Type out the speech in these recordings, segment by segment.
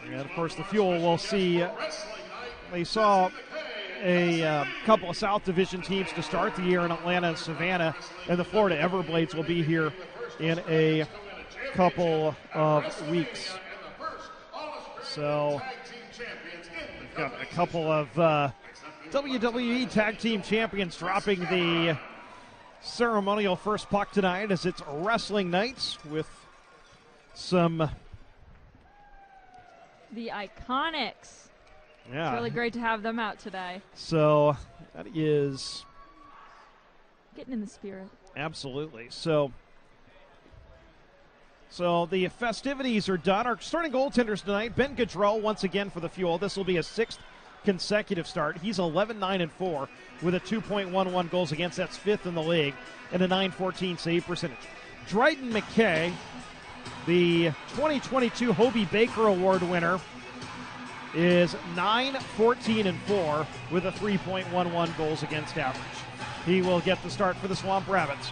And, of course, the Fuel will see, they saw a couple of South Division teams to start the year in Atlanta and Savannah, and the Florida Everblades will be here in a couple of weeks. So we've got a couple of WWE Tag Team Champions dropping the ceremonial first puck tonight, as it's wrestling nights with some... The Iconics. Yeah. It's really great to have them out today. So that is... Getting in the spirit. Absolutely. So the festivities are done. Our starting goaltenders tonight, Ben Gaudreau once again for the Fuel. This will be his 6th consecutive start. He's 11-9-4 with a 2.11 goals against. That's 5th in the league and a .914 save percentage. Dryden McKay, the 2022 Hobie Baker Award winner, is 9-14-4 with a 3.11 goals against average. He will get the start for the Swamp Rabbits.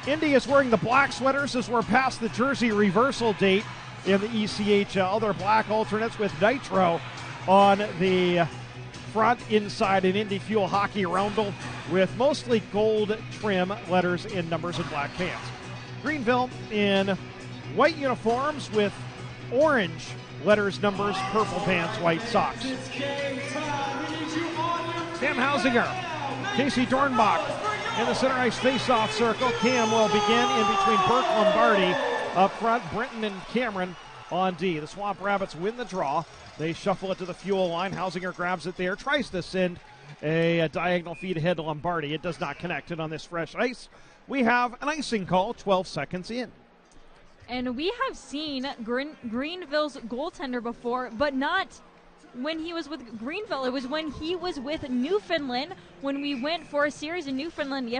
Indy is wearing the black sweaters as we're past the jersey reversal date in the ECHL. They're black alternates with nitro on the front, inside, an Indy Fuel hockey roundel with mostly gold trim letters and numbers and black pants. Greenville in white uniforms with orange letters, numbers, purple pants, white socks. Sam Hausinger, Casey Dornbach in the center ice face-off circle. Cam will begin in between Burke, Lombardi up front, Brenton and Cameron on D. The Swamp Rabbits win the draw. They shuffle it to the Fuel line. Hausinger grabs it there, tries to send a diagonal feed ahead to Lombardi. It does not connect. And on this fresh ice, we have an icing call 12 seconds in. And we have seen Greenville's goaltender before, but not when he was with Greenville. It was when he was with Newfoundland, when we went for a series in Newfoundland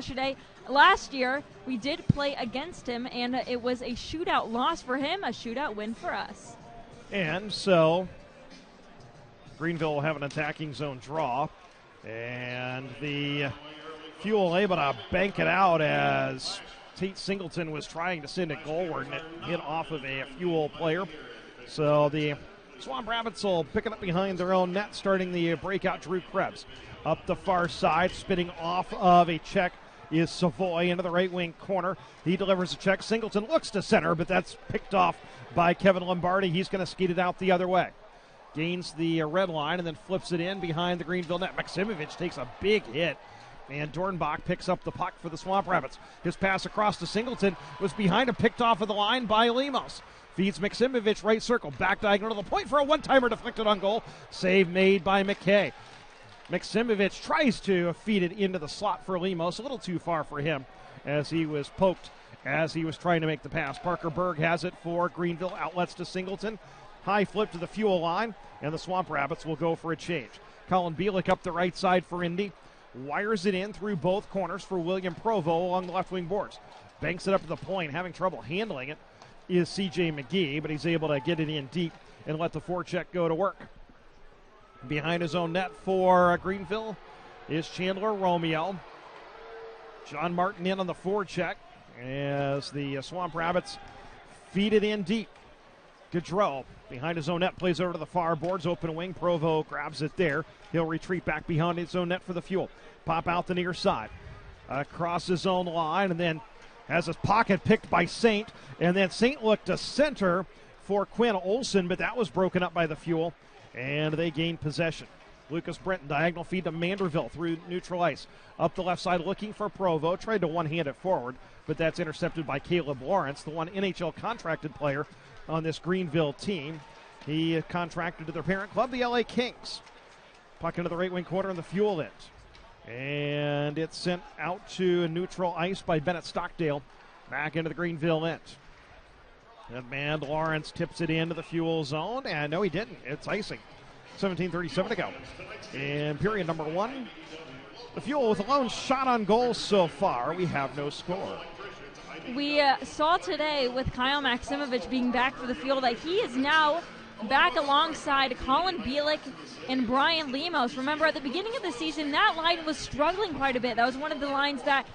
last year. We did play against him, and it was a shootout loss for him, a shootout win for us. And so Greenville will have an attacking zone draw, and the Fuel able to bank it out as Tate Singleton was trying to send it goalward, and it hit off of a Fuel player. So the Swamp Rabbits will pick it up behind their own net, starting the breakout. Drew Krebs up the far side, spinning off of a check is Savoy into the right wing corner. He delivers a check. Singleton looks to center, but that's picked off by Kevin Lombardi. He's going to skate it out the other way. Gains the red line and then flips it in behind the Greenville net. Maksimovic takes a big hit, and Dornbach picks up the puck for the Swamp Rabbits. His pass across to Singleton was behind him, picked off of the line by Lemos. Feeds Maksimovic right circle, back diagonal to the point for a one-timer deflected on goal. Save made by McKay. Maksimovic tries to feed it into the slot for Lemos, a little too far for him as he was poked as he was trying to make the pass. Parker Berg has it for Greenville, outlets to Singleton. High flip to the Fuel line, and the Swamp Rabbits will go for a change. Colin Bielik up the right side for Indy. Wires it in through both corners for William Provo along the left wing boards. Banks it up to the point, having trouble handling it is C.J. McGee, but he's able to get it in deep and let the forecheck go to work. Behind his own net for Greenville is Chandler Romeo. John Martin in on the forecheck as the Swamp Rabbits feed it in deep. Gaudreau behind his own net plays over to the far boards, open wing. Provo grabs it there. He'll retreat back behind his own net for the Fuel. Pop out the near side. Across his own line, and then has his pocket picked by Saint, and then Saint looked to center for Quinn Olson, but that was broken up by the Fuel, and they gained possession. Lucas Brenton, diagonal feed to Manderville through neutral ice. Up the left side looking for Provo, tried to one-hand it forward, but that's intercepted by Caleb Lawrence, the one NHL contracted player on this Greenville team. He contracted to their parent club, the LA Kings. Puck into the right wing corner in the Fuel end. And it's sent out to neutral ice by Bennett Stockdale. Back into the Greenville end. And man, Lawrence tips it into the Fuel zone. And no, he didn't. It's icing. 17:37 to go. In period number one, the Fuel with a lone shot on goal so far. We have no score. We saw today with Kyle Maksimovic being back for the Fuel that he is now back alongside Colin Bielik and Brian Lemos. Remember, at the beginning of the season, that line was struggling quite a bit. That was one of the lines that,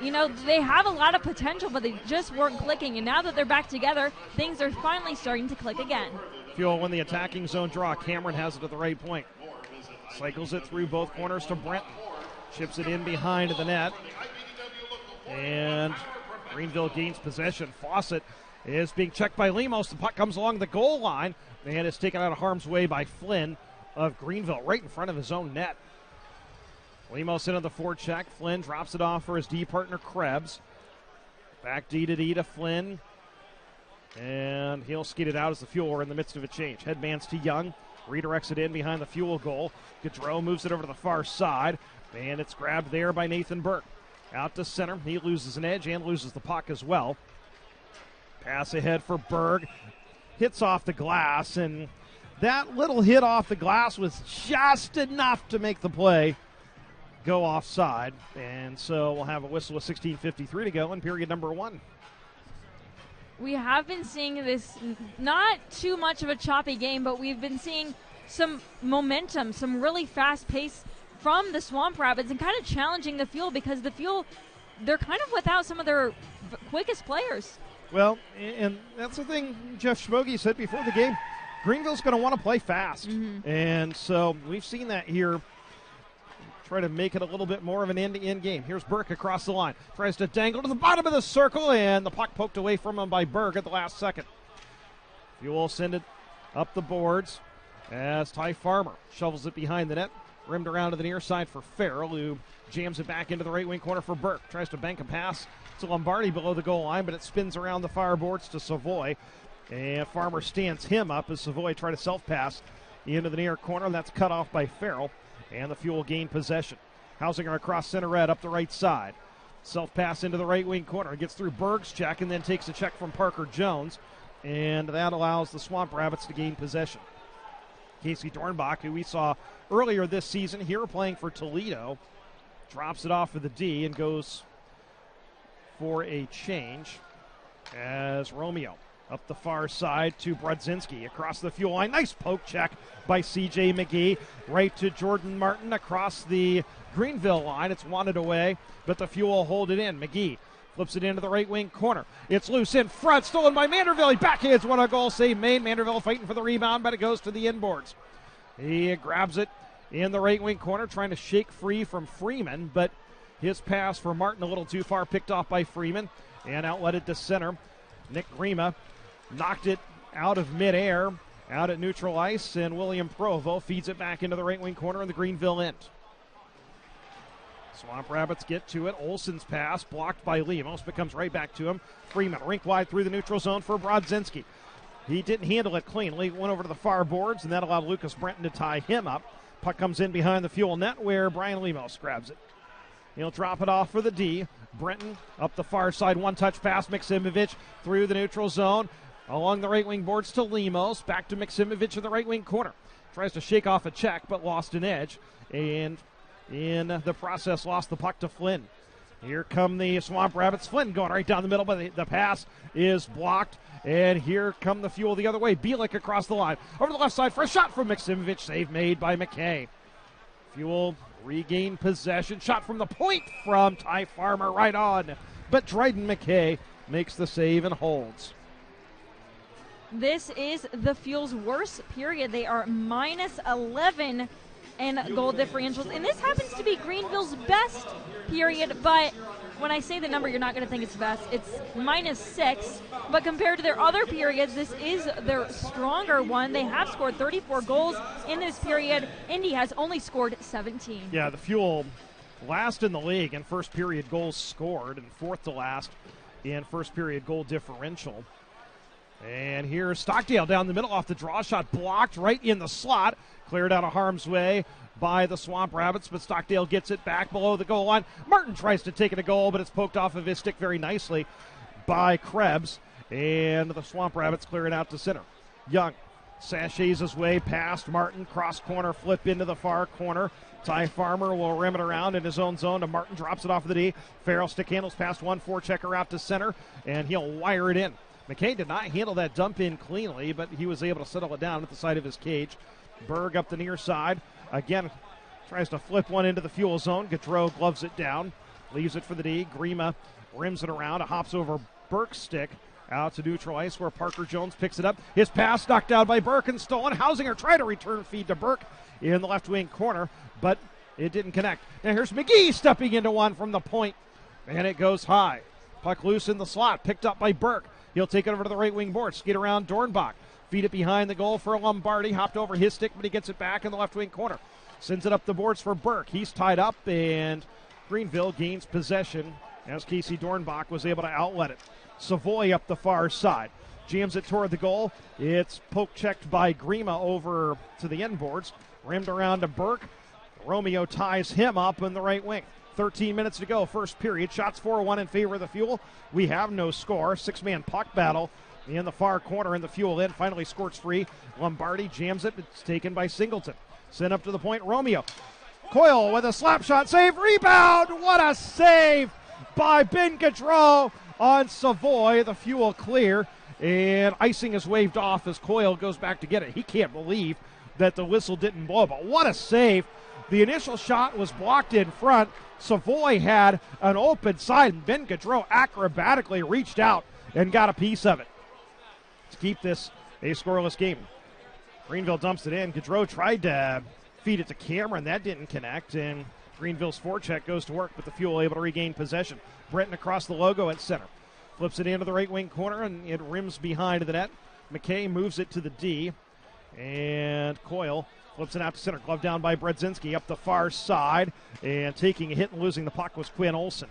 you know, they have a lot of potential, but they just weren't clicking. And now that they're back together, things are finally starting to click again. Fuel win the attacking zone draw. Cameron has it at the right point. Cycles it through both corners to Brenton. Chips it in behind the net. And Greenville gains possession. Fawcett is being checked by Lemos. The puck comes along the goal line and is taken out of harm's way by Flynn of Greenville, right in front of his own net. Lemos into the forecheck. Flynn drops it off for his D partner, Krebs. Back D to Flynn. And he'll skate it out as the Fuel are in the midst of a change. Headmans to Young. Redirects it in behind the Fuel goal. Gaudreau moves it over to the far side. And it's grabbed there by Nathan Burke. Out to center. He loses an edge and loses the puck as well. Pass ahead for Berg. Hits off the glass. And that little hit off the glass was just enough to make the play go offside. And so we'll have a whistle with 16:53 to go in period number 1. We have been seeing this, not too much of a choppy game, but we've been seeing some momentum, some really fast pace from the Swamp Rabbits and kind of challenging the Fuel because the Fuel, they're kind of without some of their quickest players. Well, and that's the thing Jeff Schmoge said before the game. Greenville's going to want to play fast. And so we've seen that here. Try to make it a little bit more of an end-to-end game. Here's Burke across the line. Tries to dangle to the bottom of the circle, and the puck poked away from him by Berg at the last second. Fuel send it up the boards as Ty Farmer shovels it behind the net. Rimmed around to the near side for Farrell, who jams it back into the right wing corner for Burke. Tries to bank a pass to Lombardi below the goal line, but it spins around the far boards to Savoy. And Farmer stands him up as Savoy try to self-pass into the near corner. That's cut off by Farrell. And the Fuel gain possession. Hausinger across center red up the right side. Self-pass into the right wing corner. Gets through Berg's check and then takes a check from Parker Jones. And that allows the Swamp Rabbits to gain possession. Casey Dornbach, who we saw earlier this season here playing for Toledo, drops it off for the D and goes for a change as Romeo up the far side to Brodzinski across the Fuel line. Nice poke check by C.J. McGee. Right to Jordan Martin across the Greenville line. It's wanted away, but the Fuel hold it in. McGee flips it into the right wing corner. It's loose in front, stolen by Manderville. He backhands one, a goal save made. Manderville fighting for the rebound, but it goes to the inboards. He grabs it in the right wing corner, trying to shake free from Freeman, but his pass for Martin a little too far, picked off by Freeman, and outletted to center. Nick Grima knocked it out of midair, out at neutral ice, and William Provo feeds it back into the right wing corner in the Greenville end. Swamp Rabbits get to it. Olsen's pass blocked by Lemos, but comes right back to him. Freeman rink wide through the neutral zone for Brodzinski. He didn't handle it cleanly. Went over to the far boards, and that allowed Lucas Brenton to tie him up. Puck comes in behind the Fuel net where Brian Lemos grabs it. He'll drop it off for the D. Brenton up the far side. One-touch pass. Maksimovic through the neutral zone. Along the right wing boards to Lemos. Back to Maksimovic in the right wing corner. Tries to shake off a check, but lost an edge. And in the process, lost the puck to Flynn. Here come the Swamp Rabbits. Flynn going right down the middle, but the pass is blocked. And here come the Fuel the other way. Bielik across the line. Over the left side for a shot from Maksimovic. Save made by McKay. Fuel regain possession. Shot from the point from Ty Farmer right on. But Dryden McKay makes the save and holds. This is the Fuel's worst period. They are minus 11 in goal differentials. And this happens to be Greenville's best period. But when I say the number, you're not going to think it's best. It's minus 6. But compared to their other periods, this is their stronger one. They have scored 34 goals in this period. Indy has only scored 17. Yeah, the Fuel last in the league in first period goals scored and fourth to last in first period goal differential. And here's Stockdale down the middle off the draw shot, blocked right in the slot, cleared out of harm's way by the Swamp Rabbits, but Stockdale gets it back below the goal line. Martin tries to take it a goal, but it's poked off of his stick very nicely by Krebs, and the Swamp Rabbits clear it out to center. Young sachets his way past Martin, cross corner flip into the far corner. Ty Farmer will rim it around in his own zone to Martin, drops it off of the D. Farrell stick handles past one, forechecker out to center, and he'll wire it in. McKay did not handle that dump in cleanly, but he was able to settle it down at the side of his cage. Berg up the near side. Again, tries to flip one into the Fuel zone. Gaudreau gloves it down. Leaves it for the D. Grima rims it around. It hops over Burke's stick Out to neutral ice where Parker Jones picks it up. His pass knocked down by Burke and stolen. Hausinger tried to return feed to Burke in the left wing corner, but it didn't connect. Now here's McGee stepping into one from the point, and it goes high. Puck loose in the slot, picked up by Burke. He'll take it over to the right wing board, skid around Dornbach. Feed it behind the goal for Lombardi. Hopped over his stick, but he gets it back in the left wing corner. Sends it up the boards for Burke. He's tied up, and Greenville gains possession as Casey Dornbach was able to outlet it. Savoy up the far side. Jams it toward the goal. It's poke checked by Grima over to the end boards. Rimmed around to Burke. Romeo ties him up in the right wing. 13 minutes to go, first period. Shots 4-1 in favor of the Fuel. We have no score. Six-man puck battle in the far corner, and the Fuel in. Finally squirts free. Lombardi jams it. It's taken by Singleton. Sent up to the point, Romeo. Coyle with a slap shot save. Rebound! What a save by Ben Gaudreau on Savoy. The Fuel clear, and icing is waved off as Coyle goes back to get it. He can't believe that the whistle didn't blow, but what a save. The initial shot was blocked in front. Savoy had an open side, and Ben Gaudreau acrobatically reached out and got a piece of it to keep this a scoreless game. Greenville dumps it in. Gaudreau tried to feed it to Cameron. That didn't connect, and Greenville's forecheck goes to work, but the Fuel able to regain possession. Brenton across the logo at center. Flips it into the right wing corner, and it rims behind the net. McKay moves it to the D, and Coyle flips it out to center. Glove down by Bredzinski up the far side, and taking a hit and losing the puck was Quinn Olsen.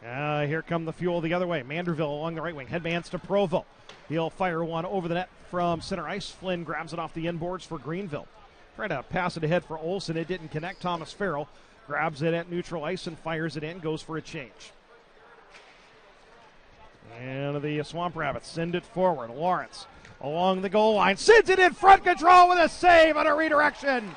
Here come the Fuel the other way. Manderville along the right wing. Headbands to Provo. He'll fire one over the net from center ice. Flynn grabs it off the end boards for Greenville. Tried to pass it ahead for Olsen. It didn't connect. Thomas Farrell grabs it at neutral ice and fires it in. Goes for a change. And the Swamp Rabbits send it forward. Lawrence along the goal line. Sends it in front. Control with a save on a redirection.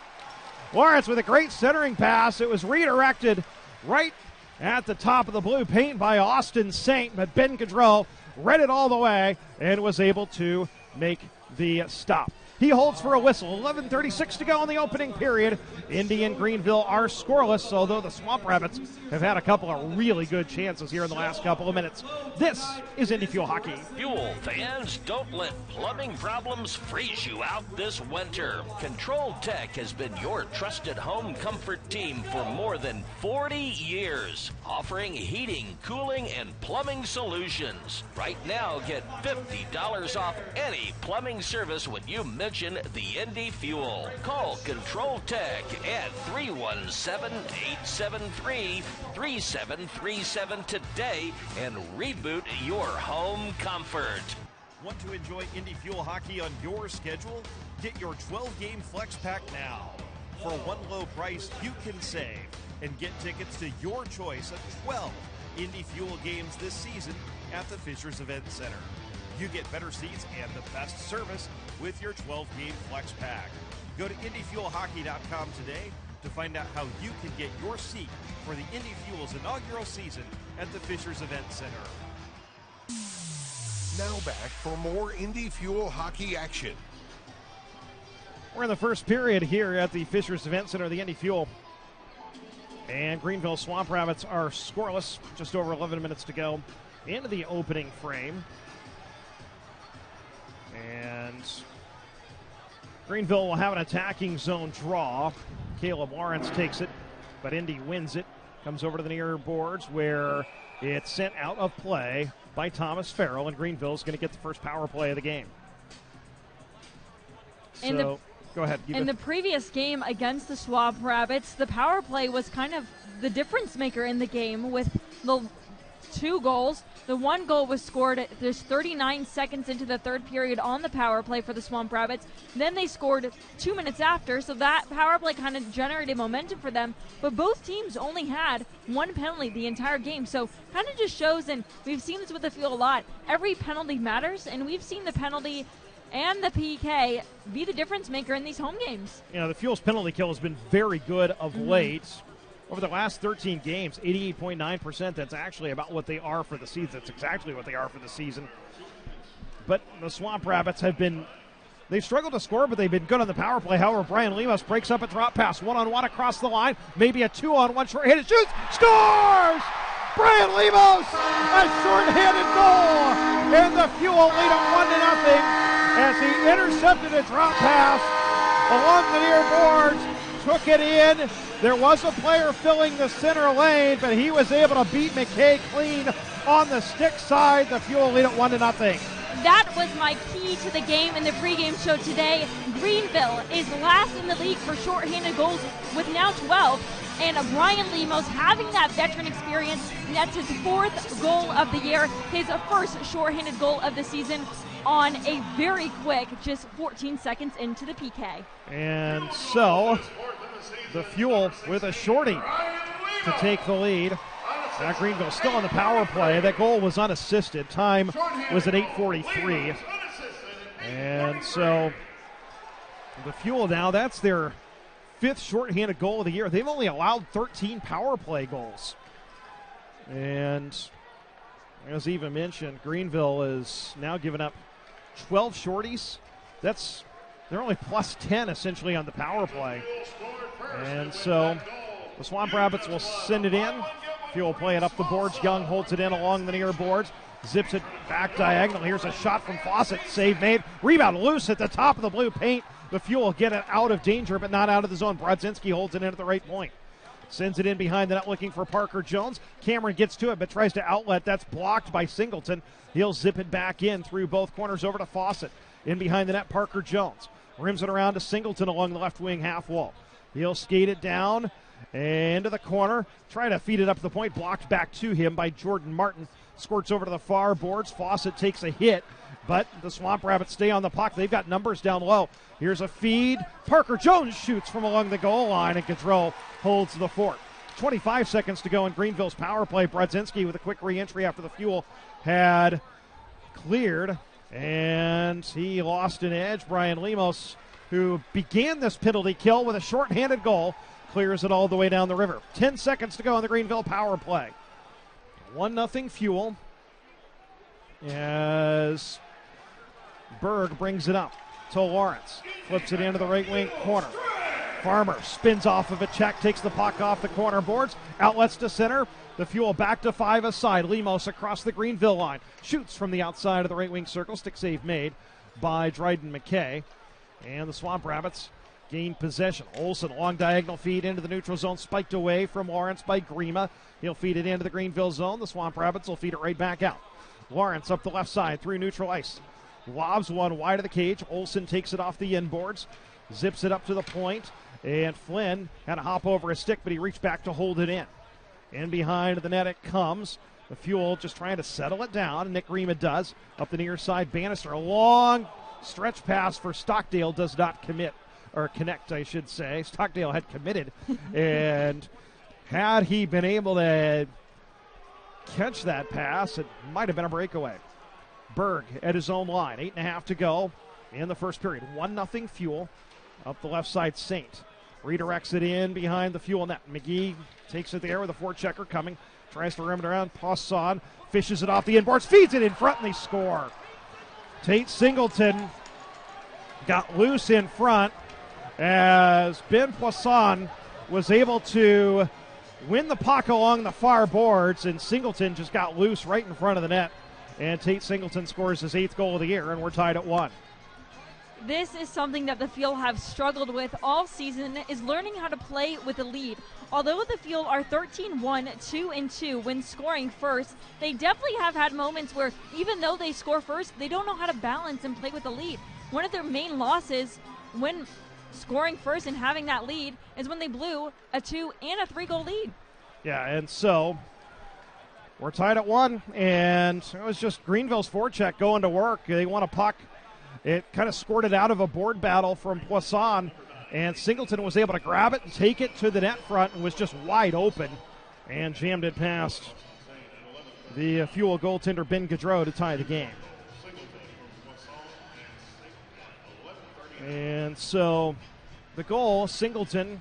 Lawrence with a great centering pass. It was redirected right at the top of the blue paint by Austin Saint, but Ben Gaudreau read it all the way and was able to make the stop. He holds for a whistle. 11:36 to go in the opening period. Indy and Greenville are scoreless, although the Swamp Rabbits have had a couple of really good chances here in the last couple of minutes. This is Indy Fuel Hockey. Fuel fans, don't let plumbing problems freeze you out this winter. Control Tech has been your trusted home comfort team for more than 40 years, offering heating, cooling, and plumbing solutions. Right now, get $50 off any plumbing service when you mention the Indy Fuel. Call Control Tech at 317-873-3737 today and reboot your home comfort. Want to enjoy Indy Fuel Hockey on your schedule? Get your 12-game flex pack now. For one low price, you can save and get tickets to your choice of 12 Indy Fuel games this season at the Fishers Event Center. You get better seats and the best service with your 12-game flex pack. Go to IndyFuelHockey.com today to find out how you can get your seat for the Indy Fuel's inaugural season at the Fishers Event Center. Now back for more Indy Fuel Hockey action. We're in the first period here at the Fishers Event Center, the Indy Fuel. And Greenville Swamp Rabbits are scoreless. Just over 11 minutes to go into the opening frame. And Greenville will have an attacking zone draw. Caleb Lawrence takes it, but Indy wins it. Comes over to the near boards where it's sent out of play by Thomas Farrell, and Greenville's going to get the first power play of the game. So, go ahead. In the previous game against the Swamp Rabbits, the power play was kind of the difference maker in the game with the 2 goals. The 1 goal was scored at there's 39 seconds into the third period on the power play for the Swamp Rabbits. Then they scored 2 minutes after, so that power play kind of generated momentum for them. But both teams only had 1 penalty the entire game, so kind of just shows, and we've seen this with the Fuel a lot, every penalty matters, and we've seen the penalty and the PK be the difference maker in these home games. You know, the Fuel's penalty kill has been very good of late. Over the last 13 games, 88.9%. That's actually about what they are for the season. That's exactly what they are for the season. But the Swamp Rabbits they've struggled to score, but they've been good on the power play. However, Brian Lemus breaks up a drop pass. 1-on-1 across the line. Maybe a 2-on-1 short hit. It shoots. Scores! Brian Lemos, a short-handed goal, and the Fuel lead it 1-0 as he intercepted a drop pass along the near boards, took it in. There was a player filling the center lane, but he was able to beat McKay clean on the stick side. The Fuel lead it 1-0. That was my key to the game in the pregame show today. Greenville is last in the league for shorthanded goals with now 12. And Brian Lemos, having that veteran experience, that's his 4th goal of the year, his first shorthanded goal of the season on a very quick, just 14 seconds into the PK. And so, the Fuel with a shorty to take the lead. Now Greenville still on the power play. That goal was unassisted. Time was at 8:43. And so the Fuel now, that's their 5th shorthanded goal of the year. They've only allowed 13 power play goals. And as Eva mentioned, Greenville is now giving up 12 shorties. They're only plus 10 essentially on the power play. And so the Swamp Rabbits will send it in. Fuel play it up the boards. Young holds it in along the near boards. Zips it back diagonal. Here's a shot from Fawcett. Save made. Rebound loose at the top of the blue paint. The Fuel get it out of danger, but not out of the zone. Brodzinski holds it in at the right point. Sends it in behind the net looking for Parker Jones. Cameron gets to it, but tries to outlet. That's blocked by Singleton. He'll zip it back in through both corners over to Fawcett. In behind the net, Parker Jones. Rims it around to Singleton along the left wing half wall. He'll skate it down into the corner. Try to feed it up the point. Blocked back to him by Jordan Martin. Squirts over to the far boards. Fawcett takes a hit, but the Swamp Rabbits stay on the puck. They've got numbers down low. Here's a feed. Parker Jones shoots from along the goal line, and Gaudreau holds the fort. 25 seconds to go in Greenville's power play. Brodzinski with a quick re-entry after the Fuel had cleared, and he lost an edge. Brian Lemos, who began this penalty kill with a shorthanded goal, clears it all the way down the river. 10 seconds to go in the Greenville power play. 1-0 Fuel as Berg brings it up to Lawrence. Flips it into the right wing corner. Farmer spins off of a check, takes the puck off the corner boards, outlets to center. The Fuel back to 5 aside. Lemos across the Greenville line. Shoots from the outside of the right wing circle. Stick save made by Dryden McKay. And the Swamp Rabbits gain possession. Olsen, long diagonal feed into the neutral zone, spiked away from Lawrence by Grima. He'll feed it into the Greenville zone. The Swamp Rabbits will feed it right back out. Lawrence up the left side through neutral ice. Lobs one wide of the cage. Olsen takes it off the inboards. Zips it up to the point. And Flynn had to hop over a stick, but he reached back to hold it in. In behind the net it comes. The Fuel just trying to settle it down. Nick Grima does. Up the near side, Bannister. A long stretch pass for Stockdale does not connect, I should say. Stockdale had committed. And had he been able to catch that pass, it might have been a breakaway. Berg at his own line. 8.5 to go in the first period. 1-0 Fuel. Up the left side, Saint redirects it in behind the Fuel net. McGee takes it there with a forechecker coming. Tries to rim it around. Poisson fishes it off the inboards. Feeds it in front, and they score. Tate Singleton got loose in front as Ben Poisson was able to win the puck along the far boards, and Singleton just got loose right in front of the net. And Tate Singleton scores his 8th goal of the year, and we're tied at 1. This is something that the Fuel have struggled with all season, is learning how to play with a lead. Although the Fuel are 13-1, 2-2 when scoring first, they definitely have had moments where even though they score first, they don't know how to balance and play with the lead. One of their main losses when scoring first and having that lead is when they blew a 2 and a 3-goal lead. Yeah, and so we're tied at 1, and it was just Greenville's forecheck going to work. They won a puck. It kind of squirted out of a board battle from Poisson, and Singleton was able to grab it and take it to the net front and was just wide open and jammed it past the Fuel goaltender Ben Gaudreau to tie the game. And so the goal, Singleton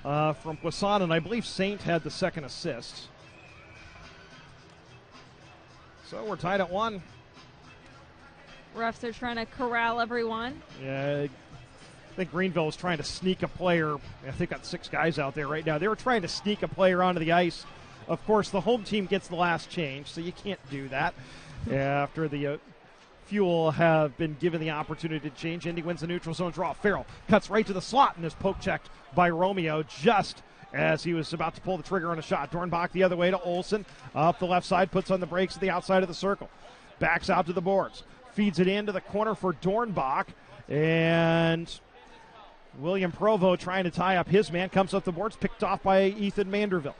from Poisson, and I believe Saint had the second assist. So we're tied at 1. Refs are trying to corral everyone. Yeah, I think Greenville was trying to sneak a player. I think got 6 guys out there right now. They were trying to sneak a player onto the ice Of course, the home team gets the last change, so you can't do that after the Fuel have been given the opportunity to change. Indy wins the neutral zone draw. Farrell cuts right to the slot and is poke checked by Romeo just as he was about to pull the trigger on a shot. Dornbach the other way to Olsen. Up the left side, puts on the brakes at the outside of the circle. Backs out to the boards. Feeds it into the corner for Dornbach. And William Provo trying to tie up his man. Comes up the boards, picked off by Ethan Manderville.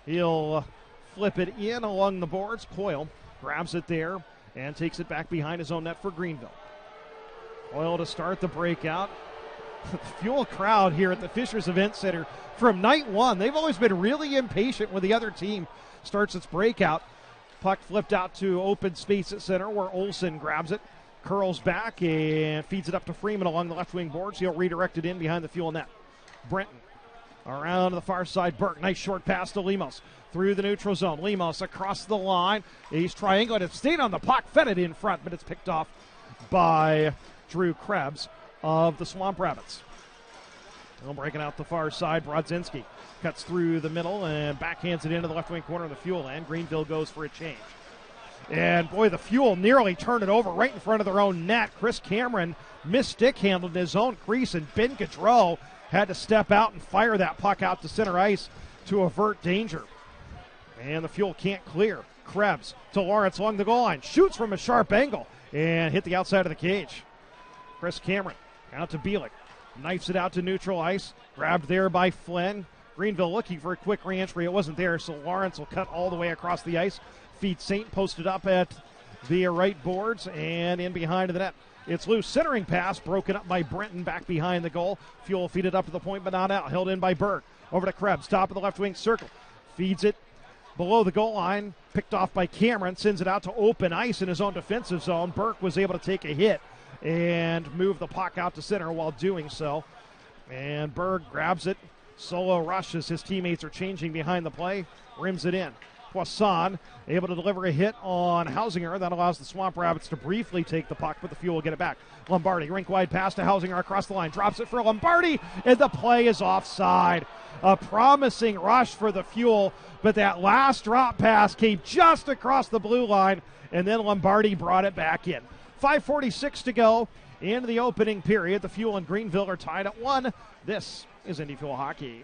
He'll flip it in along the boards. Coyle grabs it there and takes it back behind his own net for Greenville. Coyle to start the breakout. The Fuel crowd here at the Fishers Event Center from night one, they've always been really impatient when the other team starts its breakout. Puck flipped out to open space at center where Olsen grabs it, curls back, and feeds it up to Freeman along the left wing boards. He'll redirect it in behind the Fuel net. Brenton around to the far side. Burke, nice short pass to Lemos through the neutral zone. Lemos across the line. He's triangle to stayed on the puck, fed it in front, but it's picked off by Drew Krebs of the Swamp Rabbits. Well, breaking out the far side, Brodzinski cuts through the middle and backhands it into the left wing corner of the Fuel end. Greenville goes for a change. And boy, the Fuel nearly turned it over right in front of their own net. Chris Cameron missed stick handled in his own crease, and Ben Gaudreau had to step out and fire that puck out to center ice to avert danger. And the Fuel can't clear. Krebs to Lawrence along the goal line. Shoots from a sharp angle and hit the outside of the cage. Chris Cameron out to Bielik. Knifes it out to neutral ice. Grabbed there by Flynn. Greenville looking for a quick re-entry. It wasn't there, so Lawrence will cut all the way across the ice. Feed Saint posted up at the right boards and in behind the net. It's loose. Centering pass broken up by Brenton back behind the goal. Fuel feed it up to the point but not out. Held in by Berg. Over to Krebs. Top of the left wing circle. Feeds it below the goal line. Picked off by Cameron. Sends it out to open ice in his own defensive zone. Burke was able to take a hit and move the puck out to center while doing so. And Berg grabs it. Solo rush as his teammates are changing behind the play. Rims it in. Poisson able to deliver a hit on Hausinger. That allows the Swamp Rabbits to briefly take the puck, but the Fuel will get it back. Lombardi, rink-wide pass to Hausinger across the line. Drops it for Lombardi, and the play is offside. A promising rush for the Fuel, but that last drop pass came just across the blue line, and then Lombardi brought it back in. 5:46 to go in the opening period. The Fuel and Greenville are tied at 1. This is Indy Fuel Hockey.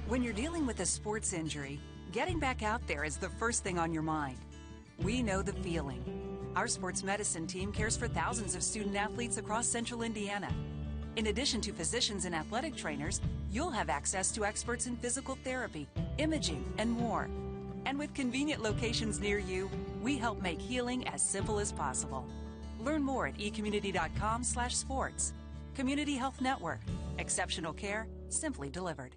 When you're dealing with a sports injury, getting back out there is the first thing on your mind. We know the feeling. Our sports medicine team cares for thousands of student athletes across central Indiana. In addition to physicians and athletic trainers, you'll have access to experts in physical therapy, imaging, and more. And with convenient locations near you, we help make healing as simple as possible. Learn more at ecommunity.com/sports. Community Health Network. Exceptional care, simply delivered.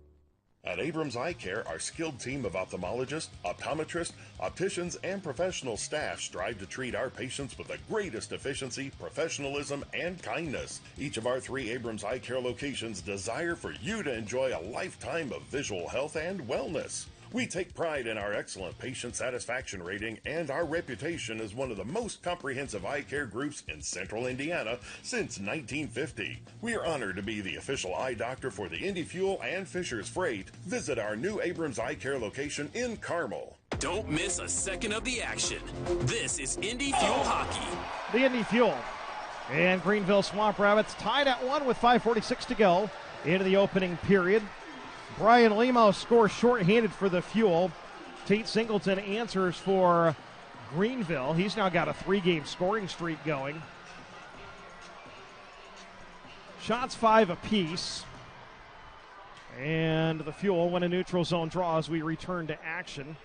At Abrams Eye Care, our skilled team of ophthalmologists, optometrists, opticians, and professional staff strive to treat our patients with the greatest efficiency, professionalism, and kindness. Each of our 3 Abrams Eye Care locations desire for you to enjoy a lifetime of visual health and wellness. We take pride in our excellent patient satisfaction rating and our reputation as one of the most comprehensive eye care groups in central Indiana since 1950. We are honored to be the official eye doctor for the Indy Fuel and Fisher's Freight. Visit our new Abrams Eye Care location in Carmel. Don't miss a second of the action. This is Indy Fuel Hockey. The Indy Fuel and Greenville Swamp Rabbits tied at 1 with 5:46 to go into the opening period. Brian Lemos scores shorthanded for the Fuel. Tate Singleton answers for Greenville. He's now got a 3-game scoring streak going. Shots 5 apiece. And the Fuel win a neutral zone draw as we return to action.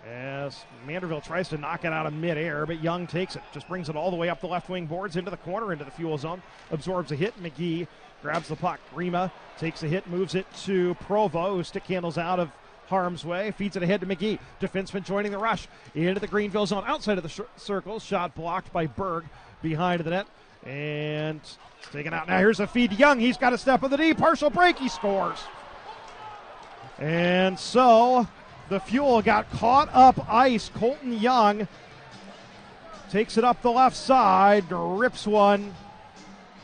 As Manderville tries to knock it out of midair, but Young takes it. Just brings it all the way up the left wing boards into the corner, into the Fuel zone. Absorbs a hit. McGee grabs the puck. Rima takes a hit, moves it to Provo, who stick handles out of harm's way. Feeds it ahead to McGee. Defenseman joining the rush into the Greenville zone. Outside of the circle. Shot blocked by Berg behind the net. And it's taken out. Now here's a feed to Young. He's got a step on the D. Partial break. He scores. And so the Fuel got caught up ice. Colton Young takes it up the left side. Rips one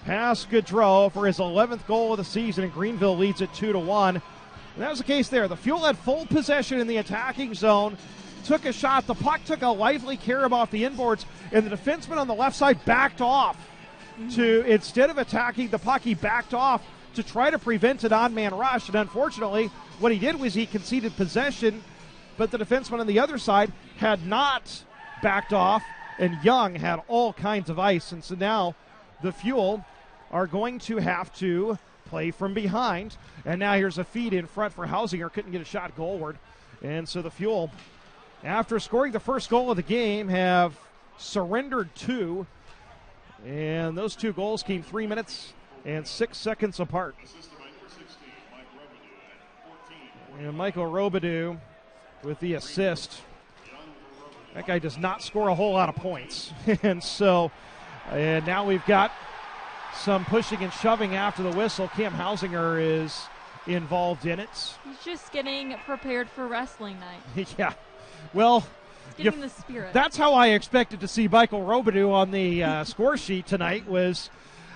past Gaudreau for his 11th goal of the season, and Greenville leads it 2-1. And that was the case there. The Fuel had full possession in the attacking zone, took a shot. The puck took a lively carob off the inboards, and the defenseman on the left side backed off to, instead of attacking the puck, he backed off to try to prevent an on-man rush. And unfortunately, what he did was he conceded possession, but the defenseman on the other side had not backed off, and Young had all kinds of ice. And so now the Fuel are going to have to play from behind. And now here's a feed in front for Hausinger. Couldn't get a shot goalward. And so the Fuel, after scoring the first goal of the game, have surrendered 2. And those 2 goals came 3 minutes and 6 seconds apart. And Michael Robidoux with the assist. That guy does not score a whole lot of points. And so, and now we've got some pushing and shoving after the whistle. Cam Hausinger is involved in it. He's just getting prepared for wrestling night. Yeah. Well, getting the spirit. That's how I expected to see Michael Robidoux on the score sheet tonight, was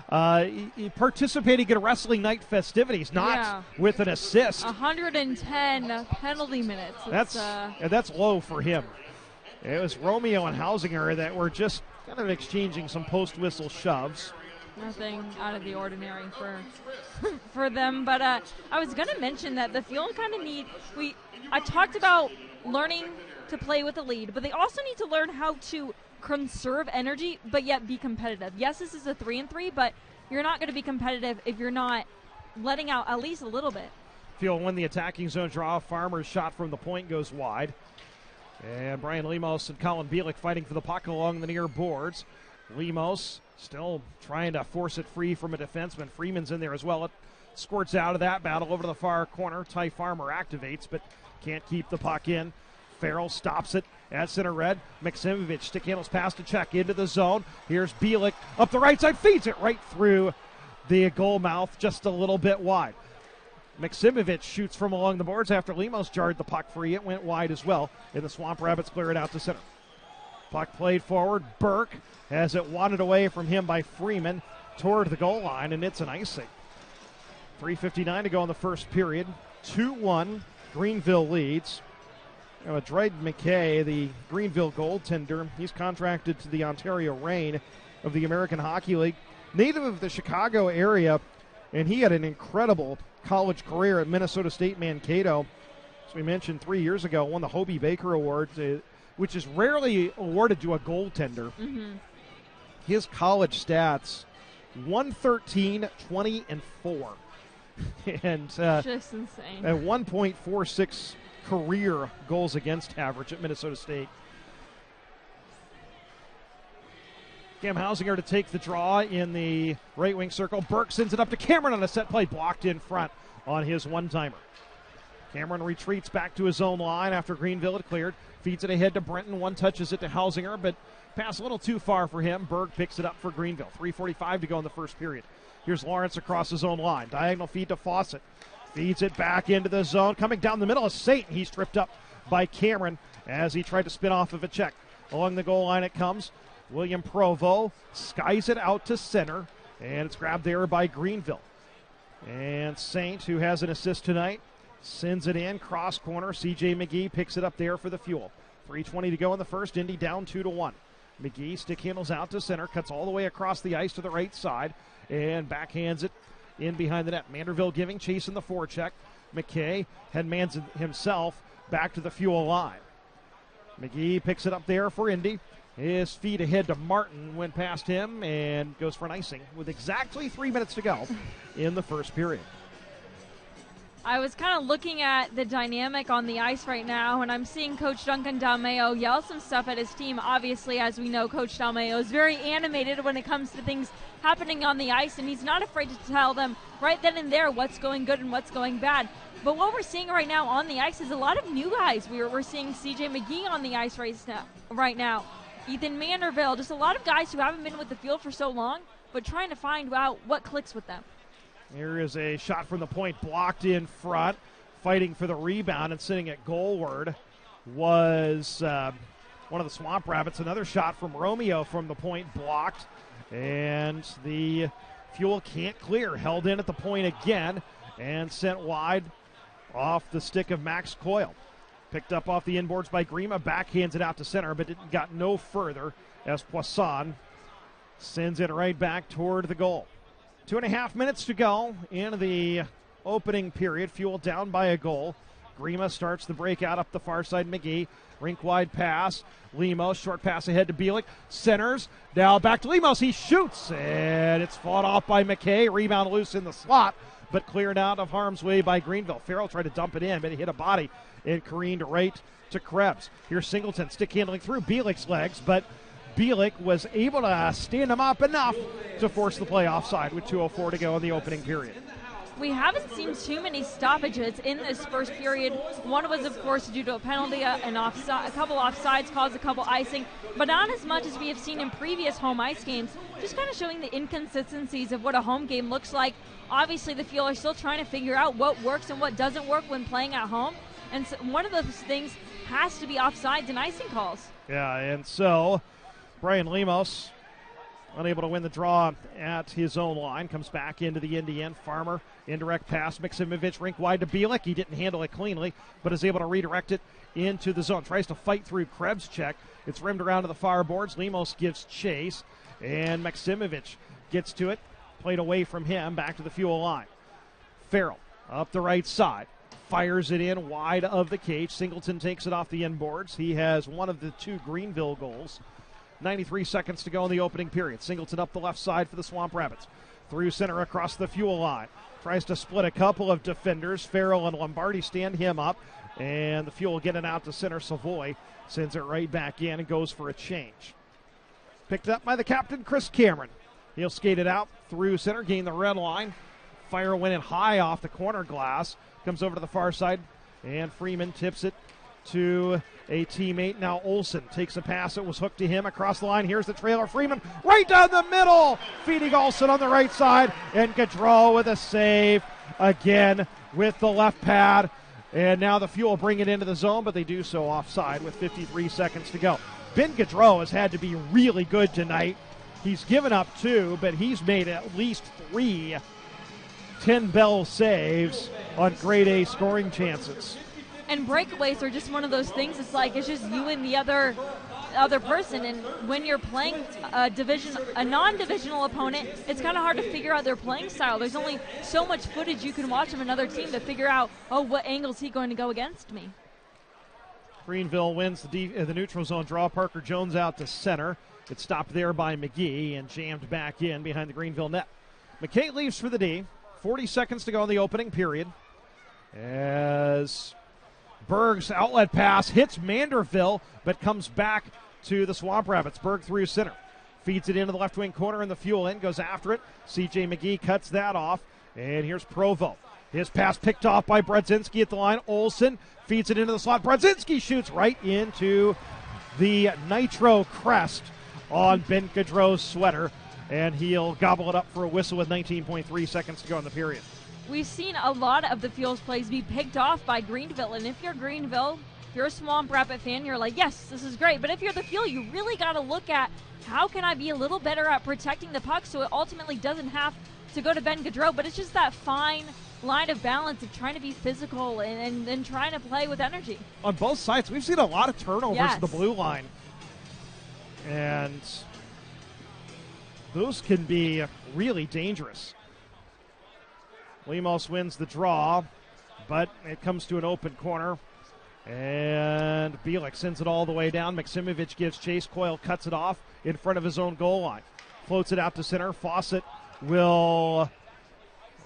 participating in wrestling night festivities, not with an assist. 110 penalty minutes. That's low for him. It was Romeo and Hausinger that were just kind of exchanging some post-whistle shoves. Nothing out of the ordinary for them. But I was going to mention that the Fuel kind of need – I talked about learning to play with a lead, but they also need to learn how to conserve energy but yet be competitive. Yes, this is a 3-3, but you're not going to be competitive if you're not letting out at least a little bit. Fuel win the attacking zone draw. Farmer's shot from the point goes wide. And Brian Lemos and Colin Bielik fighting for the puck along the near boards. Lemos still trying to force it free from a defenseman. Freeman's in there as well. It squirts out of that battle over to the far corner. Ty Farmer activates, but can't keep the puck in. Farrell stops it at center red. Maksimovic stick handles pass to check into the zone. Here's Bielik up the right side, feeds it right through the goal mouth, just a little bit wide. Maksimovic shoots from along the boards after Lemos jarred the puck free. It went wide as well, and the Swamp Rabbits clear it out to center. Puck played forward. Burke has it wadded away from him by Freeman toward the goal line, and it's an icing. 3:59 to go in the first period. 2-1, Greenville leads. Dryden McKay, the Greenville goaltender, he's contracted to the Ontario Reign of the American Hockey League. Native of the Chicago area, and he had an incredible college career at Minnesota State Mankato. As we mentioned 3 years ago, won the Hobie Baker Award, which is rarely awarded to a goaltender. Mm-hmm. His college stats, 113, 20, and 4. And just insane. At 1.46 career goals against average at Minnesota State. Cam Hausinger to take the draw in the right wing circle. Burke sends it up to Cameron on a set play, blocked in front on his one-timer. Cameron retreats back to his own line after Greenville had cleared. Feeds it ahead to Brenton. One touches it to Hausinger, but pass a little too far for him. Berg picks it up for Greenville. 3:45 to go in the first period. Here's Lawrence across his own line. Diagonal feed to Fawcett. Feeds it back into the zone. Coming down the middle of Saint. He's tripped up by Cameron as he tried to spin off of a check. Along the goal line it comes. William Provo skies it out to center, and it's grabbed there by Greenville. And Saint, who has an assist tonight, sends it in, cross corner. C.J. McGee picks it up there for the Fuel. 3:20 to go in the first. Indy down 2-1. McGee stick handles out to center, cuts all the way across the ice to the right side, and backhands it in behind the net. Manderville giving chase in the forecheck. McKay headmans himself back to the Fuel line. McGee picks it up there for Indy. His feet ahead to Martin, went past him and goes for an icing with exactly 3 minutes to go in the first period. I was kind of looking at the dynamic on the ice right now, and I'm seeing Coach Duncan Dalmeo yell some stuff at his team. Obviously, as we know, Coach Dalmeo is very animated when it comes to things happening on the ice, and he's not afraid to tell them right then and there what's going good and what's going bad. But what we're seeing right now on the ice is a lot of new guys. We're seeing C.J. McGee on the ice right now. Ethan Manderville, just a lot of guys who haven't been with the field for so long, but trying to find out what clicks with them. Here is a shot from the point, blocked in front. Fighting for the rebound and sitting at goalward was one of the Swamp Rabbits. Another shot from Romeo from the point, blocked. And the Fuel can't clear. Held in at the point again and sent wide off the stick of Max Coyle. Picked up off the inboards by Grima, backhands it out to center, but it got no further as Poisson sends it right back toward the goal. 2.5 minutes to go in the opening period. Fuel down by a goal. Grima starts the breakout up the far side. McGee, rink-wide pass. Lemos, short pass ahead to Bielik. Centers, now back to Lemos. He shoots, and it's fought off by McKay. Rebound loose in the slot, but cleared out of harm's way by Greenville. Farrell tried to dump it in, but he hit a body and careened right to Krebs. Here's Singleton, stick handling through Bielik's legs, but Bielik was able to stand him up enough to force the play offside with 2:04 to go in the opening period. We haven't seen too many stoppages in this first period. One was, of course, due to a penalty, a couple offsides caused a couple icing, but not as much as we have seen in previous home ice games, just kind of showing the inconsistencies of what a home game looks like. Obviously, the Fuel are still trying to figure out what works and what doesn't work when playing at home, and so one of those things has to be offsides and icing calls. Yeah, and so Brian Lemos, unable to win the draw at his own line, comes back into the Indy end. Farmer, indirect pass, Maksimovic rink wide to Bielik. He didn't handle it cleanly, but is able to redirect it into the zone. Tries to fight through Krebs' check. It's rimmed around to the far boards. Lemos gives chase, and Maksimovic gets to it. Played away from him, back to the Fuel line. Farrell up the right side. Fires it in wide of the cage. Singleton takes it off the inboards. He has one of the two Greenville goals. 93 seconds to go in the opening period. Singleton up the left side for the Swamp Rabbits. Through center across the Fuel line. Tries to split a couple of defenders. Farrell and Lombardi stand him up. And the Fuel get it out to center. Savoy sends it right back in and goes for a change. Picked up by the captain, Chris Cameron. He'll skate it out through center, gain the red line. Fire went in high off the corner glass. Comes over to the far side, and Freeman tips it to a teammate. Now Olsen takes a pass. It was hooked to him across the line. Here's the trailer. Freeman right down the middle. Feeding Olsen on the right side. And Gaudreau with a save again with the left pad. And now the Fuel bring it into the zone, but they do so offside with 53 seconds to go. Ben Gaudreau has had to be really good tonight. He's given up 2, but he's made at least 3 10-bell saves on grade A scoring chances. And breakaways are just one of those things. It's like it's just you and the other person, and when you're playing a non-divisional opponent, it's kind of hard to figure out their playing style. There's only so much footage you can watch from another team to figure out, what angle is he going to go against me. Greenville wins the neutral zone draw. Parker Jones out to center. It's stopped there by McGee and jammed back in behind the Greenville net. McKay leaves for the D. 40 seconds to go in the opening period as Berg's outlet pass hits Manderville but comes back to the Swamp Rabbits. Berg through center. Feeds it into the left wing corner and the Fuel end goes after it. C.J. McGee cuts that off. And here's Provo. His pass picked off by Brodzinski at the line. Olsen feeds it into the slot. Brodzinski shoots right into the Nitro crest on Ben Gaudreau's sweater. And he'll gobble it up for a whistle with 19.3 seconds to go in the period. We've seen a lot of the Fuel's plays be picked off by Greenville. And if you're Greenville, if you're a Swamp Rabbit fan, you're like, yes, this is great. But if you're the Fuel, you really got to look at how can I be a little better at protecting the puck so it ultimately doesn't have to go to Ben Gaudreau. But it's just that fine line of balance of trying to be physical and trying to play with energy. On both sides, we've seen a lot of turnovers Yes. at the blue line. And those can be really dangerous. Lemos wins the draw, but it comes to an open corner. And Bielik sends it all the way down. Maksimovic gives chase. Coyle cuts it off in front of his own goal line. Floats it out to center. Fawcett will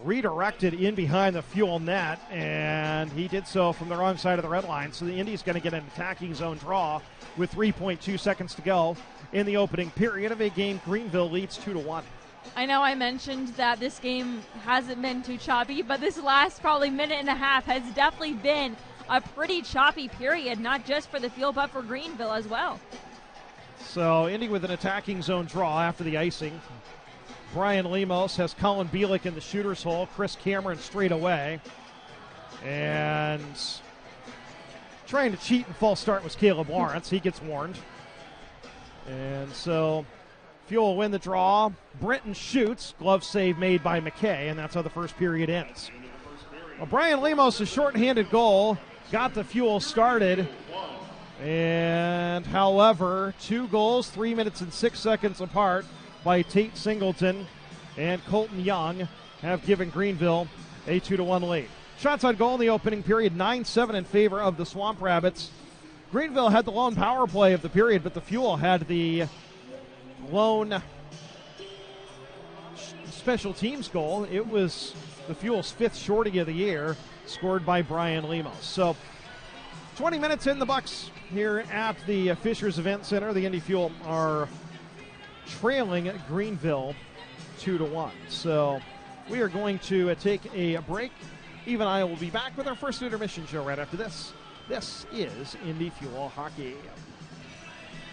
redirect it in behind the Fuel net, and he did so from the wrong side of the red line. So the Indy's going to get an attacking zone draw with 3.2 seconds to go in the opening period of a game Greenville leads 2-1. I know I mentioned that this game hasn't been too choppy, but this last probably minute and a half has definitely been a pretty choppy period, not just for the Fuel, but for Greenville as well. So Indy with an attacking zone draw after the icing. Brian Lemos has Colin Bielik in the shooter's hole. Chris Cameron straight away. And trying to cheat and false start was Caleb Lawrence. He gets warned. And so Fuel win the draw. Britton shoots. Glove save made by McKay, and that's how the first period ends. Well, Brian Lemos' shorthanded goal got the Fuel started. And, however, 2 goals, 3 minutes and 6 seconds apart by Tate Singleton and Colton Young have given Greenville a 2-1 lead. Shots on goal in the opening period, 9-7 in favor of the Swamp Rabbits. Greenville had the lone power play of the period, but the Fuel had the lone special teams goal. It was the Fuel's 5th shorty of the year, scored by Brian Lemos. So 20 minutes in the Bucks here at the Fishers Event Center. The Indy Fuel are trailing Greenville 2-1. So we are going to take a break. Eve and I will be back with our first intermission show right after this. This is Indy Fuel Hockey.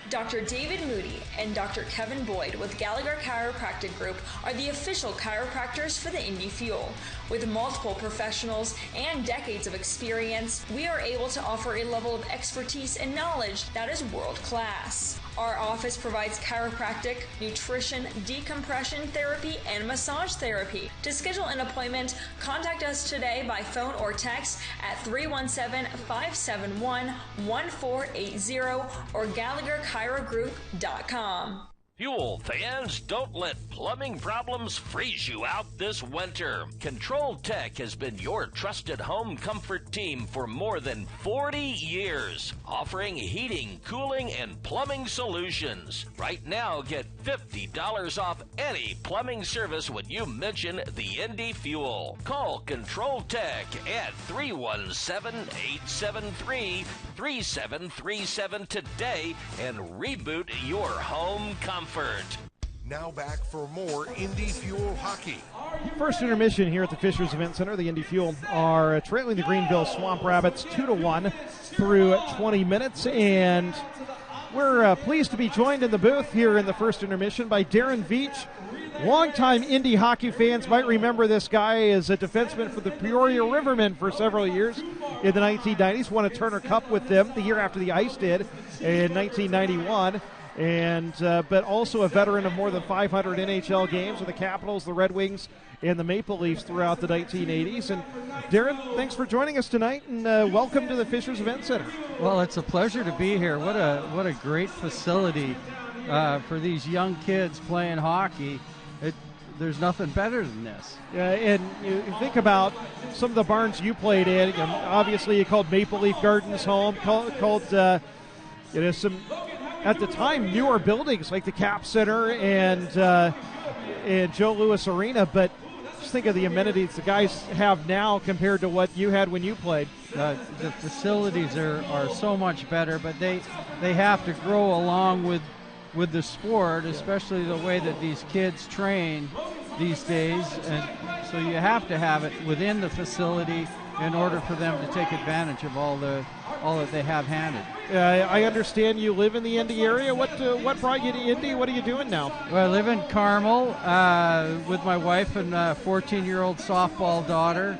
Dr. David Moody and Dr. Kevin Boyd with Gallagher Chiropractic Group are the official chiropractors for the Indy Fuel. With multiple professionals and decades of experience, we are able to offer a level of expertise and knowledge that is world class. Our office provides chiropractic, nutrition, decompression therapy, and massage therapy. To schedule an appointment, contact us today by phone or text at 317-571-1480 or GallagherChiroGroup.com. Fuel fans, don't let plumbing problems freeze you out this winter. Control Tech has been your trusted home comfort team for more than 40 years, offering heating, cooling, and plumbing solutions. Right now, get $50 off any plumbing service when you mention the Indy Fuel. Call Control Tech at 317-873-3737 today and reboot your home comfort. Now back for more Indy Fuel Hockey. First intermission here at the Fishers Event Center. The Indy Fuel are trailing the Greenville Swamp Rabbits 2-1 through 20 minutes. And we're pleased to be joined in the booth here in the first intermission by Darren Veach. Longtime Indy hockey fans might remember this guy as a defenseman for the Peoria Rivermen for several years in the 1990s. Won a Turner Cup with them the year after the Ice did in 1991. And but also a veteran of more than 500 NHL games with the Capitals, the Red Wings, and the Maple Leafs throughout the 1980s. And Darren, thanks for joining us tonight, and welcome to the Fishers Event Center. Well, it's a pleasure to be here. What a great facility for these young kids playing hockey. There's nothing better than this. Yeah, and you think about some of the barns you played in. Obviously, you called Maple Leaf Gardens home. Called some, at the time, newer buildings like the Cap Center and Joe Louis Arena. But just think of the amenities the guys have now compared to what you had when you played. The facilities are so much better, but they have to grow along with the sport, especially the way that these kids train these days, and so you have to have it within the facility in order for them to take advantage of all that they have handed. I understand you live in the Indy area. What brought you to Indy? What are you doing now? Well, I live in Carmel with my wife and 14-year-old softball daughter.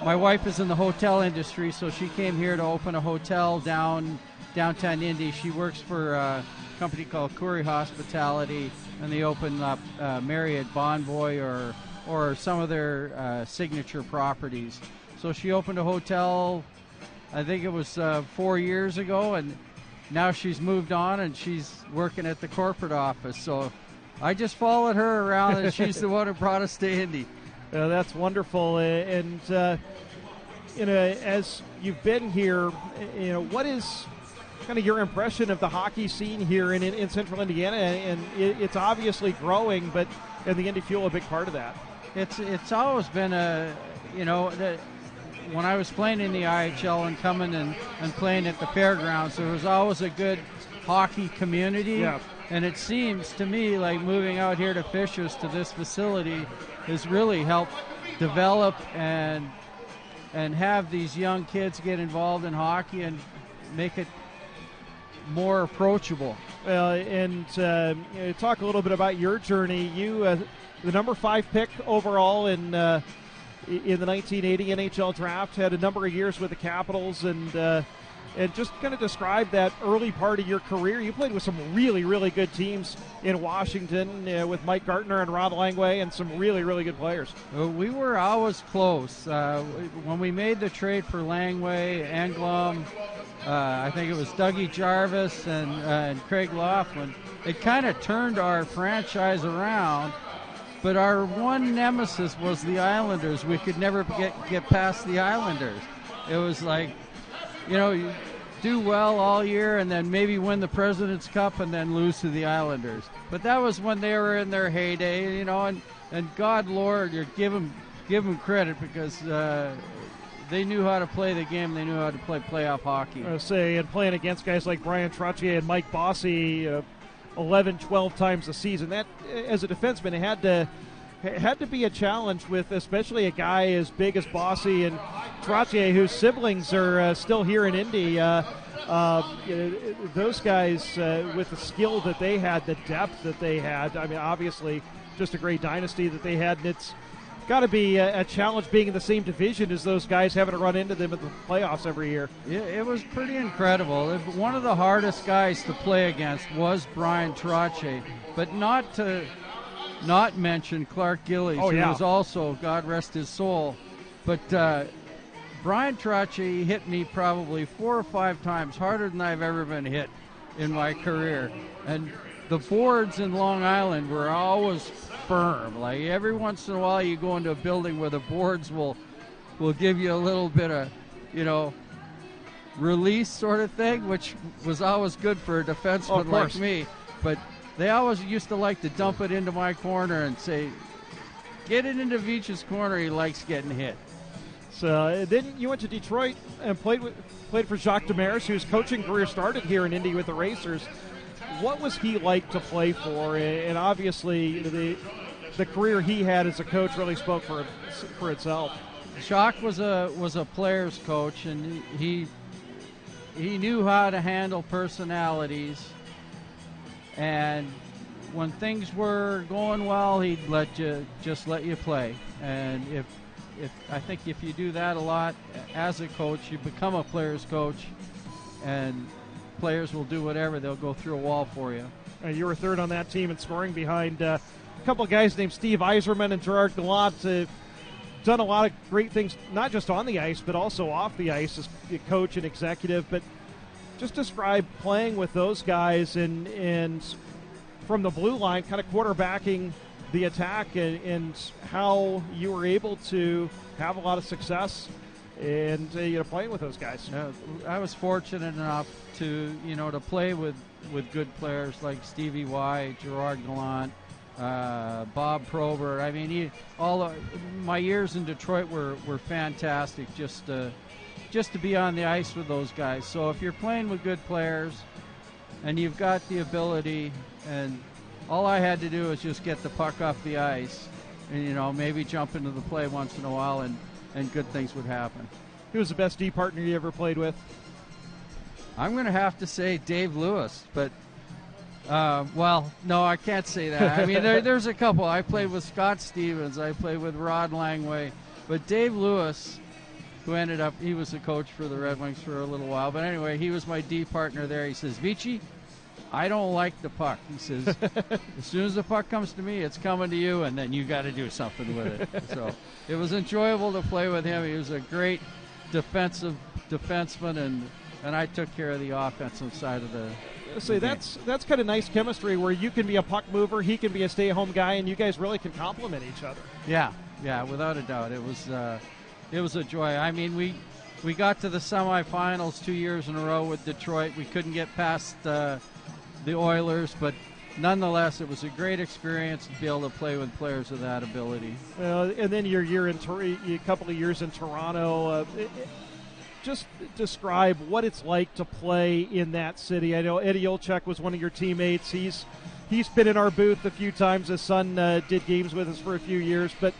My wife is in the hotel industry, so she came here to open a hotel downtown Indy. She works for a company called Curry Hospitality, and they open up Marriott Bonvoy or some of their signature properties. So she opened a hotel, I think it was 4 years ago, and now she's moved on and she's working at the corporate office. So I just followed her around, and she's the one who brought us to Indy. That's wonderful. And as you've been here, what is kind of your impression of the hockey scene here in Central Indiana? And it's obviously growing, but and the Indy Fuel a big part of that. It's always been when I was playing in the ECHL and coming and playing at the fairgrounds, there was always a good hockey community. Yeah. And it seems to me like moving out here to Fishers to this facility has really helped develop and have these young kids get involved in hockey and make it more approachable. And talk a little bit about your journey. You, the number 5 pick overall in the 1980 NHL draft, had a number of years with the Capitals, and And just kind of describe that early part of your career. You played with some really, really good teams in Washington with Mike Gartner and Rod Langway and some really, really good players. We were always close. When we made the trade for Langway, Englum, I think it was Dougie Jarvis and Craig Laughlin, it kind of turned our franchise around. But our one nemesis was the Islanders. We could never get past the Islanders. It was like, you do well all year and then maybe win the President's Cup and then lose to the Islanders. But that was when they were in their heyday, and God, Lord, you give them credit because they knew how to play the game. They knew how to play playoff hockey. I say, and playing against guys like Brian Trottier and Mike Bossy 11, 12 times a season, that, as a defenseman, it had to be a challenge with especially a guy as big as Bossy and Trottier, whose siblings are still here in Indy. Those guys, with the skill that they had, the depth that they had, I mean, obviously just a great dynasty that they had, and it's got to be a challenge being in the same division as those guys, having to run into them in the playoffs every year. It was pretty incredible. One of the hardest guys to play against was Brian Trottier, but not mention Clark Gillies, who was also, God rest his soul. But Brian Trottier hit me probably 4 or 5 times harder than I've ever been hit in my career. And the boards in Long Island were always firm. Like every once in a while you go into a building where the boards will give you a little bit of, release sort of thing, which was always good for a defenseman like me. But they always used to like to dump it into my corner and say, get it into Veach's corner, he likes getting hit. So then you went to Detroit and played for Jacques Demers, whose coaching career started here in Indy with the Racers. What was he like to play for? And obviously the career he had as a coach really spoke for itself. Jacques was a player's coach, and he knew how to handle personalities. And when things were going well, he'd let you play. And I think if you do that a lot as a coach, you become a player's coach, and players will do whatever. They'll go through a wall for you. You were third on that team in scoring behind a couple of guys named Steve Yzerman and Gerard Gallant. Done a lot of great things, not just on the ice, but also off the ice as a coach and executive. But just describe playing with those guys and from the blue line, kind of quarterbacking the attack, and how you were able to have a lot of success and playing with those guys. I was fortunate enough to play with good players like Stevie Y, Gerard Gallant, Bob Probert. I mean, my years in Detroit were fantastic. Just to be on the ice with those guys. So if you're playing with good players and you've got the ability, and all I had to do was just get the puck off the ice and, maybe jump into the play once in a while, and good things would happen. Who was the best D partner you ever played with? I'm going to have to say Dave Lewis, but, no, I can't say that. I mean, there's a couple. I played with Scott Stevens. I played with Rod Langway. But Dave Lewis, who he was the coach for the Red Wings for a little while. But anyway, he was my D partner there. He says, Veachy, I don't like the puck. He says, as soon as the puck comes to me, it's coming to you, and then you got to do something with it. So it was enjoyable to play with him. He was a great defenseman, and I took care of the offensive side of the that's kind of nice chemistry where you can be a puck mover, he can be a stay-at-home guy, and you guys really can complement each other. Yeah, without a doubt. It was a joy. I mean, we got to the semifinals 2 years in a row with Detroit. We couldn't get past the Oilers, but nonetheless, it was a great experience to be able to play with players of that ability. And then a couple of years in Toronto. Just describe what it's like to play in that city. I know Eddie Olczyk was one of your teammates. He's been in our booth a few times. His son did games with us for a few years. But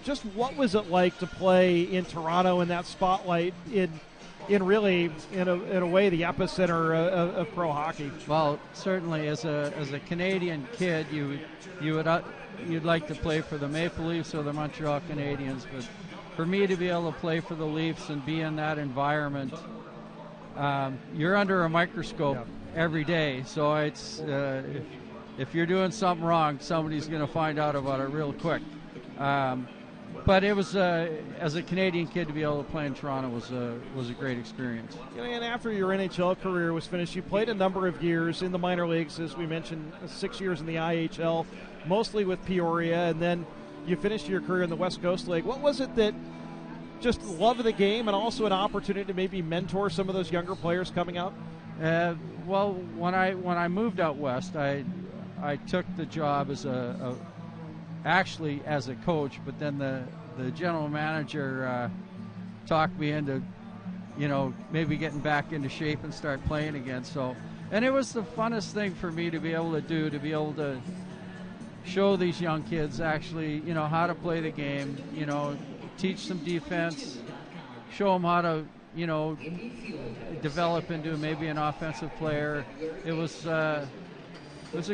just what was it like to play in Toronto in that spotlight in a way the epicenter of pro hockey? Well, certainly as a Canadian kid, you'd like to play for the Maple Leafs or the Montreal Canadiens, but for me to be able to play for the Leafs and be in that environment you're under a microscope every day. So it's if you're doing something wrong, somebody's going to find out about it real quick. But it was, as a Canadian kid, to be able to play in Toronto was a great experience. And after your NHL career was finished, you played a number of years in the minor leagues, as we mentioned, 6 years in the IHL, mostly with Peoria, and then you finished your career in the West Coast League. What was it that just love of the game and also an opportunity to maybe mentor some of those younger players coming up? Well, when I moved out west, I took the job as actually as a coach, but then the general manager talked me into, maybe getting back into shape and start playing again. So, and it was the funnest thing for me to be able to do, to be able to show these young kids actually, how to play the game, teach them defense, show them how to, develop into maybe an offensive player. It was a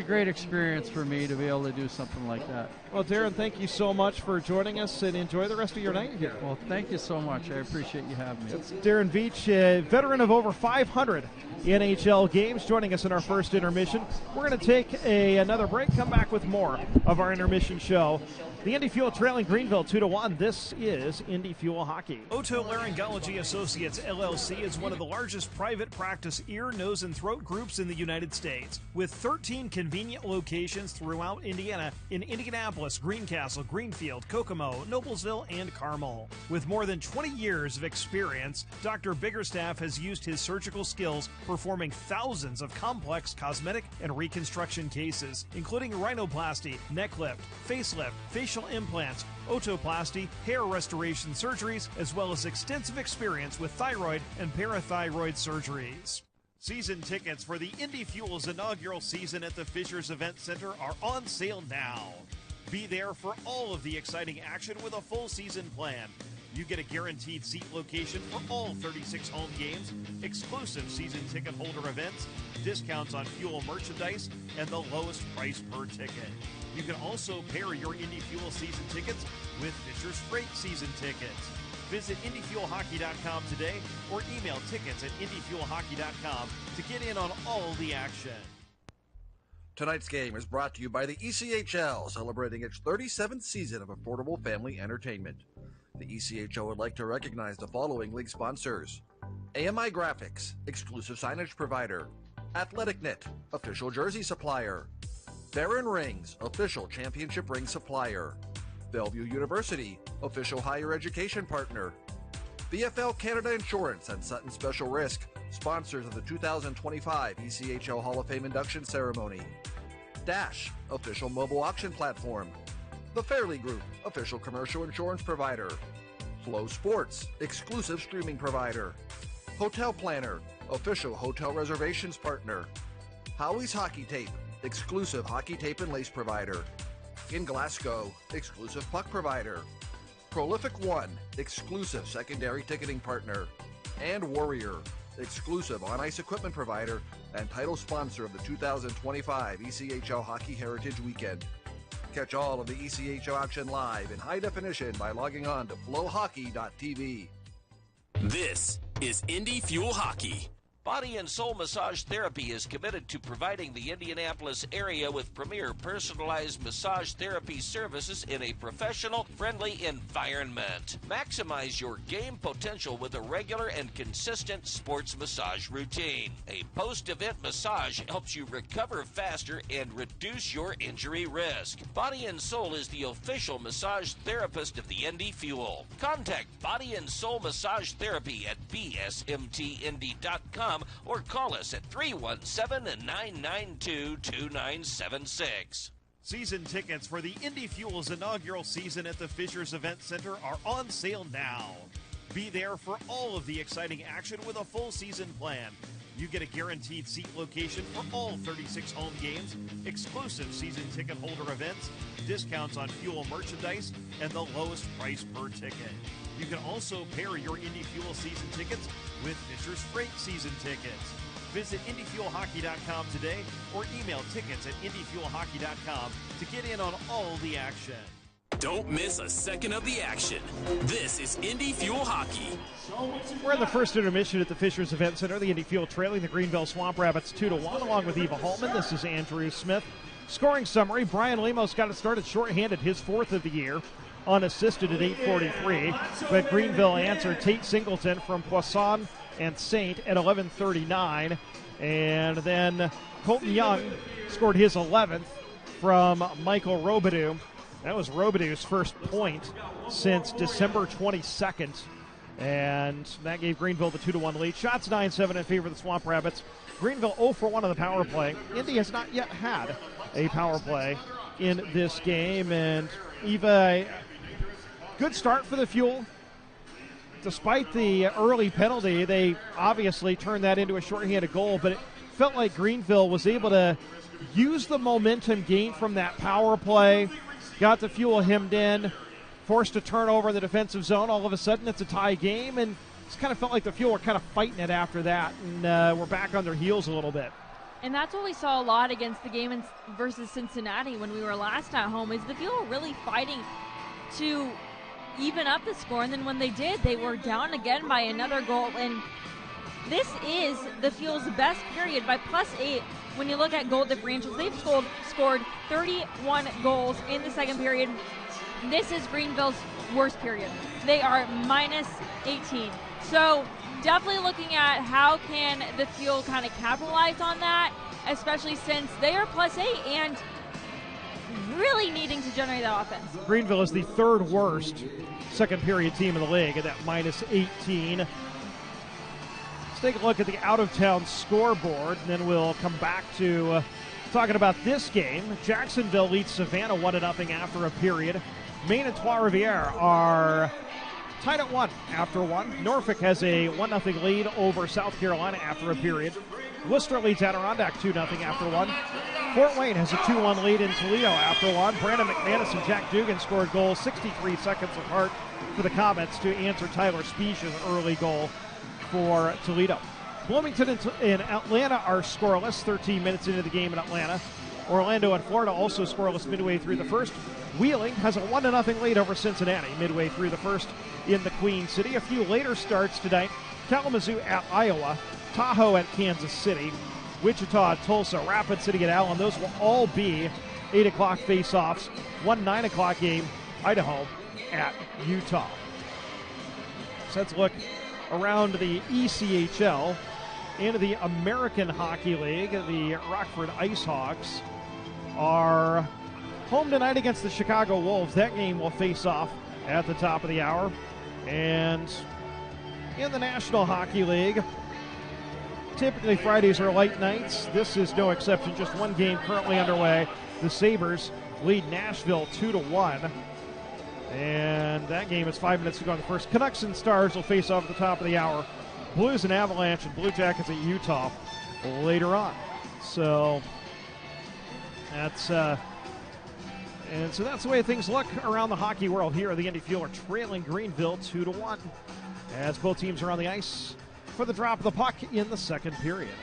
great experience for me to be able to do something like that. Well, Darren, thank you so much for joining us, and enjoy the rest of your night here. Well, thank you so much. I appreciate you having me. It's Darren Veach, a veteran of over 500 NHL games, joining us in our first intermission. We're going to take another break, come back with more of our intermission show. The Indy Fuel trailing Greenville 2-1. This is Indy Fuel Hockey. Otolaryngology Associates LLC is one of the largest private practice ear, nose, and throat groups in the United States, with 13 convenient locations throughout Indiana in Indianapolis, Greencastle, Greenfield, Kokomo, Noblesville, and Carmel. With more than 20 years of experience, Dr. Biggerstaff has used his surgical skills performing thousands of complex cosmetic and reconstruction cases, including rhinoplasty, neck lift, facelift, facial implants, otoplasty, hair restoration surgeries, as well as extensive experience with thyroid and parathyroid surgeries. Season tickets for the Indy Fuel's inaugural season at the Fishers Event Center are on sale now. Be there for all of the exciting action with a full season plan. You get a guaranteed seat location for all 36 home games, exclusive season ticket holder events, discounts on fuel merchandise, and the lowest price per ticket. You can also pair your Indy Fuel season tickets with Fisher's Freight season tickets. Visit IndyFuelHockey.com today or email tickets at IndyFuelHockey.com to get in on all the action. Tonight's game is brought to you by the ECHL, celebrating its 37th season of affordable family entertainment. The ECHL would like to recognize the following league sponsors: AMI Graphics, exclusive signage provider; Athletic Knit, official jersey supplier; Barron Rings, official championship ring supplier; Bellevue University, official higher education partner; BFL Canada Insurance and Sutton Special Risk, sponsors of the 2025 ECHL Hall of Fame induction ceremony; Dash, official mobile auction platform; The Fairley Group, official commercial insurance provider; Flow Sports, exclusive streaming provider; Hotel Planner, official hotel reservations partner; Howie's Hockey Tape, exclusive hockey tape and lace provider; In Glasgow, exclusive puck provider; Prolific One, exclusive secondary ticketing partner; and Warrior, exclusive on-ice equipment provider and title sponsor of the 2025 ECHL Hockey Heritage Weekend. Catch all of the ECHL action live in high definition by logging on to FloHockey.tv. This is Indy Fuel Hockey. Body and Soul Massage Therapy is committed to providing the Indianapolis area with premier personalized massage therapy services in a professional, friendly environment. Maximize your game potential with a regular and consistent sports massage routine. A post-event massage helps you recover faster and reduce your injury risk. Body and Soul is the official massage therapist of the Indy Fuel. Contact Body and Soul Massage Therapy at bsmtindy.com or call us at 317-992-2976. Season tickets for the Indy Fuel's inaugural season at the Fishers Event Center are on sale now. Be there for all of the exciting action with a full season plan. You get a guaranteed seat location for all 36 home games, exclusive season ticket holder events, discounts on fuel merchandise, and the lowest price per ticket. You can also pair your Indy Fuel season tickets with Fisher's Freight season tickets. Visit IndyFuelHockey.com today or email tickets at IndyFuelHockey.com to get in on all the action. Don't miss a second of the action. This is Indy Fuel Hockey. We're in the first intermission at the Fishers Event Center. The Indy Fuel trailing the Greenville Swamp Rabbits 2-1, along with Eva Holtman. This is Andrew Smith. Scoring summary, Brian Lemos got it started shorthanded, his 4th of the year, unassisted at 8:43. But Greenville answered Tate Singleton from Poisson and Saint at 11:39. And then Colton Young scored his 11th from Michael Robidoux. That was Robidoux's first point since December 22nd. And that gave Greenville the 2-1 lead. Shots 9-7 in favor of the Swamp Rabbits. Greenville 0 for 1 on the power play. Indy has not yet had a power play in this game. And Eva, good start for the Fuel. Despite the early penalty, they obviously turned that into a shorthanded goal, but it felt like Greenville was able to use the momentum gained from that power play, got the Fuel hemmed in, forced a turnover in the defensive zone. All of a sudden, it's a tie game, and it's kind of felt like the Fuel were kind of fighting it after that, and we're back on their heels a little bit. And that's what we saw a lot against the game versus Cincinnati when we were last at home, is the Fuel were really fighting to even up the score, and then when they did, they were down again by another goal. And this is the Fuel's best period by +8. When you look at goal differentials, they've scored 31 goals in the second period. This is Greenville's worst period. They are -18. So definitely looking at how can the Fuel kind of capitalize on that, especially since they are +8 and really needing to generate that offense. Greenville is the 3rd worst second period team in the league at that -18. Let's take a look at the out-of-town scoreboard, and then we'll come back to talking about this game. Jacksonville leads Savannah 1-0 after a period. Maine and Trois-Rivières are tied at 1 after 1. Norfolk has a 1-0 lead over South Carolina after a period. Worcester leads Adirondack 2-0 after 1. Fort Wayne has a 2-1 lead in Toledo after 1. Brandon McManus and Jack Dugan scored goals 63 seconds apart for the Comets to answer Tyler Spiesh's early goal for Toledo. Bloomington and Atlanta are scoreless 13 minutes into the game in Atlanta. Orlando and Florida also scoreless midway through the first. Wheeling has a 1-0 lead over Cincinnati midway through the first in the Queen City. A few later starts tonight. Kalamazoo at Iowa. Tahoe at Kansas City. Wichita at Tulsa. Rapid City at Allen. Those will all be 8 o'clock face-offs. 1 9 o'clock game, Idaho at Utah. So let's look around the ECHL. Into the American Hockey League, the Rockford IceHawks are home tonight against the Chicago Wolves. That game will face off at the top of the hour. And in the National Hockey League, typically Fridays are light nights. This is no exception. Just one game currently underway. The Sabres lead Nashville 2-1. And that game is 5 minutes to go in the first. Canucks and Stars will face off at the top of the hour. Blues and Avalanche and Blue Jackets at Utah later on. So that's and so that's the way things look around the hockey world. Here, the Indy Fuel are trailing Greenville 2-1 as both teams are on the ice for the drop of the puck in the second period.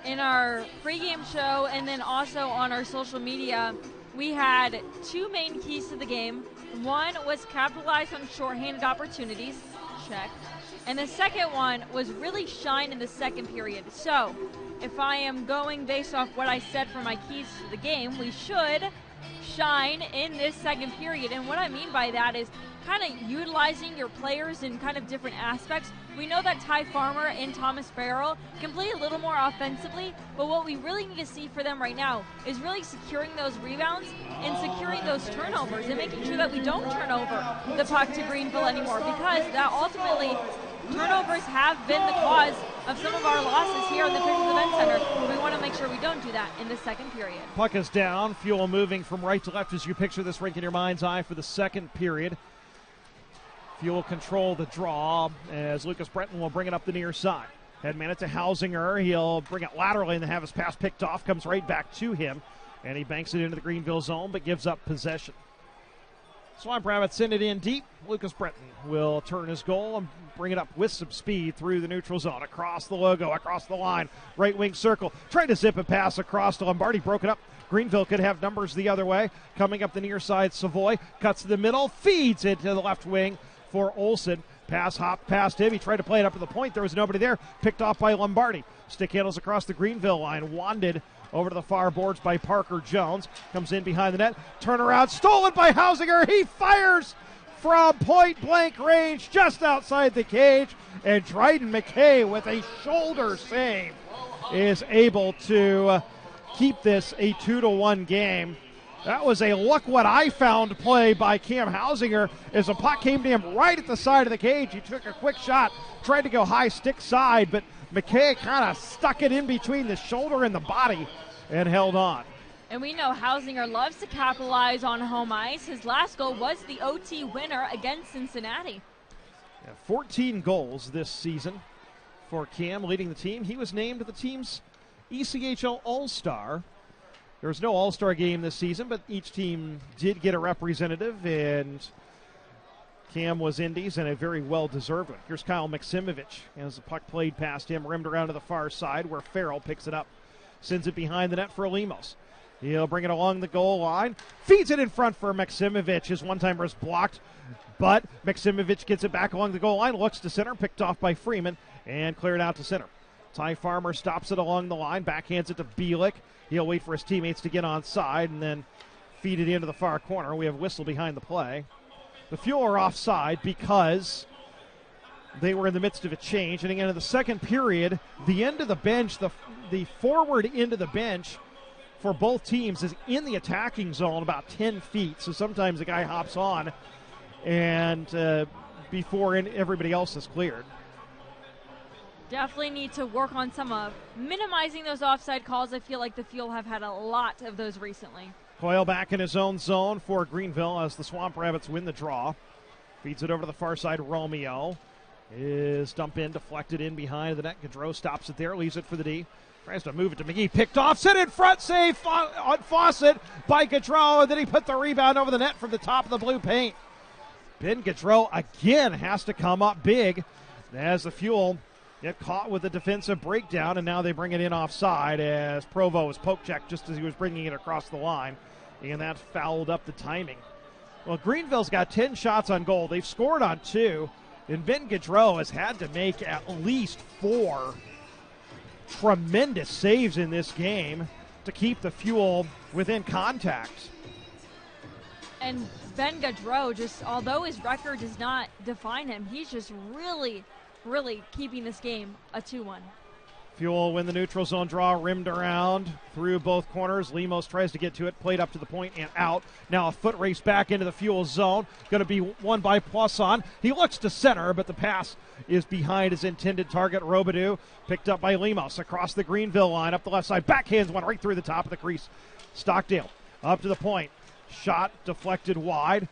In our pregame show and then also on our social media, we had 2 main keys to the game. One was capitalize on shorthanded opportunities. Check. And the second one was really shine in the second period. So, if I am going based off what I said for my keys to the game, we should shine in this second period. And what I mean by that is kind of utilizing your players in kind of different aspects. We know that Ty Farmer and Thomas Farrell can play a little more offensively, but what we really need to see for them right now is really securing those rebounds and securing those turnovers and making sure that we don't turn over the puck to Greenville anymore, because that ultimately turnovers have been the cause of some of our losses here at the Fishers Event Center. We want to make sure we don't do that in the second period. Puck is down. Fuel moving from right to left as you picture this rink in your mind's eye for the second period. Fuel control the draw as Lucas Breton will bring it up the near side. Headman it to Hausinger. He'll bring it laterally and have his pass picked off. Comes right back to him. And he banks it into the Greenville zone but gives up possession. Swamp Rabbits send it in deep. Lucas Breton will turn his goal and bring it up with some speed through the neutral zone. Across the logo, across the line. Right wing circle. Trying to zip a pass across to Lombardi. Broken up Greenville could have numbers the other way. Coming up the near side, Savoy cuts to the middle, feeds it to the left wing for Olsen. Pass hopped past him. He tried to play it up to the point. There was nobody there. Picked off by Lombardi. Stick handles across the Greenville line. Wanded over to the far boards by Parker Jones. Comes in behind the net. Turnaround. Stolen by Hausinger. He fires from point-blank range just outside the cage. And Dryden McKay with a shoulder save is able to keep this a 2-1 game. That was a look what I found play by Cam Hausinger as the puck came to him right at the side of the cage. He took a quick shot, tried to go high stick side, but McKay kind of stuck it in between the shoulder and the body and held on. And we know Hausinger loves to capitalize on home ice. His last goal was the OT winner against Cincinnati. 14 goals this season for Cam, leading the team. He was named the team's ECHL All-Star. There was no All-Star game this season, but each team did get a representative, and Cam was Indy's, and a very well-deserved one. Here's Kyle Maximovich as the puck played past him, rimmed around to the far side where Farrell picks it up, sends it behind the net for Lemos. He'll bring it along the goal line, feeds it in front for Maximovich. His one-timer is blocked, but Maximovich gets it back along the goal line, looks to center, picked off by Freeman, and cleared out to center. Ty Farmer stops it along the line, backhands it to Bielik. He'll wait for his teammates to get on side and then feed it into the far corner. We have a whistle behind the play. The Fuel are offside because they were in the midst of a change. And again, in the second period, the end of the bench, the forward end of the bench for both teams is in the attacking zone about 10 feet. So sometimes the guy hops on and before everybody else is cleared. Definitely need to work on some of minimizing those offside calls. I feel like the Fuel have had a lot of those recently. Coyle back in his own zone for Greenville as the Swamp Rabbits win the draw. Feeds it over to the far side. Romeo is dumped in, deflected in behind the net. Gaudreau stops it there, leaves it for the D. Tries to move it to McGee. Picked off, set in front, save on Fawcett by Gaudreau, and then he put the rebound over the net from the top of the blue paint. Ben Gaudreau again has to come up big as the Fuel get caught with a defensive breakdown, and now they bring it in offside as Provo was poke checked just as he was bringing it across the line, and that fouled up the timing. Well, Greenville's got 10 shots on goal. They've scored on 2, and Ben Gaudreau has had to make at least 4 tremendous saves in this game to keep the Fuel within contact. And Ben Gaudreau, just although his record does not define him, he's just really keeping this game a 2-1. Fuel win the neutral zone draw, rimmed around through both corners. Lemos tries to get to it, played up to the point and out. Now a foot race back into the Fuel zone. Going to be won by Poisson. He looks to center, but the pass is behind his intended target. Robidoux picked up by Lemos across the Greenville line, up the left side. Backhands one right through the top of the crease. Stockdale up to the point. Shot deflected wide.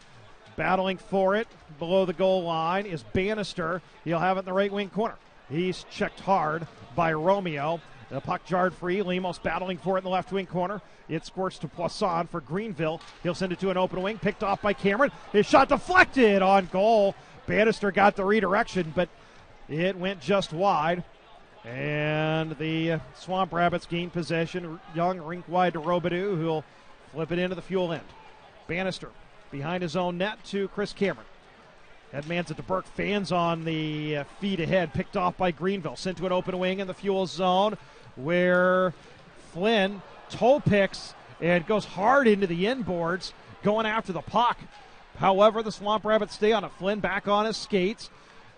Battling for it below the goal line is Bannister. He'll have it in the right wing corner. He's checked hard by Romeo. The puck jarred free. Lemos battling for it in the left wing corner. It squirts to Poisson for Greenville. He'll send it to an open wing. Picked off by Cameron. His shot deflected on goal. Bannister got the redirection, but it went just wide. And the Swamp Rabbits gain possession. Young rink wide to Robidoux, who'll flip it into the Fuel end. Bannister behind his own net to Chris Cameron. Headmans it to Burke. Fans on the feed ahead. Picked off by Greenville. Sent to an open wing in the Fuel zone where Flynn toe picks and goes hard into the inboards going after the puck. However, the Swamp Rabbits stay on it. Flynn back on his skates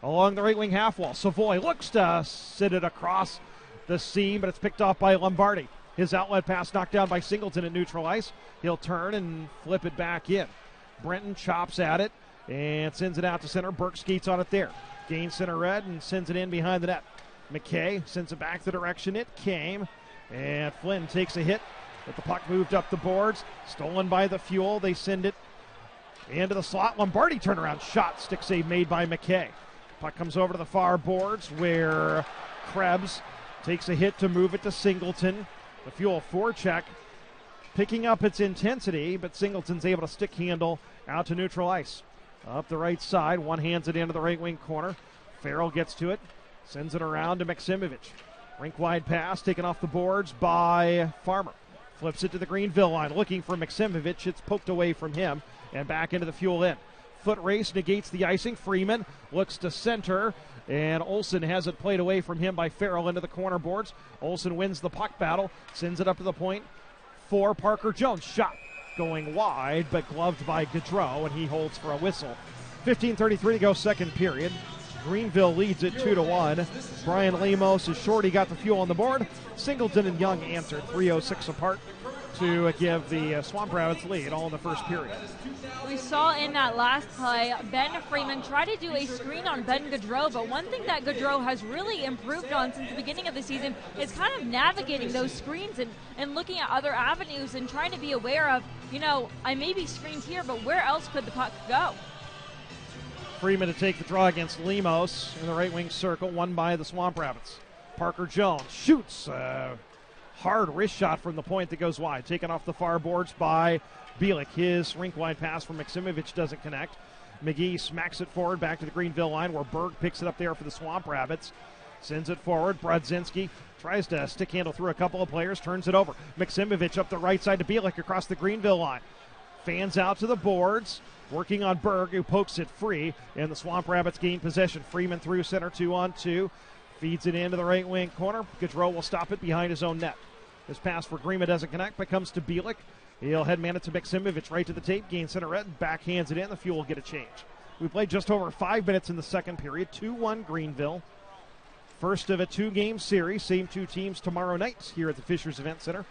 along the right wing half wall. Savoy looks to sit it across the seam, but it's picked off by Lombardi. His outlet pass knocked down by Singleton at neutral ice. He'll turn and flip it back in. Brenton chops at it and sends it out to center. Burke skates on it there. Gains center red and sends it in behind the net. McKay sends it back the direction it came. And Flynn takes a hit, but the puck moved up the boards. Stolen by the Fuel. They send it into the slot. Lombardi turnaround shot. Stick save made by McKay. Puck comes over to the far boards where Krebs takes a hit to move it to Singleton. The Fuel forecheck picking up its intensity, but Singleton's able to stick handle out to neutral ice. Up the right side, one hands it into the right wing corner. Farrell gets to it, sends it around to Maximovich. Rink wide pass taken off the boards by Farmer. Flips it to the Greenville line, looking for Maksimovic. It's poked away from him and back into the Fuel end. Foot race negates the icing. Freeman looks to center, and Olsen has it played away from him by Farrell into the corner boards. Olsen wins the puck battle, sends it up to the point for Parker Jones. Shot going wide, but gloved by Gaudreau, and he holds for a whistle. 15:33 to go, second period. Greenville leads it 2-1. Brian Lemos is short. He got the Fuel on the board. Singleton and Young answered 3:06 apart to give the Swamp Rabbits lead all in the first period. We saw in that last play, Ben Freeman try to do a screen on Ben Gaudreau, but one thing that Gaudreau has really improved on since the beginning of the season is kind of navigating those screens and looking at other avenues and trying to be aware of, I may be screened here, but where else could the puck go? Freeman to take the draw against Lemos in the right wing circle, won by the Swamp Rabbits. Parker Jones shoots hard wrist shot from the point that goes wide. Taken off the far boards by Bielik. His rink-wide pass from Maksimovic doesn't connect. McGee smacks it forward back to the Greenville line where Berg picks it up there for the Swamp Rabbits. Sends it forward. Brodzinski tries to stick handle through a couple of players, turns it over. Maksimovic up the right side to Bielik across the Greenville line. Fans out to the boards. Working on Berg, who pokes it free, and the Swamp Rabbits gain possession. Freeman through center, 2-on-2. Feeds it into the right wing corner. Gaudreau will stop it behind his own net. His pass for Grima doesn't connect, but comes to Bielik. He'll headman it to Maksimovic right to the tape. Gains center red, backhands it in. The Fuel will get a change. We played just over 5 minutes in the second period. 2-1 Greenville. First of a 2-game series. Same two teams tomorrow night here at the Fishers Event Center.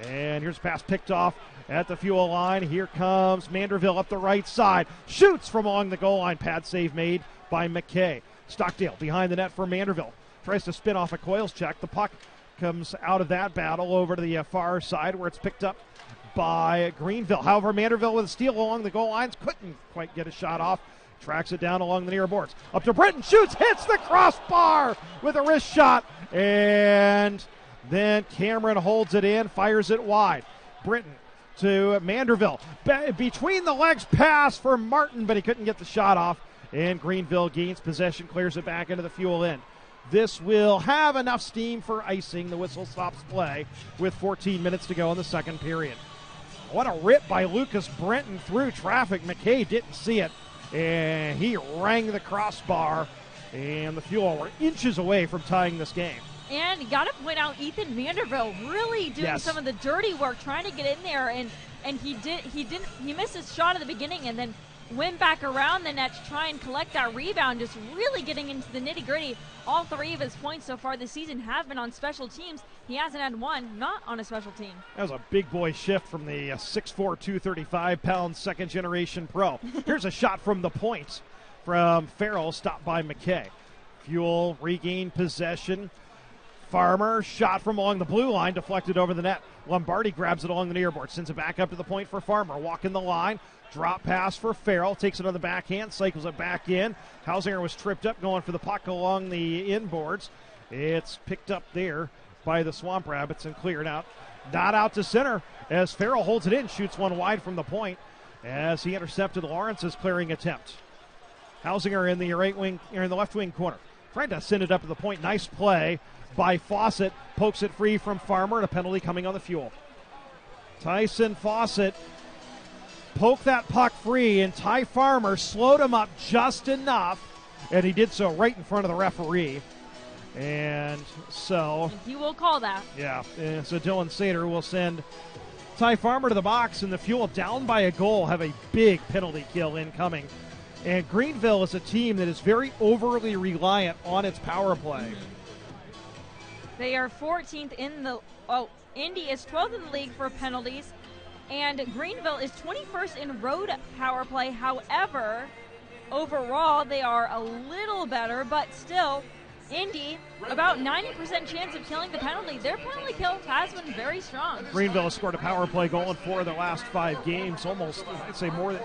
And here's a pass picked off at the Fuel line. Here comes Manderville up the right side. Shoots from along the goal line. Pad save made by McKay. Stockdale behind the net for Manderville. Tries to spin off a coils check. The puck comes out of that battle over to the far side where it's picked up by Greenville. However, Manderville with a steal along the goal lines. Couldn't quite get a shot off. Tracks it down along the near boards. Up to Britton. Shoots. Hits the crossbar with a wrist shot. And then Cameron holds it in. Fires it wide. Britton to Manderville. Between the legs pass for Martin, but he couldn't get the shot off. And Greenville gains possession. Clears it back into the Fuel end. This will have enough steam for icing. The whistle stops play with 14 minutes to go in the second period. What a rip by Lucas Brenton through traffic. McKay didn't see it, and he rang the crossbar, and the Fuel were inches away from tying this game. And you got to point out Ethan Manderville really doing some of the dirty work, trying to get in there, and he missed his shot at the beginning, and then went back around the net to try and collect that rebound, just really getting into the nitty-gritty. All 3 of his points so far this season have been on special teams. He hasn't had one not on a special team. That was a big boy shift from the 6'4", 235-pound second-generation pro. Here's a shot from the point from Farrell, stopped by McKay. Fuel regained possession. Farmer, shot from along the blue line, deflected over the net. Lombardi grabs it along the near board, sends it back up to the point for Farmer. Walking the line, drop pass for Farrell, takes it on the backhand, cycles it back in. Hausinger was tripped up going for the puck along the inboards. It's picked up there by the Swamp Rabbits and cleared out. Not out to center as Farrell holds it in, shoots one wide from the point as he intercepted Lawrence's clearing attempt. Hausinger in the right wing, or in the left wing corner, trying to send it up to the point. Nice play by Fawcett, pokes it free from Farmer, and a penalty coming on the Fuel. Tyson Fawcett poked that puck free, and Ty Farmer slowed him up just enough, and he did so right in front of the referee. And so he will call that. Yeah, and so Dylan Sater will send Ty Farmer to the box, and the Fuel, down by a goal, have a big penalty kill incoming. And Greenville is a team that is very overly reliant on its power play. They are 14th in the Indy is 12th in the league for penalties, and Greenville is 21st in road power play. However, overall they are a little better, but still, Indy, about 90% chance of killing the penalty. Their penalty kill has been very strong. Greenville has scored a power play goal in 4 of their last 5 games. Almost, I'd say more than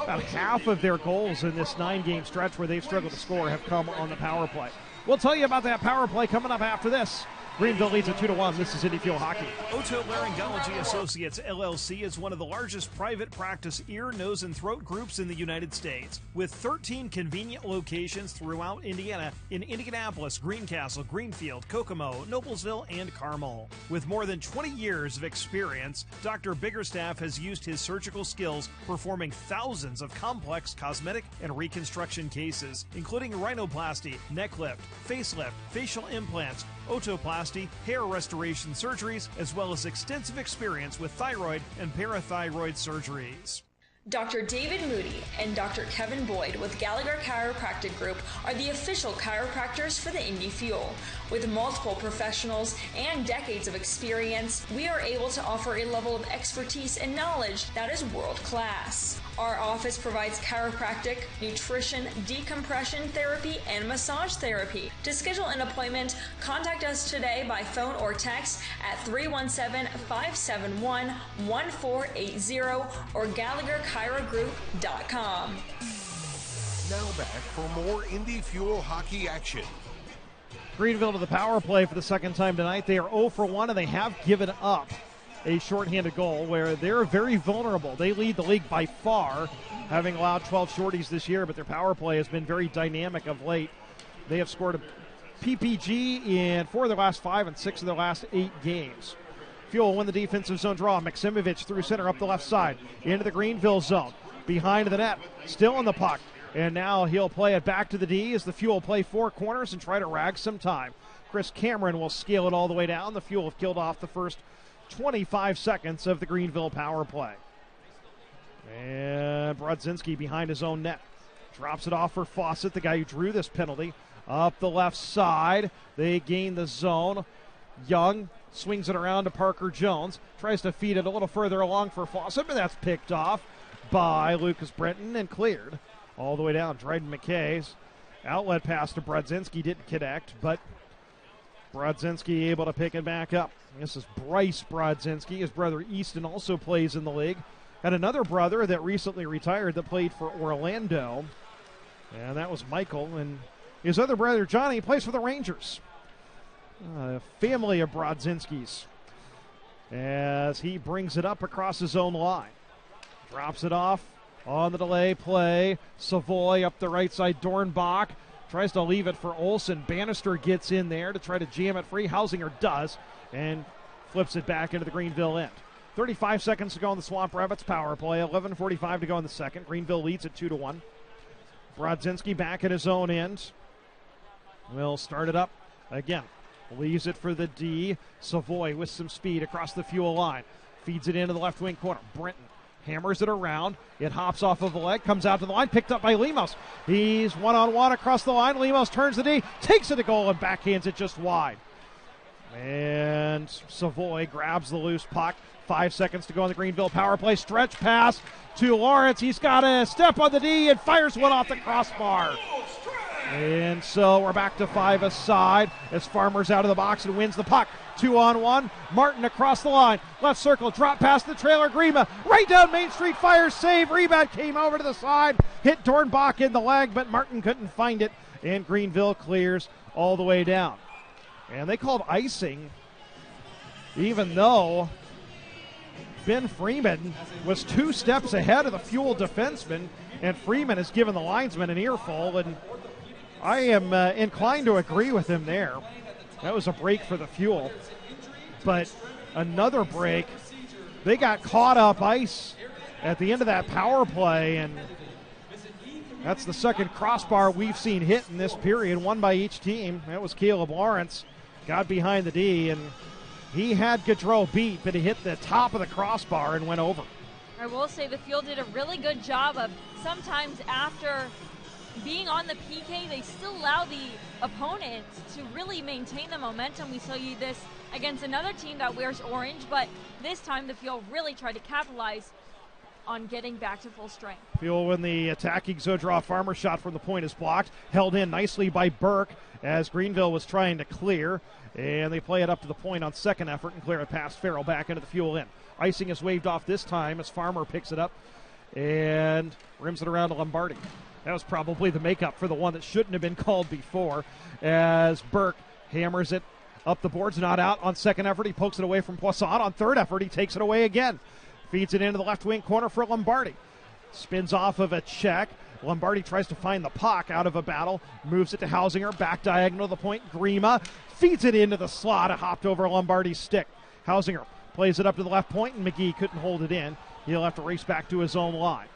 about half of their goals in this 9-game stretch where they've struggled to score have come on the power play. We'll tell you about that power play coming up after this Greenville leads at 2-1. This is Indy Fuel Hockey. Otolaryngology Associates, LLC is one of the largest private practice ear, nose, and throat groups in the United States. With 13 convenient locations throughout Indiana in Indianapolis, Greencastle, Greenfield, Kokomo, Noblesville, and Carmel. With more than 20 years of experience, Dr. Biggerstaff has used his surgical skills performing thousands of complex cosmetic and reconstruction cases, including rhinoplasty, neck lift, facelift, facial implants, otoplasty, hair restoration surgeries, as well as extensive experience with thyroid and parathyroid surgeries. Dr. David Moody and Dr. Kevin Boyd with Gallagher Chiropractic Group are the official chiropractors for the Indy Fuel. With multiple professionals and decades of experience, we are able to offer a level of expertise and knowledge that is world class. Our office provides chiropractic, nutrition, decompression therapy, and massage therapy. To schedule an appointment, contact us today by phone or text at 317-571-1480 or GallagherChiroGroup.com. Now back for more Indy Fuel hockey action. Greenville to the power play for the second time tonight. They are 0 for 1, and they have given up a shorthanded goal where they're very vulnerable. They lead the league by far, having allowed 12 shorties this year, but their power play has been very dynamic of late. They have scored a PPG in 4 of their last 5 and 6 of their last 8 games. Fuel will win the defensive zone draw. Maksimovic through center up the left side into the Greenville zone. Behind the net, still on the puck. And now he'll play it back to the D as the Fuel play 4 corners and try to rag some time. Chris Cameron will scale it all the way down. The Fuel have killed off the first 25 seconds of the Greenville power play. And Brodzinski behind his own net. Drops it off for Fawcett, the guy who drew this penalty. Up the left side. They gain the zone. Young swings it around to Parker Jones. Tries to feed it a little further along for Fawcett, but that's picked off by Lucas Brenton and cleared all the way down. Dryden McKay's outlet pass to Brodzinski didn't connect, but Brodzinski able to pick it back up. This is Bryce Brodzinski. His brother Easton also plays in the league. Had another brother that recently retired that played for Orlando, and that was Michael. And his other brother Johnny plays for the Rangers. A family of Brodzinskis as he brings it up across his own line. Drops it off on the delay play. Savoy up the right side. Dornbach tries to leave it for Olsen. Bannister gets in there to try to jam it free. Hausinger does and flips it back into the Greenville end. 35 seconds to go in the Swamp Rabbits power play. 11:45 to go in the second. Greenville leads at 2-1. Brodzinski back at his own end. Will start it up again. Leaves it for the D. Savoy with some speed across the Fuel line. Feeds it into the left wing corner. Brenton hammers it around. It hops off of a leg, comes out to the line, picked up by Lemos. He's one-on-one across the line. Lemos turns the D, takes it to goal, and backhands it just wide. And Savoy grabs the loose puck. 5 seconds to go in the Greenville power play. Stretch pass to Lawrence. He's got a step on the D and fires one off the crossbar. And so we're back to 5 aside as Farmer's out of the box and wins the puck. 2-on-1. Martin across the line. Left circle. Drop past the trailer. Grima right down Main Street. Fires. Save. Rebound came over to the side. Hit Dornbach in the leg, but Martin couldn't find it. And Greenville clears all the way down. And they called icing, even though Ben Freeman was 2 steps ahead of the Fuel defenseman, and Freeman has given the linesman an earful, and I am inclined to agree with him there. That was a break for the Fuel. But another break, they got caught up ice at the end of that power play, and that's the second crossbar we've seen hit in this period, one by each team. That was Caleb Lawrence. Got behind the D, and he had Gaudreau beat, but he hit the top of the crossbar and went over. I will say the Fuel did a really good job of sometimes after being on the PK, they still allow the opponents to really maintain the momentum. We saw you this against another team that wears orange, but this time the Fuel really tried to capitalize on getting back to full strength. Fuel when the attacking zone draw. Farmer shot from the point is blocked. Held in nicely by Burke as Greenville was trying to clear. And they play it up to the point on second effort and clear it past Farrell back into the Fuel end. Icing is waved off this time as Farmer picks it up and rims it around to Lombardi. That was probably the makeup for the one that shouldn't have been called before as Burke hammers it Up the boards, not out on second effort. He pokes it away from Poisson. On third effort, he takes it away again. Feeds it into the left wing corner for Lombardi. Spins off of a check. Lombardi tries to find the puck out of a battle. Moves it to Hausinger. Back diagonal to the point. Grima feeds it into the slot. It hopped over Lombardi's stick. Hausinger plays it up to the left point, and McGee couldn't hold it in. He'll have to race back to his own line.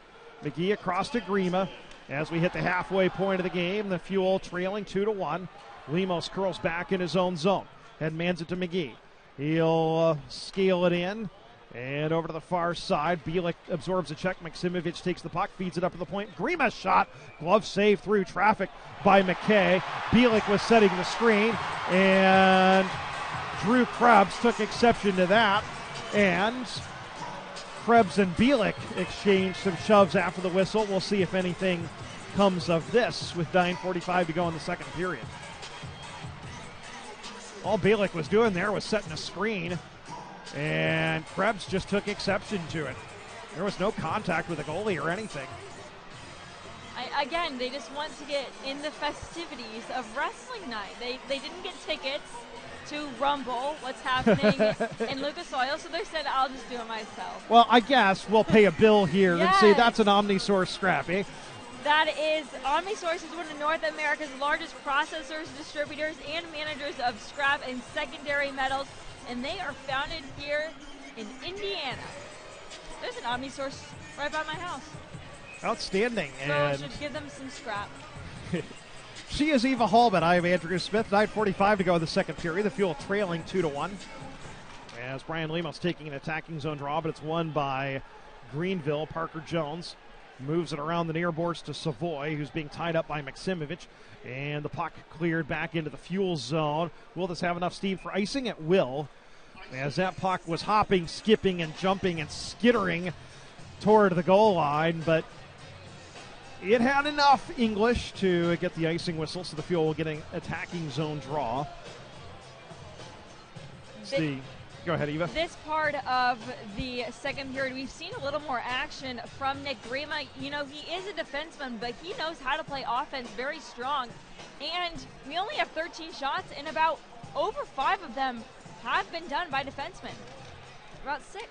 McGee across to Grima. As we hit the halfway point of the game, the Fuel trailing 2-1. Lemos curls back in his own zone. Headmans it to McGee. He'll scale it in. And over to the far side, Bielik absorbs a check. Maksimovic takes the puck, feeds it up to the point. Grima's shot, glove save through traffic by McKay. Bielik was setting the screen, and Drew Krebs took exception to that. And Krebs and Bielik exchanged some shoves after the whistle. We'll see if anything comes of this with 9:45 to go in the second period. All Bielik was doing there was setting a screen, and Krebs just took exception to it. There was no contact with the goalie or anything. Again, they just want to get in the festivities of wrestling night. They didn't get tickets to Rumble, what's happening in Lucas Oil, so they said, I'll just do it myself. Well, I guess we'll pay a bill here Yes. and say that's an Omnisource scrappy. That is, OmniSource is one of North America's largest processors, distributors, and managers of scrap and secondary metals, and they are founded here in Indiana. There's an OmniSource right by my house. Outstanding. So I And should give them some scrap. she is Eva Hallman. I am Andrew Smith. 9:45 to go in the second period. The Fuel trailing 2-1. As Brian Lemos taking an attacking zone draw, but it's won by Greenville. Parker Jones moves it around the near boards to Savoy, who's being tied up by Maksimovic. And the puck cleared back into the Fuel zone. Will this have enough steam for icing? It will. As that puck was hopping, skipping, and jumping and skittering toward the goal line, but it had enough English to get the icing whistle, so the Fuel will get an attacking zone draw. Go ahead, Eva. This part of the second period, we've seen a little more action from Nick Grima. You know, he is a defenseman, but he knows how to play offense very strong. And we only have 13 shots, and about over 5 of them have been done by defensemen. About 6.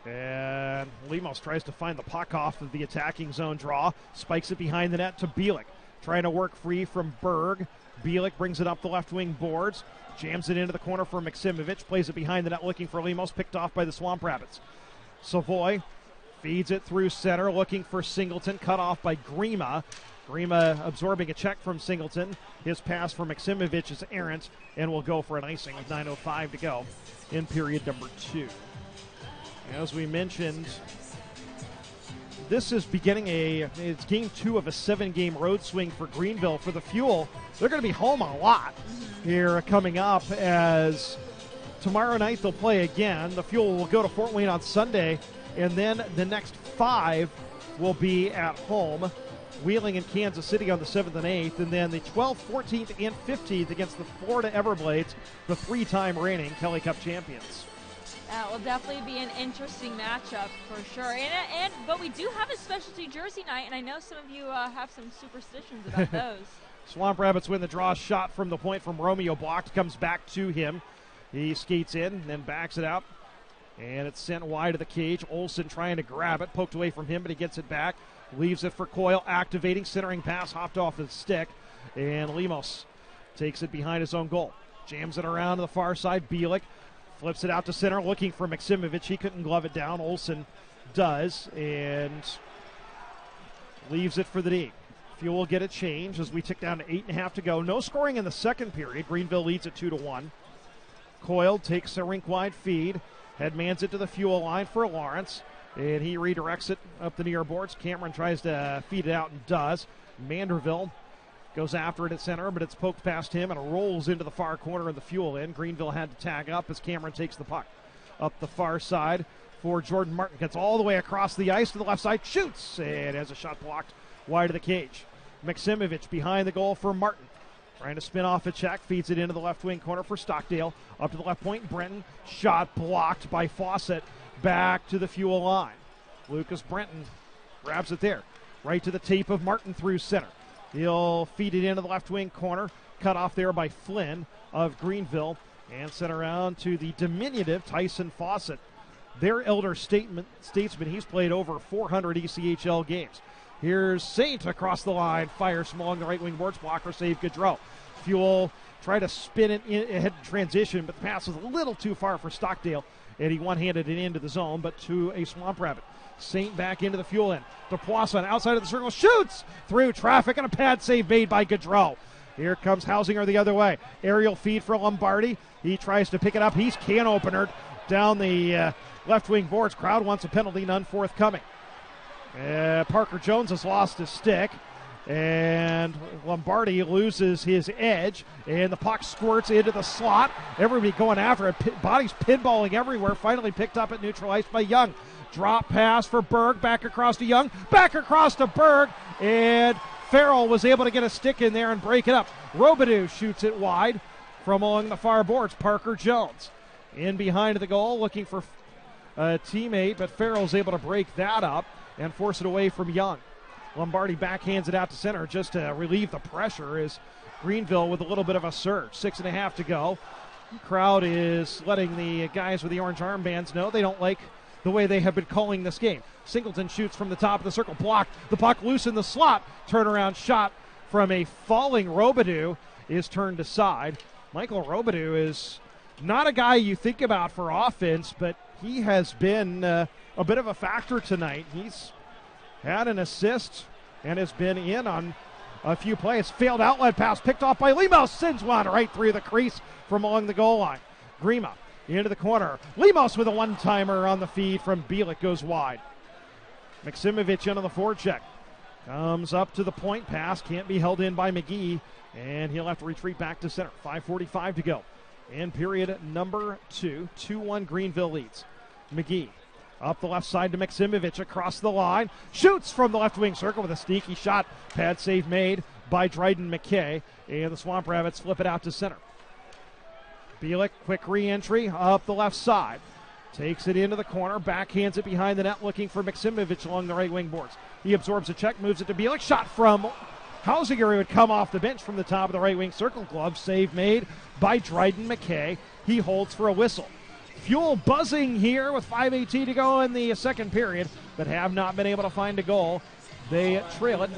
And Lemos tries to find the puck off of the attacking zone draw. Spikes it behind the net to Bielik. Trying to work free from Berg. Bielik brings it up the left wing boards. Jams it into the corner for Maksimovic. Plays it behind the net looking for Lemos. Picked off by the Swamp Rabbits. Savoy feeds it through center looking for Singleton. Cut off by Grima. Grima absorbing a check from Singleton. His pass for Maksimovic is errant and will go for an icing with 9:05 to go in period number 2. As we mentioned, this is it's game 2 of a 7-game road swing for Greenville. For the Fuel, they're going to be home a lot here coming up, as tomorrow night they'll play again. The Fuel will go to Fort Wayne on Sunday, and then the next 5 will be at home. Wheeling and Kansas City on the 7th and 8th, and then the 12th, 14th, and 15th against the Florida Everblades, the 3-time reigning Kelly Cup champions. That will definitely be an interesting matchup for sure. But we do have a specialty jersey night, and I know some of you have some superstitions about those. Swamp Rabbits win the draw. Shot from the point from Romeo blocked. Comes back to him. He skates in, then backs it out. And it's sent wide of the cage. Olsen trying to grab it. Poked away from him, but he gets it back. Leaves it for Coyle. Activating. Centering pass. Hopped off his stick. And Lemos takes it behind his own goal. Jams it around to the far side. Bielik flips it out to center, looking for Maksimovic. He couldn't glove it down. Olsen does, and leaves it for the D. Fuel will get a change as we tick down to 8.5 to go. No scoring in the second period. Greenville leads at 2-1. Coyle takes a rink-wide feed. Headmans it to the Fuel line for Lawrence, and he redirects it up the near boards. Cameron tries to feed it out and does. Manderville goes after it at center, but it's poked past him and rolls into the far corner of the Fuel end. Greenville had to tag up as Cameron takes the puck up the far side for Jordan Martin. Gets all the way across the ice to the left side, shoots, and has a shot blocked wide of the cage. Maksimovic behind the goal for Martin. Trying to spin off a check, feeds it into the left wing corner for Stockdale. Up to the left point, Brenton. Shot blocked by Fawcett. Back to the Fuel line. Lucas Brenton grabs it there. Right to the tape of Martin through center. He'll feed it into the left wing corner. Cut off there by Flynn of Greenville. and sent around to the diminutive Tyson Fawcett. Their elder statesman, he's played over 400 ECHL games. Here's Saint across the line, fires from along the right wing boards, blocker save, Gaudreau. Fuel tried to spin it ahead in transition, but the pass was a little too far for Stockdale, and he one-handed it into the zone, but to a Swamp Rabbit. Saint back into the Fuel end. DePoisson outside of the circle, shoots through traffic, and a pad save made by Gaudreau. Here comes Hausinger the other way. Aerial feed for Lombardi. He tries to pick it up. He's can opener down the left wing boards. Crowd wants a penalty, none forthcoming. Parker Jones has lost his stick, and Lombardi loses his edge, and the puck squirts into the slot. Everybody going after it. Bodies pinballing everywhere. Finally picked up and neutralized by Young. Drop pass for Berg, back across to Young, back across to Berg, and Farrell was able to get a stick in there and break it up. Robidoux shoots it wide from along the far boards. Parker Jones in behind the goal looking for a teammate, but Farrell's able to break that up and force it away from Young. Lombardi backhands it out to center just to relieve the pressure as Greenville with a little bit of a surge. 6.5 to go. The crowd is letting the guys with the orange armbands know they don't like the way they have been calling this game. Singleton shoots from the top of the circle, blocked. The puck loose in the slot. Turnaround shot from a falling Robidoux is turned aside. Michael Robidoux is not a guy you think about for offense, but he has been a bit of a factor tonight. He's had an assist and has been in on a few plays. Failed outlet pass picked off by Lemos. Sends one right through the crease from along the goal line. Grima into the corner. Lemos with a one-timer on the feed from Bielik, goes wide. Maksimovic on the forecheck. Comes up to the point pass. Can't be held in by McGee, and he'll have to retreat back to center. 5:45 to go in period number 2. 2-1 Greenville leads. McGee up the left side to Maksimovic across the line. Shoots from the left wing circle with a sneaky shot. Pad save made by Dryden McKay, and the Swamp Rabbits flip it out to center. Bielik, quick re-entry up the left side. Takes it into the corner, backhands it behind the net, looking for Maksimovic along the right wing boards. He absorbs a check, moves it to Bielik. Shot from Hausinger, who would come off the bench from the top of the right wing circle. Glove save made by Dryden McKay. He holds for a whistle. Fuel buzzing here with 5:18 to go in the second period, but have not been able to find a goal. They trail it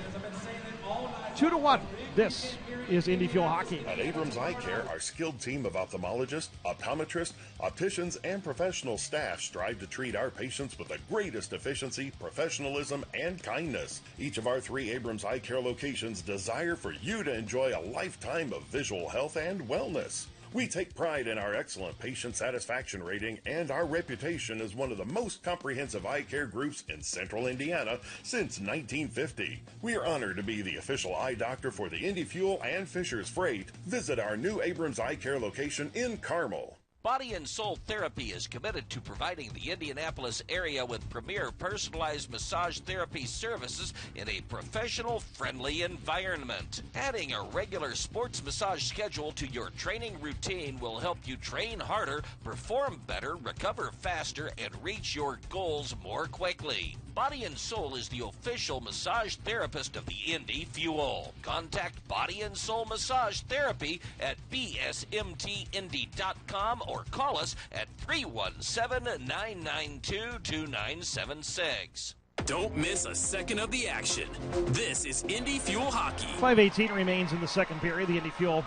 2-1. This is Indy Fuel Hockey. At Abrams Eye Care, our skilled team of ophthalmologists, optometrists, opticians, and professional staff strive to treat our patients with the greatest efficiency, professionalism, and kindness. Each of our 3 Abrams Eye Care locations desire for you to enjoy a lifetime of visual health and wellness. We take pride in our excellent patient satisfaction rating and our reputation as one of the most comprehensive eye care groups in central Indiana since 1950. We are honored to be the official eye doctor for the Indy Fuel and Fisher's Freight. Visit our new Abrams Eye Care location in Carmel. Body and Soul Therapy is committed to providing the Indianapolis area with premier personalized massage therapy services in a professional-friendly environment. Adding a regular sports massage schedule to your training routine will help you train harder, perform better, recover faster, and reach your goals more quickly. Body and Soul is the official massage therapist of the Indy Fuel. Contact Body and Soul Massage Therapy at bsmtindy.com or call us at 317-992-2976. Don't miss a second of the action. This is Indy Fuel Hockey. 5:18 remains in the second period. The Indy Fuel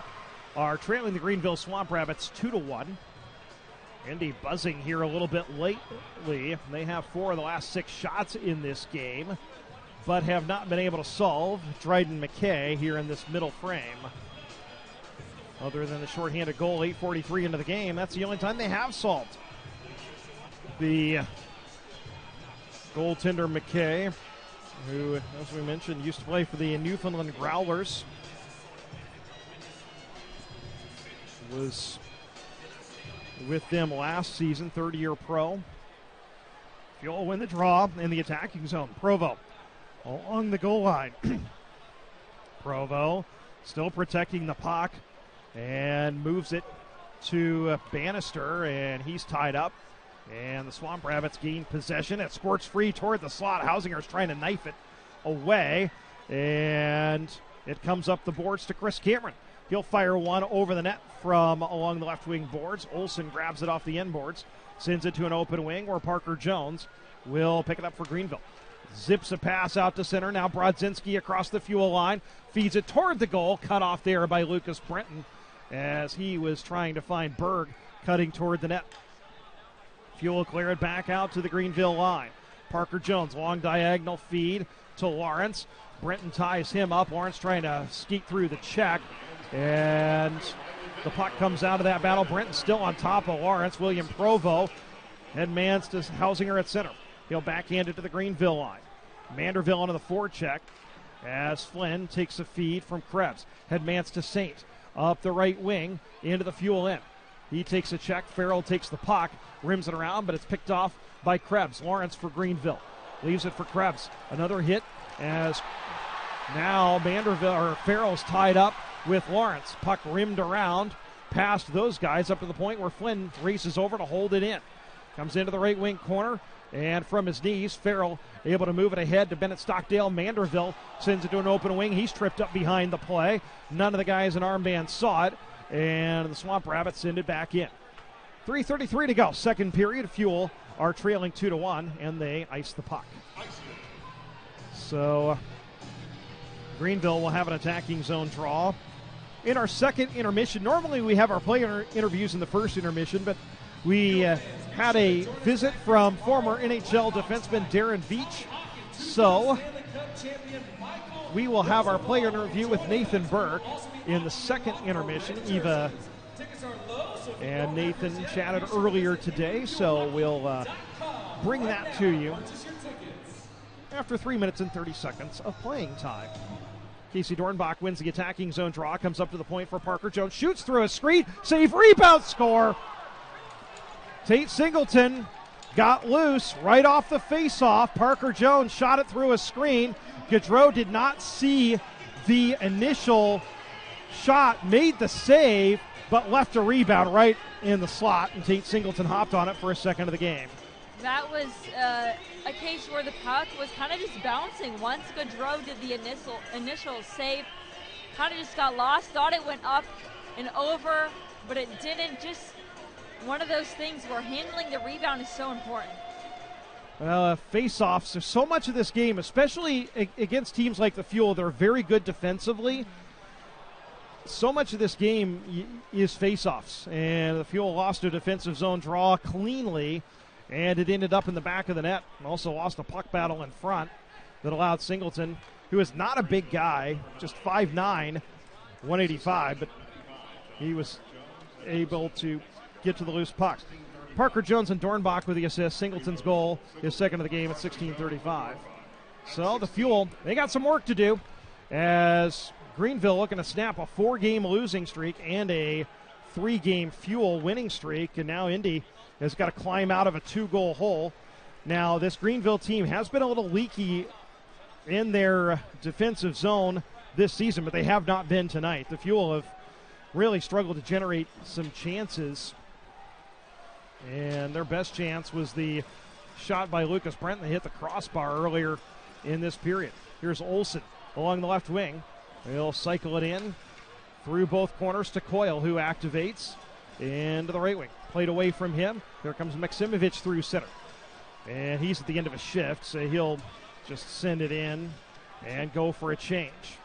are trailing the Greenville Swamp Rabbits 2-1. Indy buzzing here a little bit lately. They have 4 of the last 6 shots in this game, but have not been able to solve Dryden McKay here in this middle frame. Other than the shorthanded goal, 8:43 into the game, that's the only time they have solved. The goaltender McKay, who, as we mentioned, used to play for the Newfoundland Growlers, was with them last season, third-year pro. Fuel win the draw in the attacking zone. Provo along the goal line. Provo still protecting the puck and moves it to Bannister, and he's tied up. And the Swamp Rabbits gain possession. It squirts free toward the slot. Hausinger's trying to knife it away, and it comes up the boards to Chris Cameron. He'll fire one over the net from along the left wing boards. Olsen grabs it off the end boards, sends it to an open wing where Parker Jones will pick it up for Greenville. Zips a pass out to center. Now Brodzinski across the fuel line. Feeds it toward the goal. Cut off there by Lucas Brenton as he was trying to find Berg cutting toward the net. Fuel clear it back out to the Greenville line. Parker Jones, long diagonal feed to Lawrence. Brenton ties him up. Lawrence trying to skeet through the check. And the puck comes out of that battle. Brenton still on top of Lawrence. William Provo headmans to Hausinger at center. He'll backhand it to the Greenville line. Manderville into the forecheck as Flynn takes a feed from Krebs. Headmans to Saint. Up the right wing into the fuel end. He takes a check. Farrell takes the puck. Rims it around, but it's picked off by Krebs. Lawrence for Greenville. Leaves it for Krebs. Another hit as now Farrell's tied up with Lawrence. Puck rimmed around past those guys up to the point where Flynn races over to hold it in. Comes into the right wing corner, and from his knees, Farrell able to move it ahead to Bennett Stockdale. Manderville sends it to an open wing. He's tripped up behind the play. None of the guys in armband saw it, and the Swamp Rabbits send it back in. 3:33 to go. Second period. Fuel are trailing 2-1, and they ice the puck. So Greenville will have an attacking zone draw. In our second intermission, normally we have our player interviews in the first intermission, but we had a visit from former NHL defenseman Darren Veach. So we will have our player interview with Nathan Burke in the second intermission. Eva and Nathan chatted earlier today, so we'll bring that to you after 3 minutes and 30 seconds of playing time. Casey Dornbach wins the attacking zone draw, comes up to the point for Parker Jones, shoots through a screen, save, rebound, score. Tate Singleton got loose right off the face-off. Parker Jones shot it through a screen. Gaudreau did not see the initial shot, made the save, but left a rebound right in the slot, and Tate Singleton hopped on it for a second of the game. That was a case where the puck was kind of just bouncing. Once Gaudreau did the initial save, kind of just got lost, thought it went up and over, but it didn't. Just one of those things where handling the rebound is so important. Face-offs, there's so much of this game, especially against teams like the Fuel. They're very good defensively. So much of this game is face-offs, and the Fuel lost a defensive zone draw cleanly, and it ended up in the back of the net. Also lost a puck battle in front that allowed Singleton, who is not a big guy, just 5'9", 185, but he was able to get to the loose puck. Parker Jones and Dornbach with the assist. Singleton's goal is second of the game at 16:35. So the Fuel, they got some work to do as Greenville looking to snap a 4-game losing streak and a 3-game Fuel winning streak, and now Indy has got to climb out of a 2-goal hole. Now, this Greenville team has been a little leaky in their defensive zone this season, but they have not been tonight. The Fuel have really struggled to generate some chances, and their best chance was the shot by Lucas Brenton that hit the crossbar earlier in this period. Here's Olsen along the left wing. He'll cycle it in through both corners to Coyle, who activates into the right wing. Played away from him. Here comes Maximovich through center. And he's at the end of a shift, so he'll just send it in and go for a change.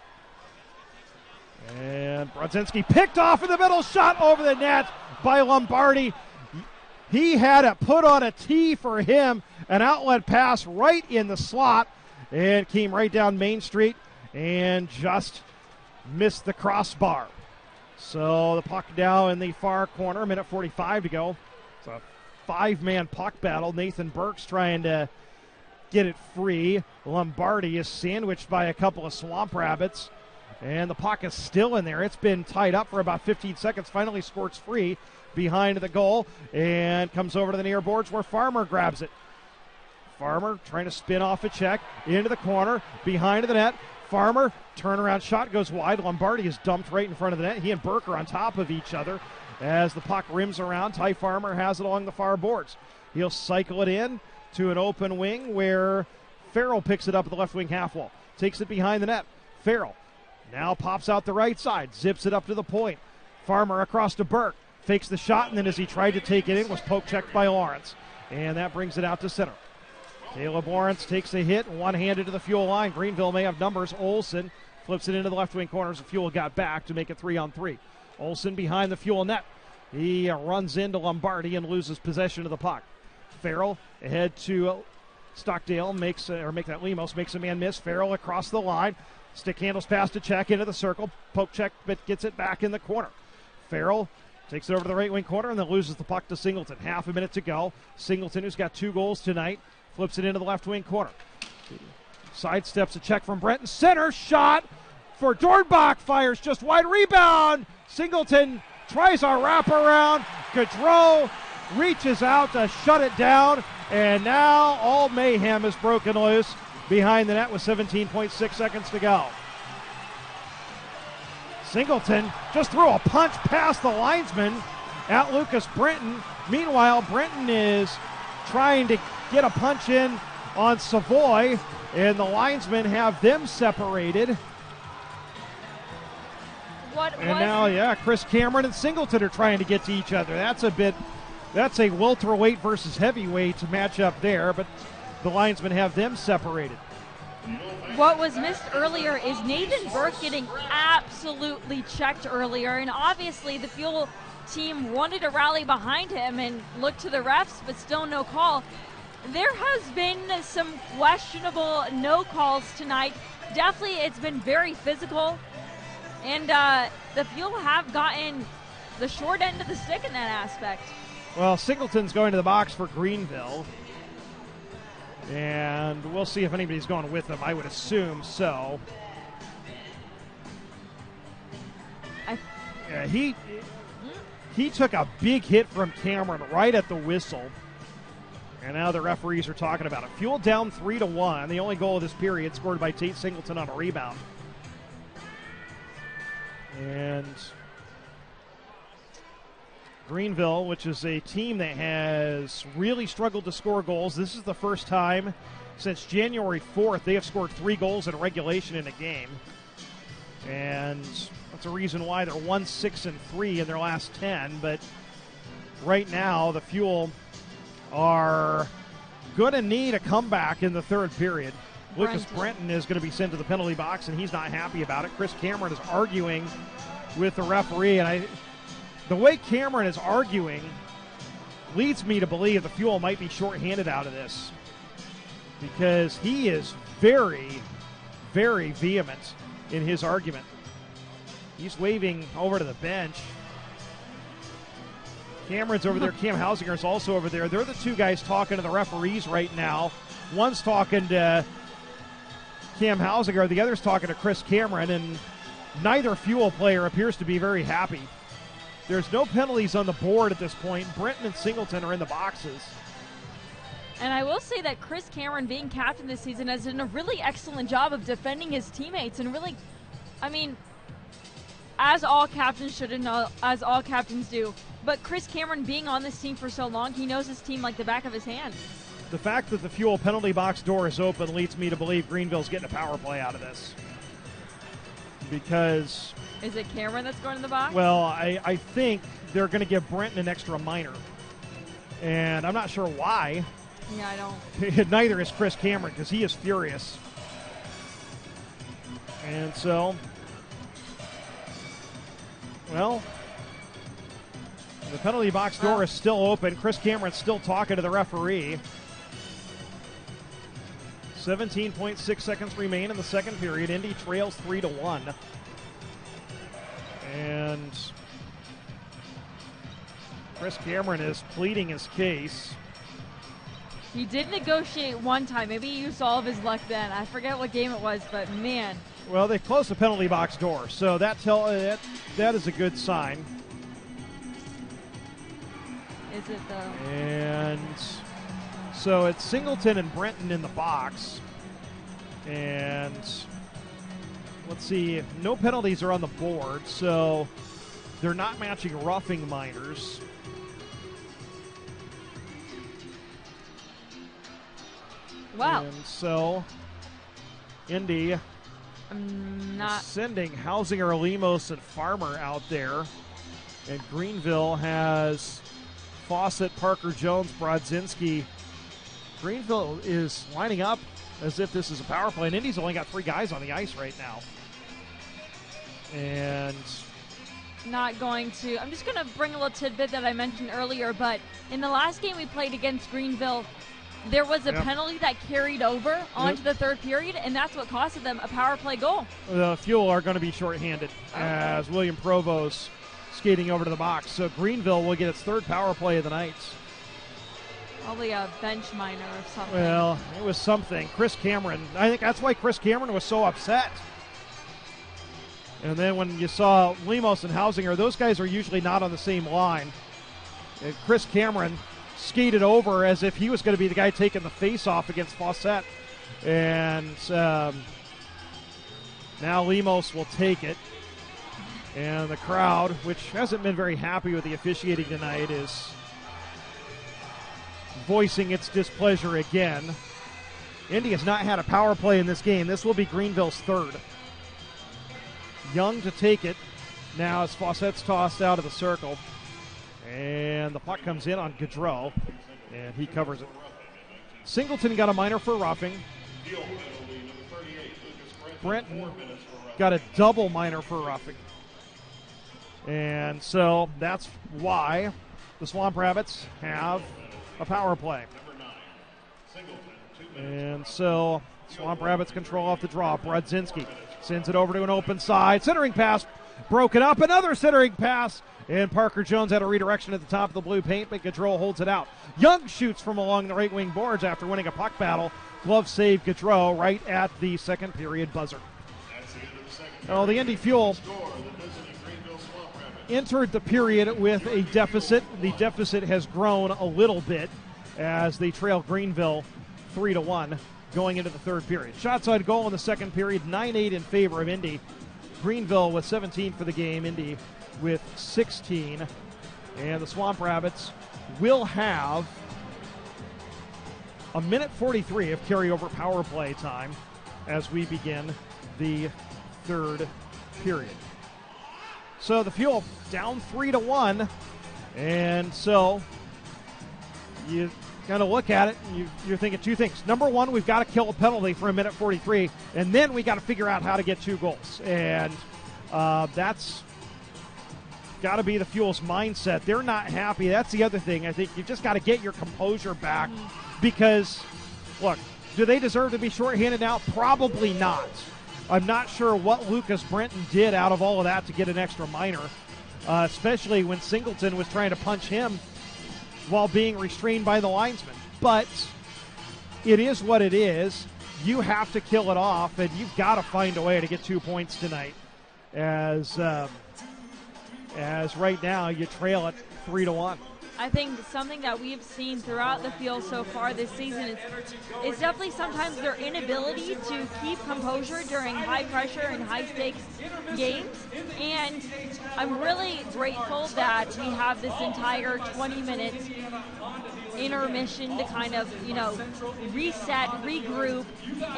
And Brodzinski picked off in the middle, shot over the net by Lombardi. He had it put on a tee for him, an outlet pass right in the slot, and came right down Main Street and just missed the crossbar. So the puck now in the far corner, minute 45 to go. It's a 5-man puck battle. Nathan Burke's trying to get it free. Lombardi is sandwiched by a couple of Swamp Rabbits, and the puck is still in there. It's been tied up for about 15 seconds. Finally squirts free behind the goal and comes over to the near boards where Farmer grabs it. Farmer trying to spin off a check into the corner, behind the net. Farmer, turnaround shot goes wide. Lombardi is dumped right in front of the net. He and Burke are on top of each other as the puck rims around. Ty Farmer has it along the far boards. He'll cycle it in to an open wing where Farrell picks it up at the left wing half wall. Takes it behind the net. Farrell Now pops out the right side, zips it up to the point. Farmer across to Burke, fakes the shot, and then as he tried to take it in, was poke checked by Lawrence. And that brings it out to center. Caleb Lawrence takes a hit, one-handed to the Fuel line. Greenville may have numbers. Olsen flips it into the left wing corner as the Fuel got back to make it 3-on-3. Olsen behind the Fuel net. He runs into Lombardi and loses possession of the puck. Farrell ahead to Stockdale, make that Lemos, makes a man miss. Farrell across the line. Stick handles pass to check into the circle. Poke check, but gets it back in the corner. Farrell takes it over to the right wing corner and then loses the puck to Singleton. Half a minute to go. Singleton, who's got 2 goals tonight, flips it into the left wing corner. Sidesteps a check from Brenton. Center shot for Dornbach. Fires just wide. Rebound. Singleton tries a wraparound. Gaudreau reaches out to shut it down. And now all mayhem is broken loose behind the net with 17.6 seconds to go. Singleton just threw a punch past the linesman at Lucas Brenton. Meanwhile, Brenton is trying to get a punch in on Savoy, and the linesmen have them separated. Now, Chris Cameron and Singleton are trying to get to each other. That's a welterweight versus heavyweight matchup there, but the linesmen have them separated. What was missed earlier is Nathan Burke getting absolutely checked earlier, and obviously the Fuel team wanted to rally behind him and look to the refs, but still no call. There has been some questionable no calls tonight. Definitely it's been very physical, and the Fuel have gotten the short end of the stick in that aspect. Well, Singleton's going to the box for Greenville, and we'll see if anybody's going with him. I would assume so. He took a big hit from Cameron right at the whistle, and now the referees are talking about it. Fuel down 3-1. The only goal of this period scored by Tate Singleton on a rebound. And Greenville, which is a team that has really struggled to score goals. This is the first time since January 4th they have scored 3 goals in regulation in a game. And that's a reason why they're 1-6-3 in their last 10. But right now, the Fuel are going to need a comeback in the third period. Lucas Brenton is going to be sent to the penalty box, and he's not happy about it. Chris Cameron is arguing with the referee, and the way Cameron is arguing leads me to believe the Fuel might be shorthanded out of this, because he is very, very vehement in his argument. He's waving over to the bench. Cameron's over there. Cam Hausinger is also over there. They're the two guys talking to the referees right now. One's talking to Cam Hausinger. The other's talking to Chris Cameron, and neither Fuel player appears to be very happy. There's no penalties on the board at this point. Brenton and Singleton are in the boxes. And I will say that Chris Cameron, being captain this season, has done a really excellent job of defending his teammates, and really, as all captains should and as all captains do. But Chris Cameron being on this team for so long, he knows his team like the back of his hand. The fact that the Fuel penalty box door is open leads me to believe Greenville's getting a power play out of this. Because... Is it Cameron that's going to the box? Well, I think they're going to give Brenton an extra minor. And I'm not sure why. Yeah, I don't. Neither is Chris Cameron, because he is furious. And so... Well, the penalty box door is still open. Chris Cameron's still talking to the referee. 17.6 seconds remain in the second period. Indy trails 3-1. And Chris Cameron is pleading his case. He did negotiate one time. Maybe he used all of his luck then. I forget what game it was, but man. Well, they closed the penalty box door, so that is a good sign. Is it though? And so it's Singleton and Brenton in the box. And let's see, no penalties are on the board, so they're not matching roughing minors. Wow. And so Indy I'm not sending Hausinger, Lemos, and Farmer out there. And Greenville has Fawcett, Parker Jones, Brodzinski. Greenville is lining up as if this is a power play, and Indy's only got 3 guys on the ice right now. And I'm just going to bring a little tidbit that I mentioned earlier, but in the last game we played against Greenville, there was a penalty that carried over onto the third period, and that's what costed them a power play goal. The Fuel are going to be shorthanded as William Provost skating over to the box. So Greenville will get its 3rd power play of the night. Probably a bench minor or something. Well, it was something. Chris Cameron, I think that's why Chris Cameron was so upset. And then when you saw Lemos and Hausinger, those guys are usually not on the same line. And Chris Cameron skated over as if he was going to be the guy taking the face-off against Fawcett. And now Lemos will take it. And the crowd, which hasn't been very happy with the officiating tonight, is voicing its displeasure again. Indy has not had a power play in this game. This will be Greenville's 3rd. Young to take it now as Fawcett's tossed out of the circle. And the puck comes in on Gaudreau, and he covers it. Singleton got a minor for roughing. Brenton got a double minor for roughing. And so that's why the Swamp Rabbits have a power play. And so Swamp Rabbits control off the draw. Brodzinski sends it over to an open side. Centering pass broken up. Another centering pass. And Parker Jones had a redirection at the top of the blue paint, but Gaudreau holds it out. Young shoots from along the right wing boards after winning a puck battle. Glove save Gaudreau right at the second period buzzer. Oh, the Indy Fuel entered the period with a deficit. The deficit has grown a little bit as they trail Greenville 3-1 going into the third period. Shots on goal in the second period, 9-8 in favor of Indy. Greenville with 17 for the game, Indy with 16. And the Swamp Rabbits will have a minute 43 of carryover power play time as we begin the third period. So the Fuel down 3-1, and so you kind of look at it and you're thinking 2 things. Number one, we've got to kill a penalty for a minute 43, and then we got to figure out how to get 2 goals. And that's got to be the Fuel's mindset. They're not happy. That's the other thing. I think you've just got to get your composure back because, look, do they deserve to be shorthanded now? Probably not. I'm not sure what Lucas Brenton did out of all of that to get an extra minor, especially when Singleton was trying to punch him while being restrained by the linesman. But it is what it is. You have to kill it off, and you've got to find a way to get 2 points tonight. As right now you trail it 3-1. I think something that we've seen throughout the field so far this season is definitely sometimes their inability to keep composure during high pressure and high stakes games. And I'm really grateful that we have this entire 20 minutes intermission to kind of, reset, regroup,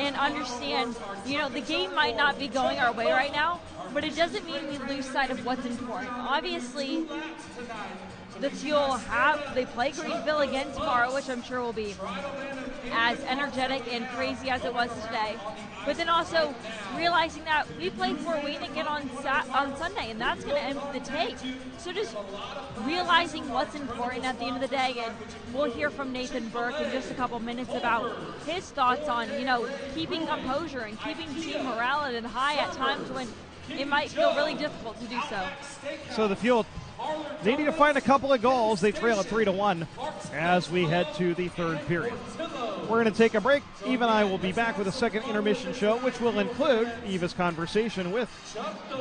and understand, the game might not be going our way right now, but it doesn't mean we lose sight of what's important. Obviously, the Fuel they play Greenville again tomorrow, which I'm sure will be as energetic and crazy as it was today. But then also realizing that we play Fort Wayne again on Sunday, and that's going to empty the tank. So just realizing what's important at the end of the day, and we'll hear from Nathan Burke in just a couple minutes about his thoughts on, keeping composure and keeping team morale at high at times when it might feel really difficult to do so. So the Fuel, they need to find a couple of goals. They trail at 3-1 as we head to the third period. We're going to take a break. Eve and I will be back with a second intermission show, which will include Eva's conversation with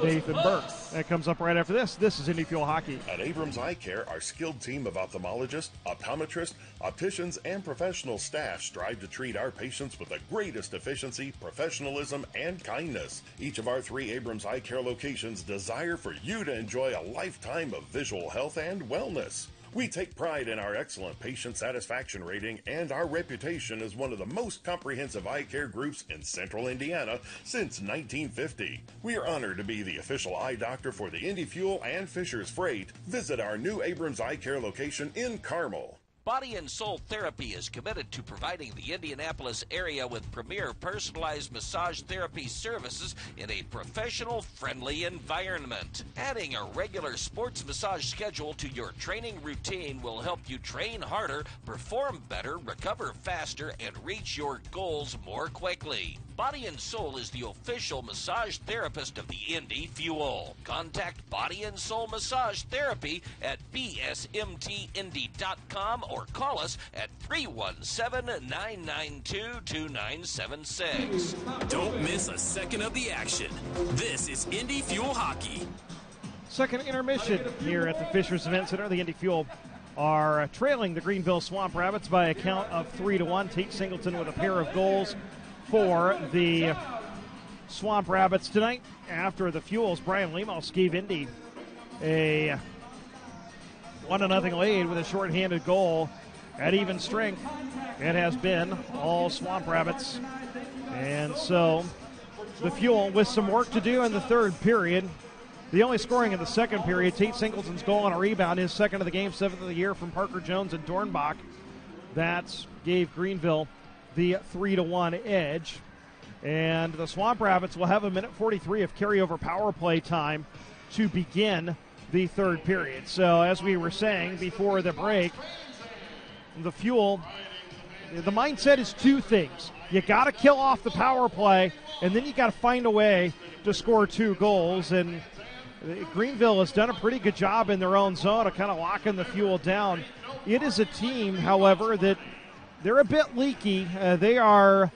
Nathan Burke. That comes up right after this. This is Indy Fuel Hockey. At Abrams Eye Care, our skilled team of ophthalmologists, optometrists, opticians, and professional staff strive to treat our patients with the greatest efficiency, professionalism, and kindness. Each of our 3 Abrams Eye Care locations desire for you to enjoy a lifetime of visual health and wellness. We take pride in our excellent patient satisfaction rating and our reputation as one of the most comprehensive eye care groups in Central Indiana since 1950. We are honored to be the official eye doctor for the Indy Fuel and Fisher's Freight. Visit our new Abrams Eye Care location in Carmel. Body and Soul Therapy is committed to providing the Indianapolis area with premier personalized massage therapy services in a professional-friendly environment. Adding a regular sports massage schedule to your training routine will help you train harder, perform better, recover faster, and reach your goals more quickly. Body and Soul is the official massage therapist of the Indy Fuel. Contact Body and Soul Massage Therapy at bsmtindy.com or call us at 317-992-2976. Don't miss a second of the action. This is Indy Fuel Hockey. Second intermission here at the Fishers Event Center. The Indy Fuel are trailing the Greenville Swamp Rabbits by a count of 3-1. Tate Singleton with a pair of goals for the Swamp Rabbits tonight. After the Fuels, Brian Lemos gave Indy a 1-0 lead with a shorthanded goal at even strength. It has been all Swamp Rabbits. And so the Fuel with some work to do in the third period. The only scoring in the second period, Tate Singleton's goal on a rebound, his second of the game, 7th of the year from Parker Jones and Dornbach. That gave Greenville the 3-1 edge. And the Swamp Rabbits will have a minute 43 of carryover power play time to begin the third period. So as we were saying before the break, the Fuel, the mindset is two things. You got to kill off the power play, and then you got to find a way to score 2 goals. And Greenville has done a pretty good job in their own zone of kind of locking the Fuel down. It is a team, however, that they're a bit leaky. They are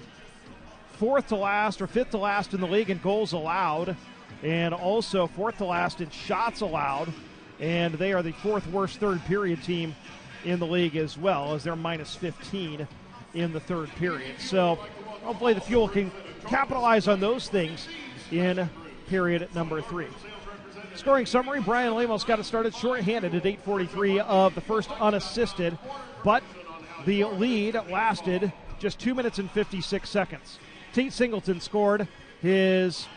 4th to last or 5th to last in the league in goals allowed, and also 4th to last in shots allowed. And they are the 4th worst third period team in the league as well, as they're minus 15 in the third period. So hopefully the Fuel can capitalize on those things in period number 3. Scoring summary, Brian Lemos got it started shorthanded at 8:43 of the first unassisted, but the lead lasted just 2 minutes and 56 seconds. Tate Singleton scored his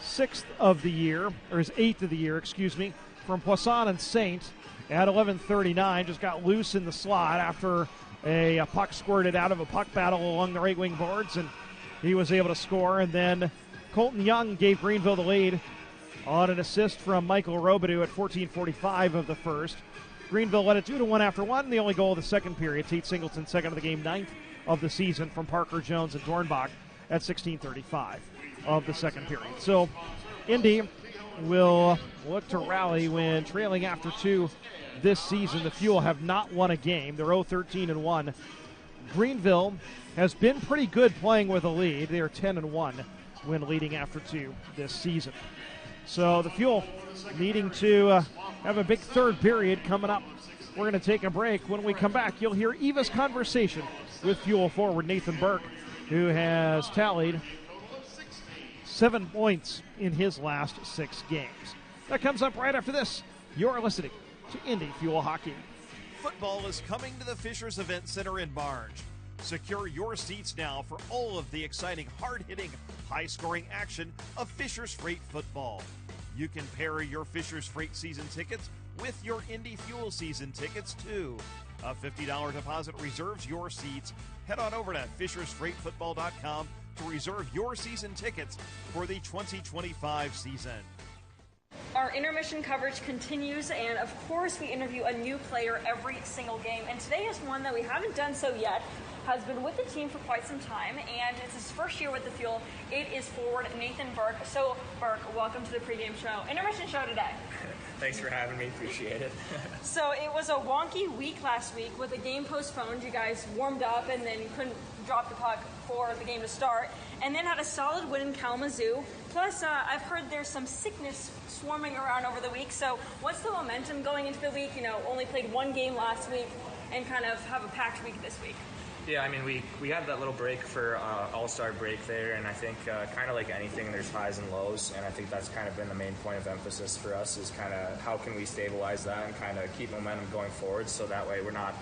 6th of the year, or his 8th of the year, from Poisson and Saint at 11:39. Just got loose in the slot after a puck squirted out of a puck battle along the right wing boards, and he was able to score. And then Colton Young gave Greenville the lead on an assist from Michael Robidoux at 14:45 of the first. Greenville led it 2-1 after one. The only goal of the second period, Tate Singleton, second of the game, 9th of the season from Parker Jones and Dornbach at 16:35 of the second period. So Indy will look to rally when trailing after 2 this season. The Fuel have not won a game. They're 0-13-1. Greenville has been pretty good playing with a lead. They are 10-1 when leading after 2 this season. So the Fuel needing to have a big third period coming up. We're going to take a break. When we come back, you'll hear Eva's conversation with Fuel forward Nathan Burke, who has tallied 7 points in his last 6 games. That comes up right after this. You're listening to Indy Fuel Hockey. Football is coming to the Fishers Event Center in March. Secure your seats now for all of the exciting, hard-hitting, high-scoring action of Fishers Freight football. You can pair your Fishers Freight season tickets with your Indy Fuel season tickets, too. A $50 deposit reserves your seats. Head on over to FishersFreightFootball.com to reserve your season tickets for the 2025 season. Our intermission coverage continues, and of course we interview a new player every single game. And today is one that we haven't done so yet, has been with the team for quite some time, and it's his first year with the Fuel. It is forward Nathan Burke. So, Burke, welcome to the pregame show. Intermission show today. Thanks for having me. Appreciate it. So it was a wonky week last week with the game postponed. You guys warmed up and then couldn't drop the puck for the game to start, and then had a solid win in Kalamazoo. Plus, I've heard there's some sickness swarming around over the week. So what's the momentum going into the week? You know, only played 1 game last week and kind of have a packed week this week. Yeah, I mean, we had that little break for All-Star break there, and I think kind of like anything, there's highs and lows, and I think that's kind of been the main point of emphasis for us is kind of how can we stabilize that and kind of keep momentum going forward so that way we're not,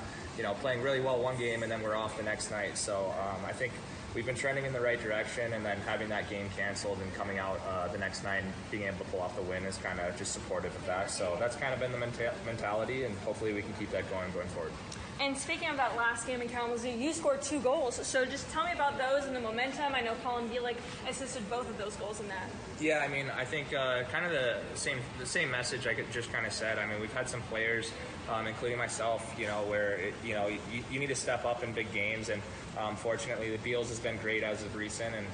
playing really well one game and then we're off the next night. So I think we've been trending in the right direction, and then having that game canceled and coming out the next night and being able to pull off the win is kind of just supportive of that. So that's kind of been the mentality, and hopefully we can keep that going forward. And speaking of that last game in Kalamazoo, you scored 2 goals. So just tell me about those and the momentum. I know Colin Bielik assisted both of those goals in that. Yeah, I mean, I think kind of the same message I just kind of said. I mean, we've had some players, including myself, where you need to step up in big games, and fortunately the Beals has been great as of recent, and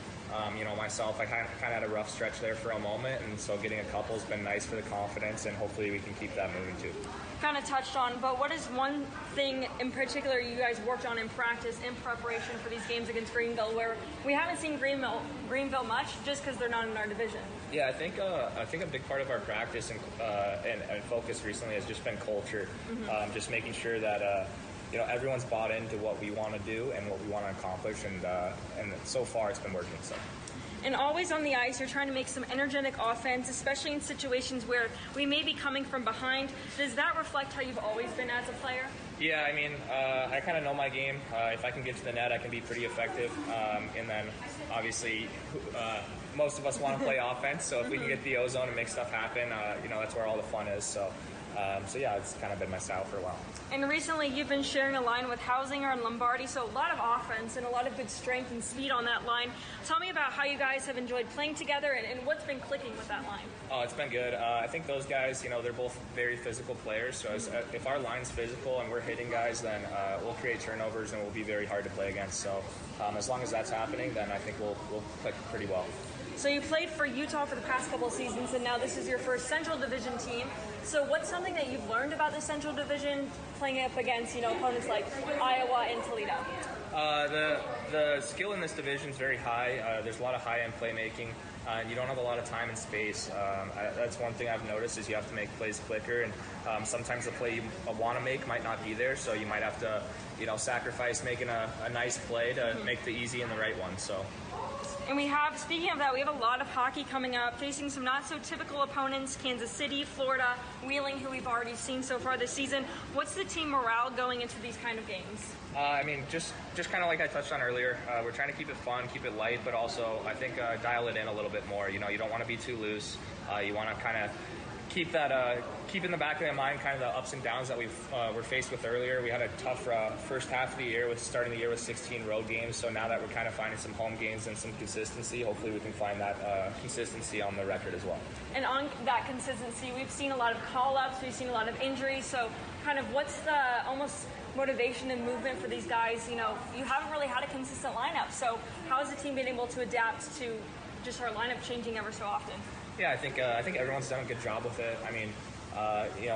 myself, I kind of had a rough stretch there for a moment, and so getting a couple has been nice for the confidence, and hopefully we can keep that moving too. Kind of touched on, but what is one thing in particular you guys worked on in practice in preparation for these games against Greenville, where we haven't seen Greenville much just because they're not in our division? Yeah, I think a big part of our practice and focus recently has just been culture, just making sure that everyone's bought into what we want to do and what we want to accomplish, and so far it's been working. So. And always on the ice, you're trying to make some energetic offense, especially in situations where we may be coming from behind. Does that reflect how you've always been as a player? Yeah, I mean, I kind of know my game. If I can get to the net, I can be pretty effective. And then, obviously, most of us want to play offense. So if we can get the ozone and make stuff happen, that's where all the fun is. So yeah, it's kind of been my style for a while. And recently you've been sharing a line with Hausinger and Lombardi, so a lot of offense and a lot of good strength and speed on that line. Tell me about how you guys have enjoyed playing together and what's been clicking with that line. Oh, it's been good. I think those guys, they're both very physical players, so if our line's physical and we're hitting guys, then we'll create turnovers and we'll be very hard to play against. So as long as that's happening, then I think we'll click pretty well. So you played for Utah for the past couple of seasons, and now this is your first Central Division team. So what's something that you've learned about the Central Division playing up against, opponents like Iowa and Toledo? The skill in this division is very high. There's a lot of high-end playmaking, and you don't have a lot of time and space. That's one thing I've noticed is you have to make plays quicker, and sometimes the play you want to make might not be there, so you might have to, sacrifice making a nice play to make the easy and the right one. So. And speaking of that, we have a lot of hockey coming up, facing some not-so-typical opponents, Kansas City, Florida, Wheeling, who we've already seen so far this season. What's the team morale going into these kind of games? I mean, just kind of like I touched on earlier, we're trying to keep it fun, keep it light, but also I think dial it in a little bit more. You don't want to be too loose. You want to kind of keep in the back of their mind kind of the ups and downs that were faced with earlier. We had a tough first half of the year starting the year with 16 road games. So now that we're kind of finding some home games and some consistency, hopefully we can find that consistency on the record as well. And on that consistency, we've seen a lot of call-ups, we've seen a lot of injuries. So kind of what's the almost motivation and movement for these guys? You haven't really had a consistent lineup. So how has the team been able to adapt to just our lineup changing ever so often? Yeah, I think everyone's done a good job with it. I mean,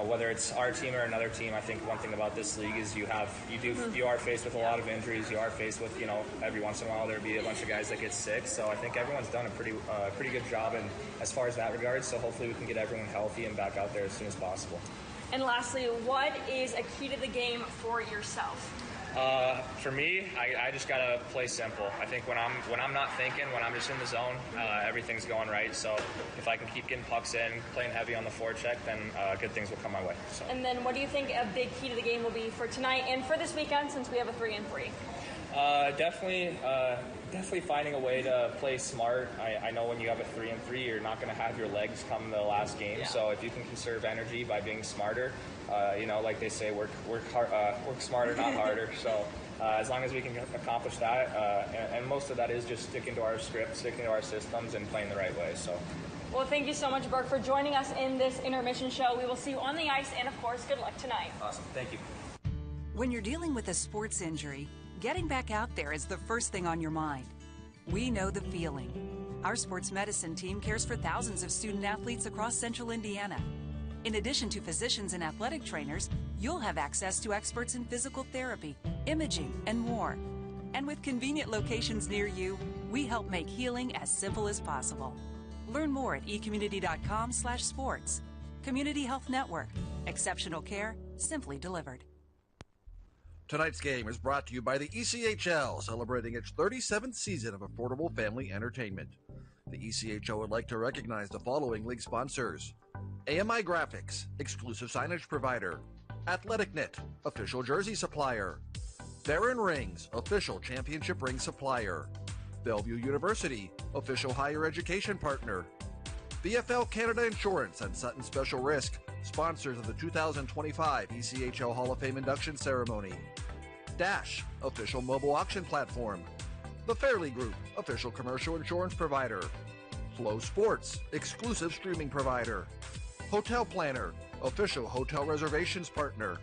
whether it's our team or another team, I think one thing about this league is you are faced with a lot of injuries. You are faced with every once in a while there'll be a bunch of guys that get sick. So I think everyone's done a pretty good job as far as that regard. So hopefully we can get everyone healthy and back out there as soon as possible. And lastly, what is a key to the game for yourself? For me, I just gotta play simple. I think when I'm not thinking, when I'm just in the zone, everything's going right. So if I can keep getting pucks in, playing heavy on the forecheck, then good things will come my way. So. And then what do you think a big key to the game will be for tonight and for this weekend since we have a 3-3? Definitely finding a way to play smart. I know when you have a 3-3, you're not going to have your legs come the last game. Yeah. So if you can conserve energy by being smarter, like they say, work smarter, not harder. So as long as we can accomplish that, and most of that is just sticking to our script, sticking to our systems, and playing the right way. So. Well, thank you so much, Burke, for joining us in this intermission show. We will see you on the ice, and of course, good luck tonight. Awesome. Thank you. When you're dealing with a sports injury, getting back out there is the first thing on your mind. We know the feeling. Our sports medicine team cares for thousands of student athletes across central Indiana. In addition to physicians and athletic trainers, you'll have access to experts in physical therapy, imaging, and more. And with convenient locations near you, we help make healing as simple as possible. Learn more at ecommunity.com/sports. Community Health Network. Exceptional care, simply delivered. Tonight's game is brought to you by the ECHL, celebrating its 37th season of affordable family entertainment. The ECHL would like to recognize the following league sponsors: AMI Graphics, exclusive signage provider; AthleticNet, official jersey supplier; Barron Rings, official championship ring supplier; Bellevue University, official higher education partner; BFL Canada Insurance and Sutton Special Risk, sponsors of the 2025 ECHL Hall of Fame induction ceremony; Dash, official mobile auction platform; The Fairley Group, official commercial insurance provider; Flow Sports, exclusive streaming provider; Hotel Planner, official hotel reservations partner;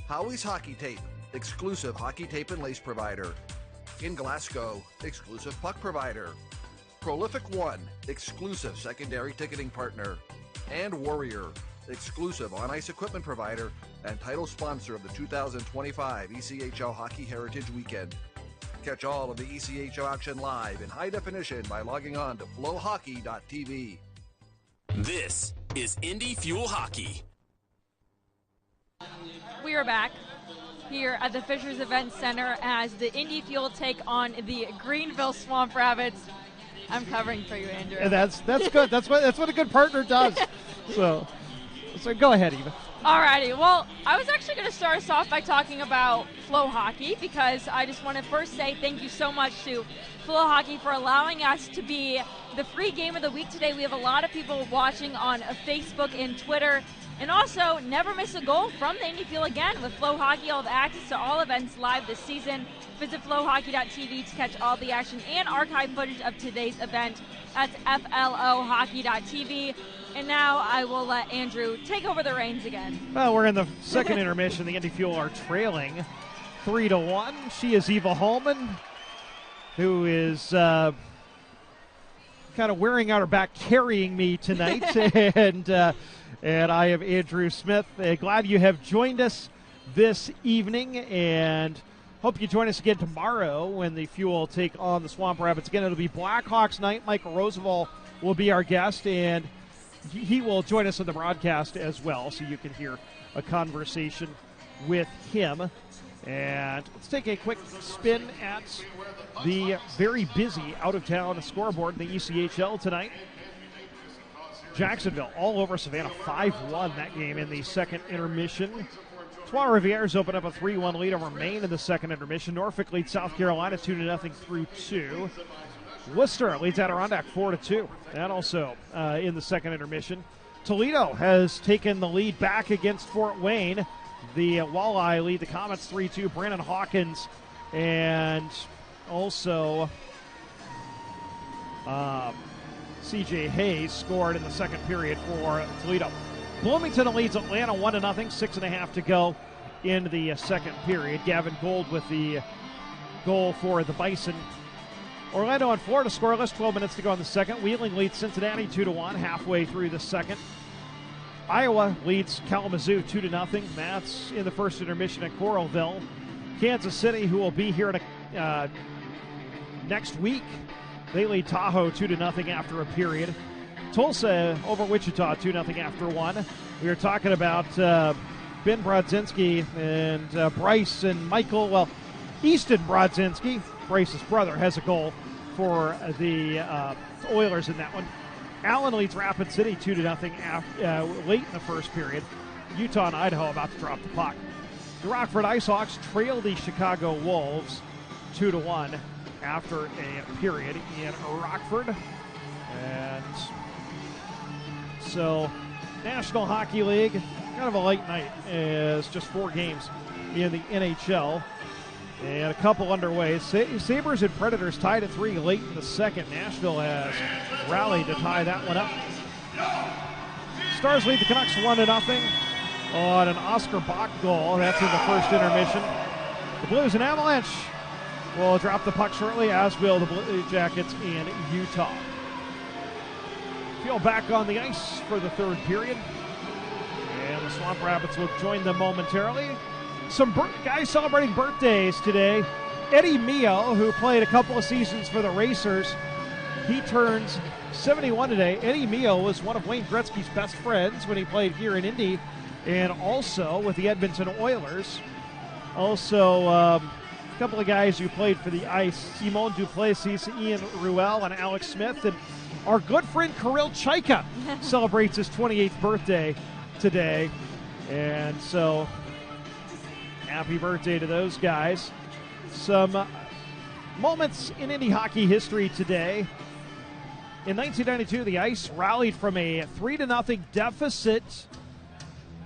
Howie's Hockey Tape, exclusive hockey tape and lace provider; In Glasgow, exclusive puck provider; Prolific One, exclusive secondary ticketing partner; and Warrior, exclusive on-ice equipment provider and title sponsor of the 2025 ECHL Hockey Heritage Weekend. Catch all of the ECHL action live in high definition by logging on to FloHockey.tv. This is Indy Fuel Hockey. We are back here at the Fishers Event Center as the Indy Fuel take on the Greenville Swamp Rabbits. I'm covering for you, Andrew. And that's good. That's what a good partner does. So go ahead, Eva. Alrighty, well, I was actually going to start us off by talking about FloHockey because I just want to first say thank you so much to FloHockey for allowing us to be the free game of the week today. We have a lot of people watching on Facebook and Twitter. And also, never miss a goal from the Indy Fuel again. With FloHockey, you'll have access to all events live this season. Visit FloHockey.tv to catch all the action and archive footage of today's event. That's FLOHockey.tv. And now I will let Andrew take over the reins again. Well, we're in the second intermission. The Indy Fuel are trailing 3-1. She is Eva Hallman, who is kind of wearing out her back, carrying me tonight. And I am Andrew Smith. Glad you have joined us this evening, and hope you join us again tomorrow when the Fuel take on the Swamp Rabbits. Again, it'll be Blackhawks night. Michael Roosevelt will be our guest, and he will join us on the broadcast as well, so you can hear a conversation with him. And let's take a quick spin at the very busy out-of-town scoreboard in the ECHL tonight. Jacksonville all over Savannah, 5-1 that game in the second intermission. Trois-Rivières open up a 3-1 lead over Maine in the second intermission. Norfolk leads South Carolina 2-0 through 2. Worcester leads Adirondack 4-2. That also in the second intermission. Toledo has taken the lead back against Fort Wayne. The Walleye lead the Comets 3-2. Brandon Hawkins and also C.J. Hayes scored in the second period for Toledo. Bloomington leads Atlanta 1-0, 6.5 to go in the second period. Gavin Gold with the goal for the Bison. Orlando and Florida scoreless, 12 minutes to go in the second. Wheeling leads Cincinnati 2-1 halfway through the second. Iowa leads Kalamazoo 2-0. That's in the first intermission at Coralville. Kansas City, who will be here next week, they lead Tahoe 2-0 after a period. Tulsa over Wichita 2-0 after one. We were talking about Ben Brodzinski and Bryce and Michael. Well, Easton Brodzinski, Bryce's brother, has a goal for the Oilers in that one. Allen leads Rapid City 2-0 late in the first period. Utah and Idaho about to drop the puck. The Rockford IceHawks trail the Chicago Wolves 2-1 after a period in Rockford. And so, National Hockey League, kind of a late night, as just 4 games in the NHL. And a couple underway. Sabres and Predators tied at 3 late in the second. Nashville has rallied to tie that one up. Stars lead the Canucks 1-0 on an Oscar Bach goal. That's in the first intermission. The Blues and Avalanche will drop the puck shortly, as will the Blue Jackets in Utah. Fuel back on the ice for the third period. And the Swamp Rabbits will join them momentarily. Some guys celebrating birthdays today. Eddie Mio, who played a couple of seasons for the Racers, he turns 71 today. Eddie Mio was one of Wayne Gretzky's best friends when he played here in Indy and also with the Edmonton Oilers. Also, a couple of guys who played for the Ice, Simone Duplessis, Ian Ruel, and Alex Smith. And our good friend Kirill Chaika celebrates his 28th birthday today. And so, happy birthday to those guys. Some moments in Indy hockey history today. In 1992, the Ice rallied from a 3-0 deficit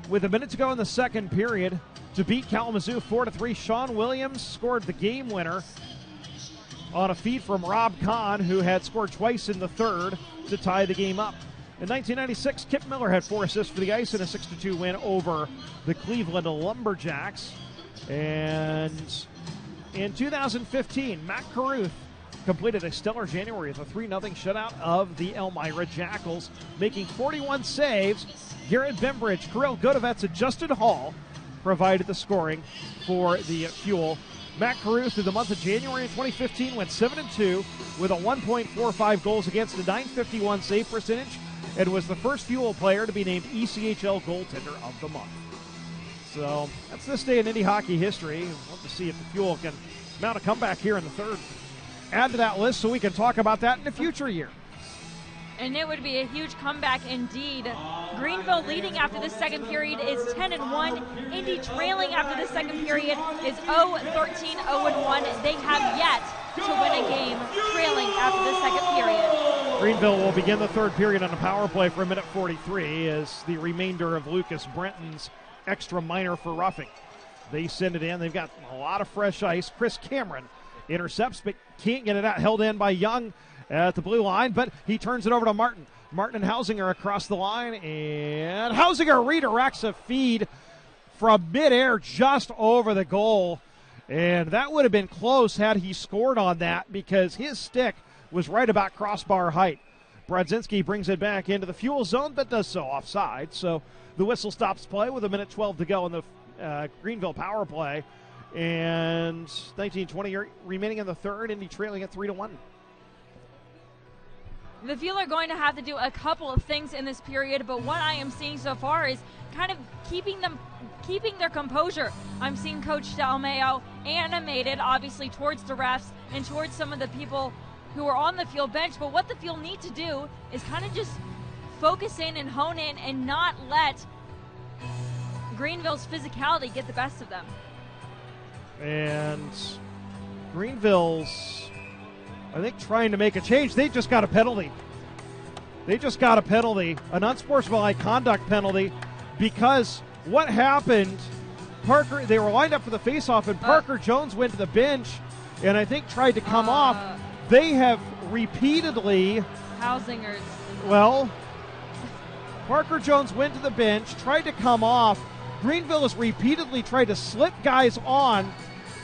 with a minute to go in the second period to beat Kalamazoo 4-3. Sean Williams scored the game winner on a feed from Rob Kahn, who had scored twice in the third to tie the game up. In 1996, Kip Miller had 4 assists for the Ice in a 6-2 win over the Cleveland Lumberjacks. And in 2015, Matt Carruth completed a stellar January with a 3-0 shutout of the Elmira Jackals, making 41 saves. Garrett Bembridge, Kirill Godovets, and Justin Hall provided the scoring for the Fuel. Matt Carruth, through the month of January in 2015, went 7-2 with a 1.45 goals against, a 951 save percentage, and was the first Fuel player to be named ECHL Goaltender of the month. So that's this day in Indy hockey history. We'll have to see if the Fuel can mount a comeback here in the third. Add to that list so we can talk about that in a future year. And it would be a huge comeback indeed. Greenville leading after the second period is 10-1. Indy trailing after the second period is 0-13-0-1. They have yet to win a game trailing after the second period. Greenville will begin the third period on a power play for a minute 43 as the remainder of Lucas Brenton's extra minor for roughing. They send it in. They've got a lot of fresh ice. Chris Cameron intercepts, but can't get it out. Held in by Young at the blue line, but he turns it over to Martin. Martin and Hausinger across the line, and Hausinger redirects a feed from midair just over the goal. And that would have been close had he scored on that because his stick was right about crossbar height. Brodzinski brings it back into the Fuel zone, but does so offside. So the whistle stops play with a minute 12 to go in the Greenville power play. And 19-20 remaining in the third, Indy trailing at 3-1. The Fuel are going to have to do a couple of things in this period, but what I am seeing so far is kind of keeping their composure. I'm seeing Coach Dalmeo animated, obviously, towards the refs and towards some of the people who are on the Fuel bench, but what the Fuel need to do is kind of just focus in and hone in and not let Greenville's physicality get the best of them. And Greenville's, I think, trying to make a change. They just got a penalty. An unsportsmanlike conduct penalty, because what happened, Parker, they were lined up for the faceoff, and Parker Jones went to the bench and I think tried to come off. They have repeatedly... Hausinger's. Well, Parker Jones went to the bench, tried to come off. Greenville has repeatedly tried to slip guys on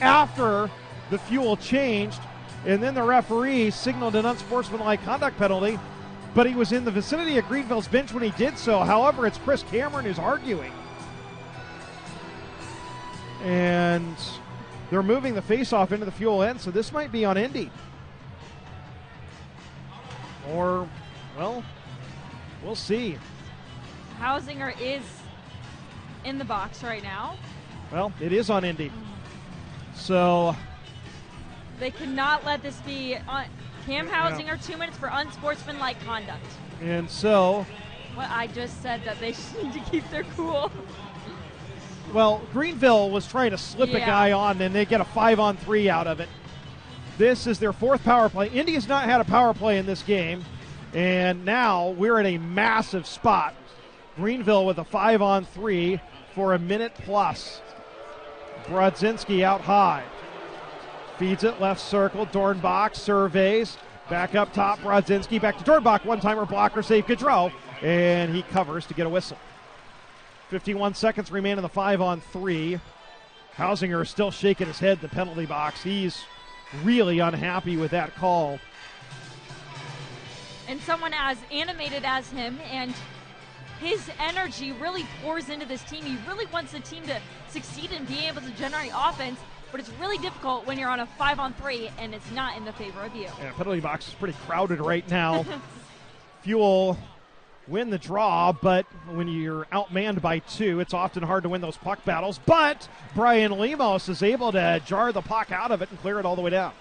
after the Fuel changed, and then the referee signaled an unsportsmanlike conduct penalty, but he was in the vicinity of Greenville's bench when he did so. However, it's Chris Cameron who's arguing. And they're moving the faceoff into the Fuel end, so this might be on Indy. Or, well, we'll see. Hausinger is in the box right now. Well, it is on Indy. So they could not let this be on Cam Hausinger, 2 minutes for unsportsmanlike conduct. And so... Well, I just said that they need to keep their cool. Well, Greenville was trying to slip a guy on, and they get a 5-on-3 out of it. This is their fourth power play. Indy has not had a power play in this game, and now we're in a massive spot. Greenville with a 5-on-3 for a minute plus. Brodzinski out high. Feeds it left circle. Dornbach surveys. Back up top. Brodzinski back to Dornbach. One-timer blocker save. Gaudreau. And he covers to get a whistle. 51 seconds remain in the 5-on-3. Hausinger is still shaking his head in the penalty box. He's really unhappy with that call. And someone as animated as him, and his energy really pours into this team. He really wants the team to succeed and be able to generate offense, but it's really difficult when you're on a 5-on-3 and it's not in the favor of you. Yeah, penalty box is pretty crowded right now. Fuel win the draw, but when you're outmanned by 2, it's often hard to win those puck battles. But Brian Lemos is able to jar the puck out of it and clear it all the way down.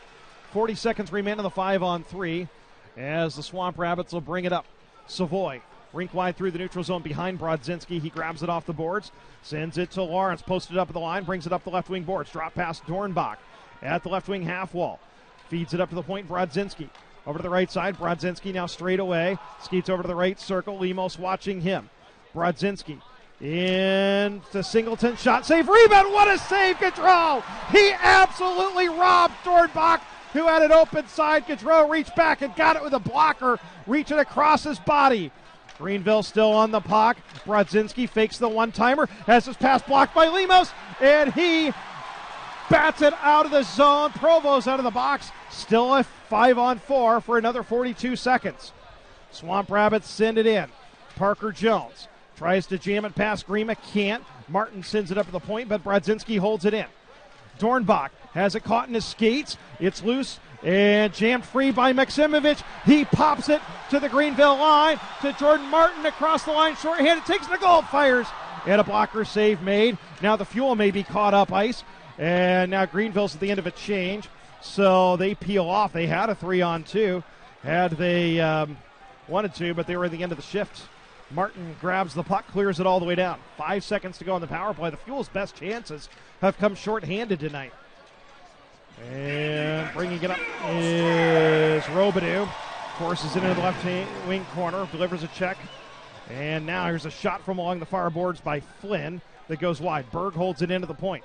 40 seconds remain in the 5-on-3 as the Swamp Rabbits will bring it up. Savoy, rink wide through the neutral zone behind Brodzinski. He grabs it off the boards, sends it to Lawrence, posted up at the line, brings it up the left wing boards. Drop past Dornbach at the left wing half wall. Feeds it up to the point, Brodzinski. Over to the right side, Brodzinski now straight away. Skates over to the right circle, Lemos watching him. Brodzinski into Singleton, shot, save, rebound, what a save, Gaudreau! He absolutely robbed Dornbach, who had an open side. Gaudreau reached back and got it with a blocker, reaching across his body. Greenville still on the puck. Brodzinski fakes the one-timer, has his pass blocked by Lemos, and he bats it out of the zone. Provo's out of the box. Still a 5-on-4 for another 42 seconds. Swamp Rabbits send it in. Parker Jones tries to jam it past Grima, can't. Martin sends it up to the point, but Brodzinski holds it in. Dornbach has it caught in his skates. It's loose and jammed free by Maximovich. He pops it to the Greenville line to Jordan Martin across the line, shorthanded, takes the goal, fires, and a blocker save made. Now the Fuel may be caught up ice, and now Greenville's at the end of a change, so they peel off. They had a 3-on-2 had they wanted to, but they were at the end of the shift. Martin grabs the puck, clears it all the way down. 5 seconds to go on the power play. The Fuel's best chances have come shorthanded tonight. And bringing it up is Robidoux. Forces it into the left wing corner, delivers a check. And now here's a shot from along the far boards by Flynn that goes wide. Berg holds it into the point.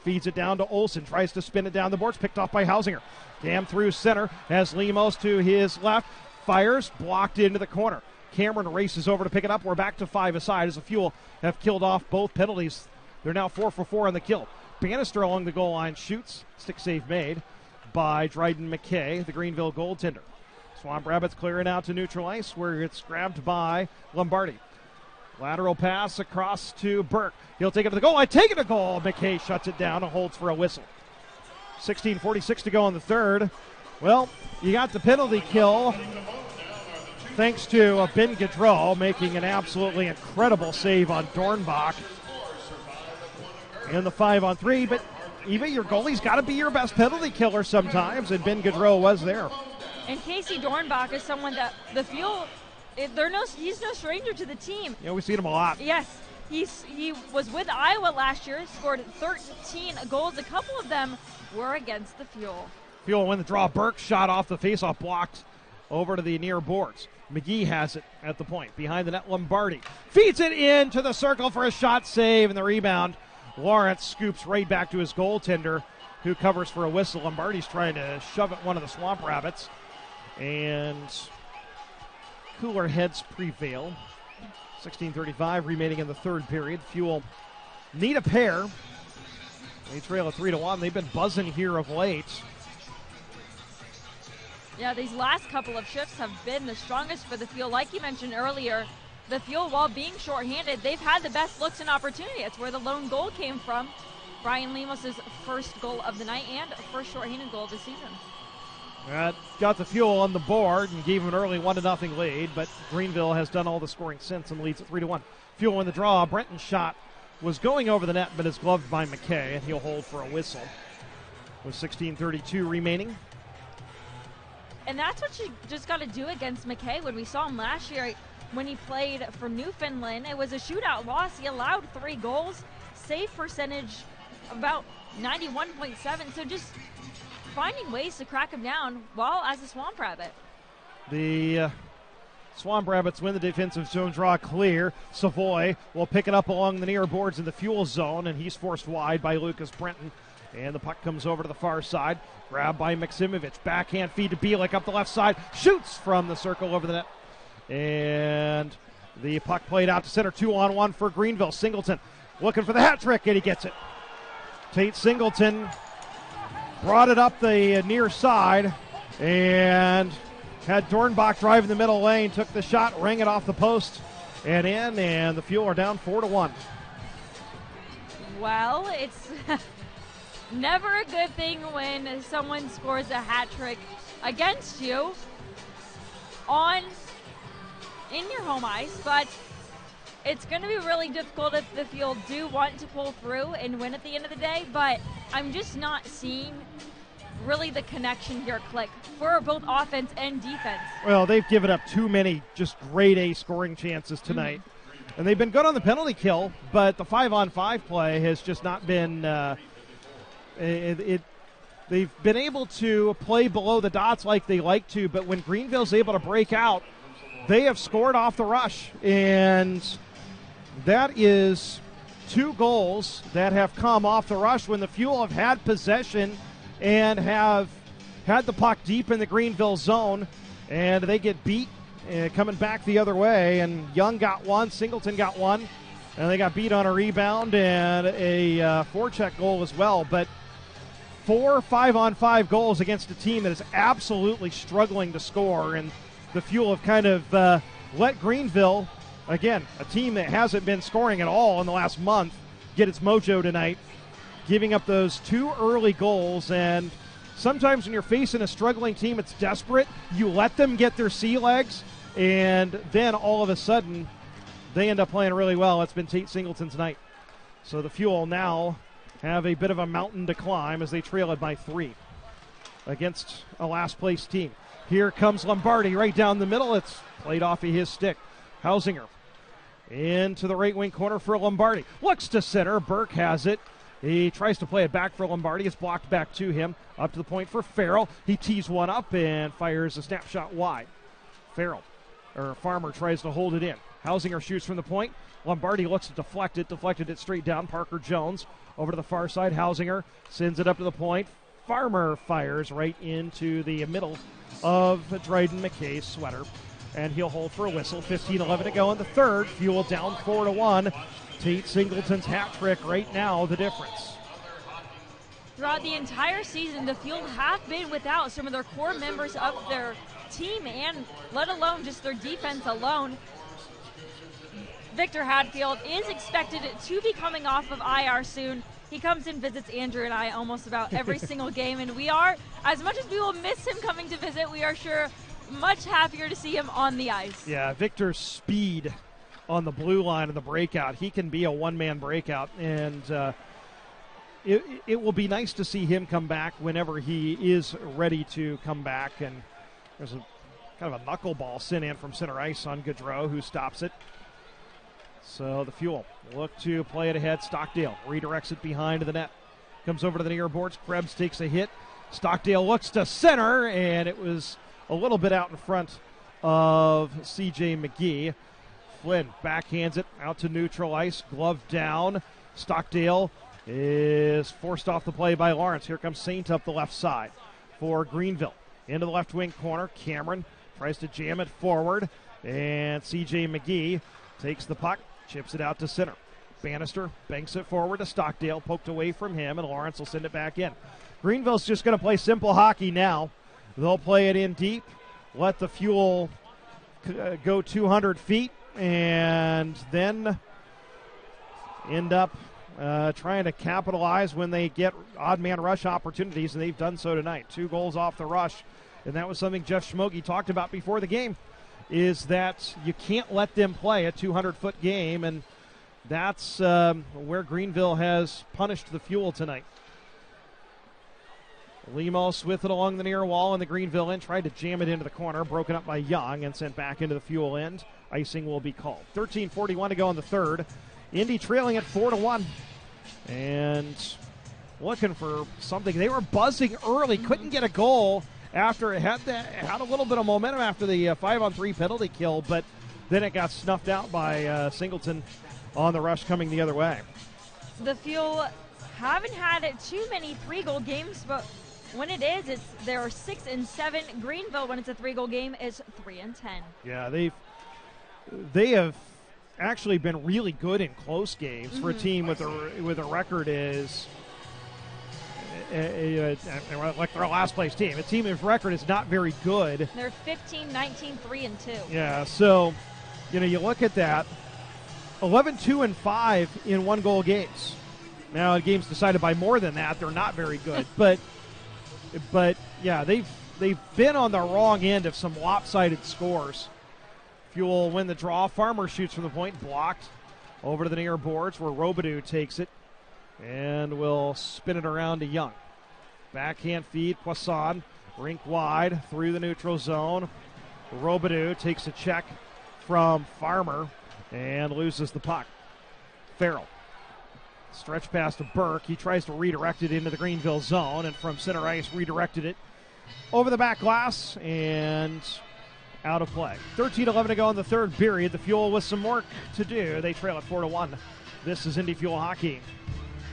Feeds it down to Olsen, tries to spin it down the boards, picked off by Hausinger. Jam through center, has Lemos to his left, fires, blocked into the corner. Cameron races over to pick it up. We're back to 5 aside as the Fuel have killed off both penalties. They're now 4 for 4 on the kill. Bannister along the goal line shoots. Stick save made by Dryden McKay, the Greenville goaltender. Swamp Rabbits clearing out to neutral ice where it's grabbed by Lombardi. Lateral pass across to Burke. He'll take it to the goal line. Take it to goal. McKay shuts it down and holds for a whistle. 16:46 to go in the third. Well, you got the penalty kill thanks to Ben Gaudreau making an absolutely incredible save on Dornbach in the 5-on-3, but even your goalie's got to be your best penalty killer sometimes, and Ben Gaudreau was there. And Casey Dornbach is someone that the Fuel, he's no stranger to the team. Yeah, we've seen him a lot. Yes, he was with Iowa last year, scored 13 goals. A couple of them were against the Fuel. Fuel win the draw. Burke shot off the faceoff, blocked over to the near boards. McGee has it at the point. Behind the net, Lombardi feeds it into the circle for a shot save, and the rebound. Lawrence scoops right back to his goaltender, who covers for a whistle. Lombardi's trying to shove at one of the Swamp Rabbits, and cooler heads prevail. 16:35 remaining in the third period. Fuel need a pair. They trail at 3-1. They've been buzzing here of late. Yeah, these last couple of shifts have been the strongest for the Fuel. Like you mentioned earlier, the Fuel, while being shorthanded, they've had the best looks and opportunity. That's where the lone goal came from. Brian Lemos' first goal of the night and first shorthanded goal of the season. That got the Fuel on the board and gave him an early 1-0 lead, but Greenville has done all the scoring since and leads at 3-1. Fuel in the draw. Brenton's shot was going over the net, but is gloved by McKay, and he'll hold for a whistle with 16:32 remaining. And that's what you just got to do against McKay. When we saw him last year, when he played for Newfoundland, it was a shootout loss. He allowed 3 goals, save percentage about 91.7. So just finding ways to crack him down while as a Swamp Rabbit. The Swamp Rabbits win the defensive zone draw clear. Savoy will pick it up along the near boards in the Fuel zone, and he's forced wide by Lucas Brenton. And the puck comes over to the far side. Grabbed by Maximovich. Backhand feed to Bielik up the left side. Shoots from the circle over the net. And the puck played out to center. 2-on-1 for Greenville. Singleton looking for the hat trick, and he gets it. Tate Singleton brought it up the near side and had Dornbach drive in the middle lane. Took the shot, rang it off the post and in, and the Fuel are down 4-1. Well, it's never a good thing when someone scores a hat trick against you on in your home ice, but it's going to be really difficult if the field do want to pull through and win at the end of the day, but I'm just not seeing really the connection here click for both offense and defense. Well, they've given up too many just grade A scoring chances tonight. And they've been good on the penalty kill, but the 5-on-5 play has just not been they've been able to play below the dots like they like to, but when Greenville's able to break out, they have scored off the rush. And that is 2 goals that have come off the rush when the Fuel have had possession and have had the puck deep in the Greenville zone, and they get beat coming back the other way. And Young got one, Singleton got one, and they got beat on a rebound and a forecheck goal as well. But 4 5-on-5 goals against a team that is absolutely struggling to score, and the Fuel have kind of let Greenville, again, a team that hasn't been scoring at all in the last month, get its mojo tonight, giving up those 2 early goals. And sometimes when you're facing a struggling team, it's desperate. You let them get their sea legs, and then all of a sudden they end up playing really well. It's been Tate Singleton's night. So the Fuel now have a bit of a mountain to climb as they trail it by 3 against a last-place team. Here comes Lombardi right down the middle. It's played off of his stick. Hausinger into the right wing corner for Lombardi. Looks to center. Burke has it. He tries to play it back for Lombardi. It's blocked back to him. Up to the point for Farrell. He tees one up and fires a snapshot wide. Farmer tries to hold it in. Hausinger shoots from the point. Lombardi looks to deflect it. Deflected it straight down. Parker Jones over to the far side. Hausinger sends it up to the point. Farmer fires right into the middle of Dryden McKay's sweater, and he'll hold for a whistle. 15-11 to go in the third. Fuel down 4-1. Tate Singleton's hat trick right now, the difference. Throughout the entire season, the Fuel have been without some of their core members of their team, and let alone just their defense alone. Victor Hadfield is expected to be coming off of IR soon. He comes and visits Andrew and I almost about every single game, and we are, as much as we will miss him coming to visit, we are sure much happier to see him on the ice. Yeah, Victor's speed on the blue line of the breakout. He can be a one-man breakout, and it will be nice to see him come back whenever he is ready to come back. And there's a kind of a knuckleball sent in from center ice on Gaudreau, who stops it. So the Fuel look to play it ahead. Stockdale redirects it behind the net. Comes over to the near boards. Krebs takes a hit. Stockdale looks to center, and it was a little bit out in front of C.J. McGee. Flynn backhands it out to neutral ice. Glove down. Stockdale is forced off the play by Lawrence. Here comes Saint up the left side for Greenville. Into the left wing corner. Cameron tries to jam it forward, and C.J. McGee takes the puck, chips it out to center. Bannister banks it forward to Stockdale, poked away from him, and Lawrence will send it back in. Greenville's just going to play simple hockey now. They'll play it in deep, let the Fuel go 200 feet, and then end up trying to capitalize when they get odd man rush opportunities, and they've done so tonight. 2 goals off the rush, and that was something Jeff Schmoge talked about before the game, is that you can't let them play a 200-foot game, and that's where Greenville has punished the Fuel tonight. Lemos with it along the near wall in the Greenville end, tried to jam it into the corner, broken up by Young and sent back into the Fuel end. Icing will be called. 13:41 to go in the third. Indy trailing at 4-1, and looking for something. They were buzzing early, couldn't get a goal after it had a little bit of momentum after the 5-on-3 penalty kill, but then it got snuffed out by Singleton on the rush coming the other way. The Fuel haven't had too many 3-goal games, but when it is, there are 6 and 7. Greenville, when it's a 3-goal game, is 3 and 10. Yeah, they have actually been really good in close games for a team with a record is like their last place team. A team whose record is not very good. They're 15, 19, 3 and 2. Yeah, so you look at that. 11-2-5 in 1-goal games. Now, in games decided by more than that, they're not very good. but yeah, they've been on the wrong end of some lopsided scores Fuel win the draw. Farmer shoots from the point, blocked. Over to the near boards where Robidoux takes it and will spin it around to Young. Backhand feed, Poisson, rink wide through the neutral zone. Robidoux takes a check from Farmer and loses the puck. Farrell. Stretch pass to Burke. He tries to redirect it into the Greenville zone, and from center ice redirected it over the back glass and out of play. 13-11 to go in the third period. The Fuel with some work to do. They trail at 4-1. This is Indy Fuel Hockey.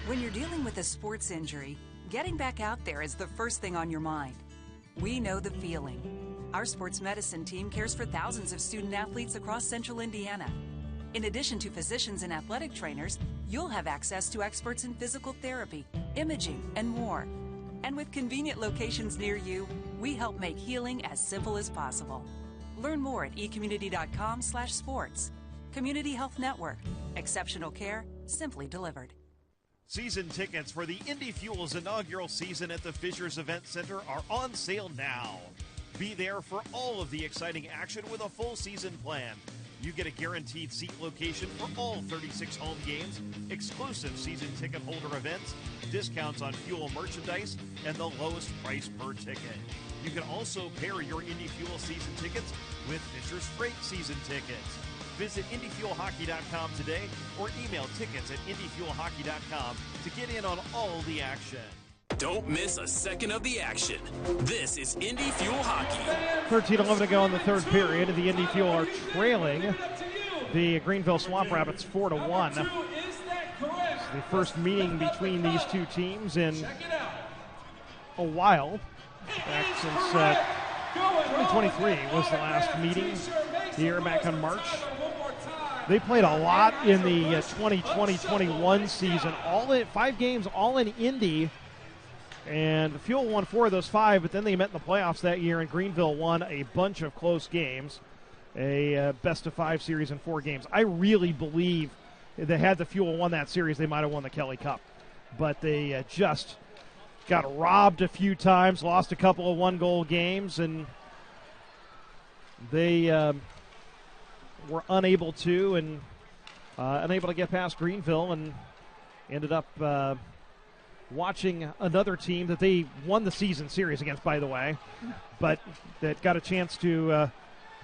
When you're dealing with a sports injury, getting back out there is the first thing on your mind. We know the feeling. Our sports medicine team cares for thousands of student athletes across central Indiana. In addition to physicians and athletic trainers, you'll have access to experts in physical therapy, imaging, and more. And with convenient locations near you, we help make healing as simple as possible. Learn more at ecommunity.com/sports. Community Health Network. Exceptional care, simply delivered. Season tickets for the Indy Fuel's inaugural season at the Fishers Event Center are on sale now. Be there for all of the exciting action with a full season plan. You get a guaranteed seat location for all 36 home games, exclusive season ticket holder events, discounts on Fuel merchandise, and the lowest price per ticket. You can also pair your Indy Fuel season tickets with Fisher's Freight season tickets. Visit IndyFuelHockey.com today or email tickets at IndyFuelHockey.com to get in on all the action. Don't miss a second of the action. This is Indy Fuel Hockey. 13-11 to go in the third period. The Indy Fuel are trailing the Greenville Swamp Rabbits 4-1. It's the first meeting between these two teams in a while. Back since 2023 was the last meeting here back in March. They played a lot in the 2020-21 season. 5 games, all in Indy. And the Fuel won 4 of those 5, but then they met in the playoffs that year, and Greenville won a bunch of close games, a best-of-5 series in 4 games. I really believe that had the Fuel won that series, they might have won the Kelly Cup. But they just got robbed a few times, lost a couple of one-goal games, and they were unable to get past Greenville and ended up watching another team that they won the season series against, by the way, but that got a chance to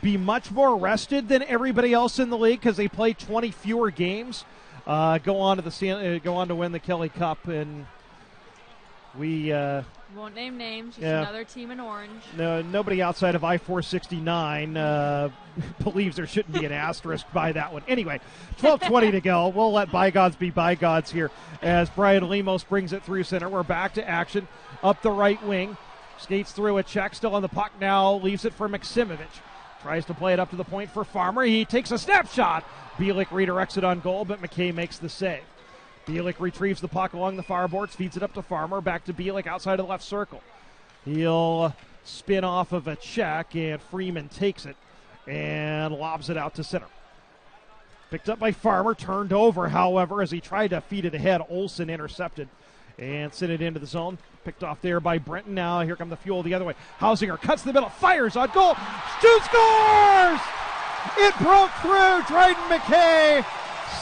be much more rested than everybody else in the league because they played 20 fewer games. Go on to win the Kelly Cup, and we won't name names. Just yeah. Another team in orange. No, nobody outside of I-469 believes there shouldn't be an asterisk by that one. Anyway, 12:20 to go. We'll let bygones be bygones here as Brian Lemos brings it through center. We're back to action up the right wing. Skates through a check, still on the puck now, leaves it for Maksimovic. Tries to play it up to the point for Farmer. He takes a snapshot. Bielik redirects it on goal, but McKay makes the save. Bielik retrieves the puck along the far boards, feeds it up to Farmer, back to Bielik outside of the left circle. He'll spin off of a check, and Freeman takes it and lobs it out to center. Picked up by Farmer, turned over, however, as he tried to feed it ahead. Olsen intercepted and sent it into the zone. Picked off there by Brenton. Now here come the Fuel the other way. Hausinger cuts the middle, fires on goal. Shoots, scores! It broke through. Dryden McKay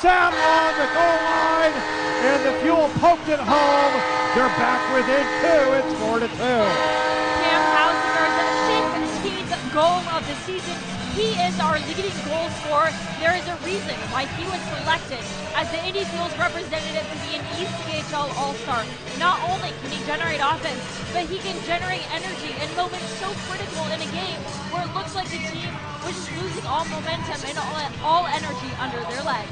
sat on the goal line, and the Fuel poked it home. They're back within 2. It's 4-2. Cam Hausinger's 15th goal of the season. He is our leading goal scorer. There is a reason why he was selected as the Indy Fuel's representative to be an ECHL All-Star. Not only can he generate offense, but he can generate energy in moments so critical in a game where it looks like the team was just losing all momentum and all energy under their legs.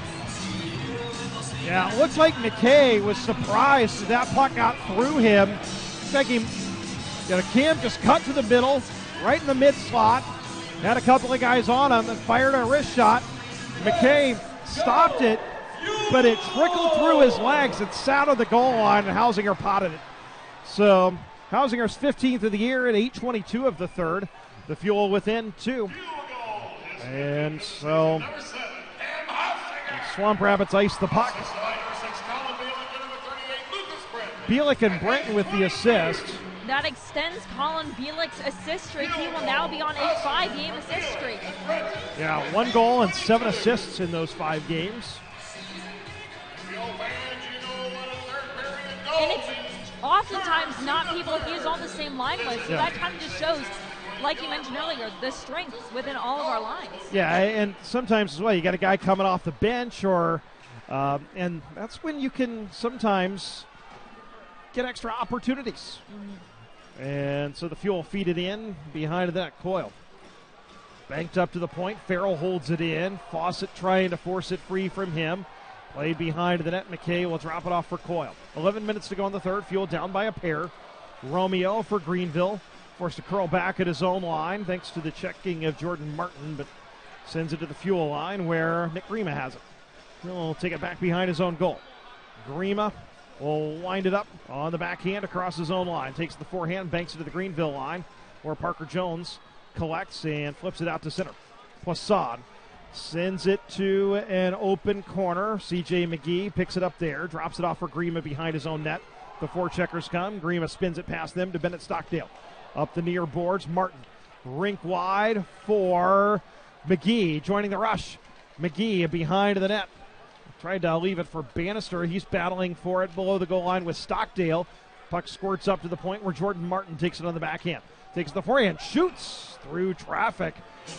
Yeah, it looks like McKay was surprised that puck got through him. Looks like Cam just cut to the middle, right in the mid slot. Had a couple of guys on him and fired a wrist shot. McKay stopped it, but it trickled through his legs and sat on the goal line, and Hausinger potted it. So Hausinger's 15th of the year at 8:22 of the third. The Fuel within 2. And so Swamp Rabbits ice the puck. Bielik and Brenton with the assist. That extends Colin Bielik's assist streak. He will now be on a 5-game assist streak. Yeah, 1 goal and 7 assists in those 5 games. And it's oftentimes not people he is on the same line with, so that kind of just shows, like you mentioned earlier, the strength within all of our lines. Yeah, and sometimes as well, you got a guy coming off the bench, or and that's when you can sometimes get extra opportunities. And so the Fuel feed it in behind that Coyle. Banked up to the point. Farrell holds it in. Fawcett trying to force it free from him. Played behind the net. McKay will drop it off for Coyle. 11 minutes to go in the third. Fuel down by a pair. Romeo for Greenville. Forced to curl back at his own line thanks to the checking of Jordan Martin, but sends it to the Fuel line where Nick Grima has it. He'll take it back behind his own goal. Grima will wind it up on the backhand across his own line. Takes the forehand, banks it to the Greenville line, where Parker Jones collects and flips it out to center. Poisson sends it to an open corner. C.J. McGee picks it up there, drops it off for Grima behind his own net. The forecheckers come. Grima spins it past them to Bennett Stockdale. Up the near boards, Martin. Rink wide for McGee, joining the rush. McGee behind the net. Tried to leave it for Bannister. He's battling for it below the goal line with Stockdale. Puck squirts up to the point where Jordan Martin takes it on the backhand. Takes the forehand, shoots through traffic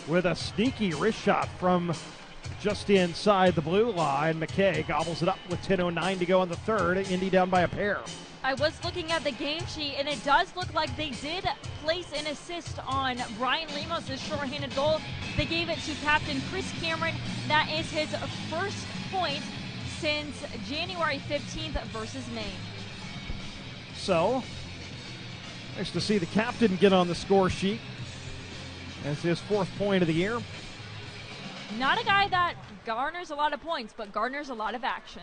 with a sneaky wrist shot from just inside the blue line. McKay gobbles it up with 10:09 to go in the third. Indy down by a pair. I was looking at the game sheet, and it does look like they did place an assist on Brian Lemos' shorthanded goal. They gave it to captain Chris Cameron. That is his first point since January 15th versus Maine. So, nice to see the captain get on the score sheet. That's his 4th point of the year. Not a guy that garners a lot of points, but garners a lot of action.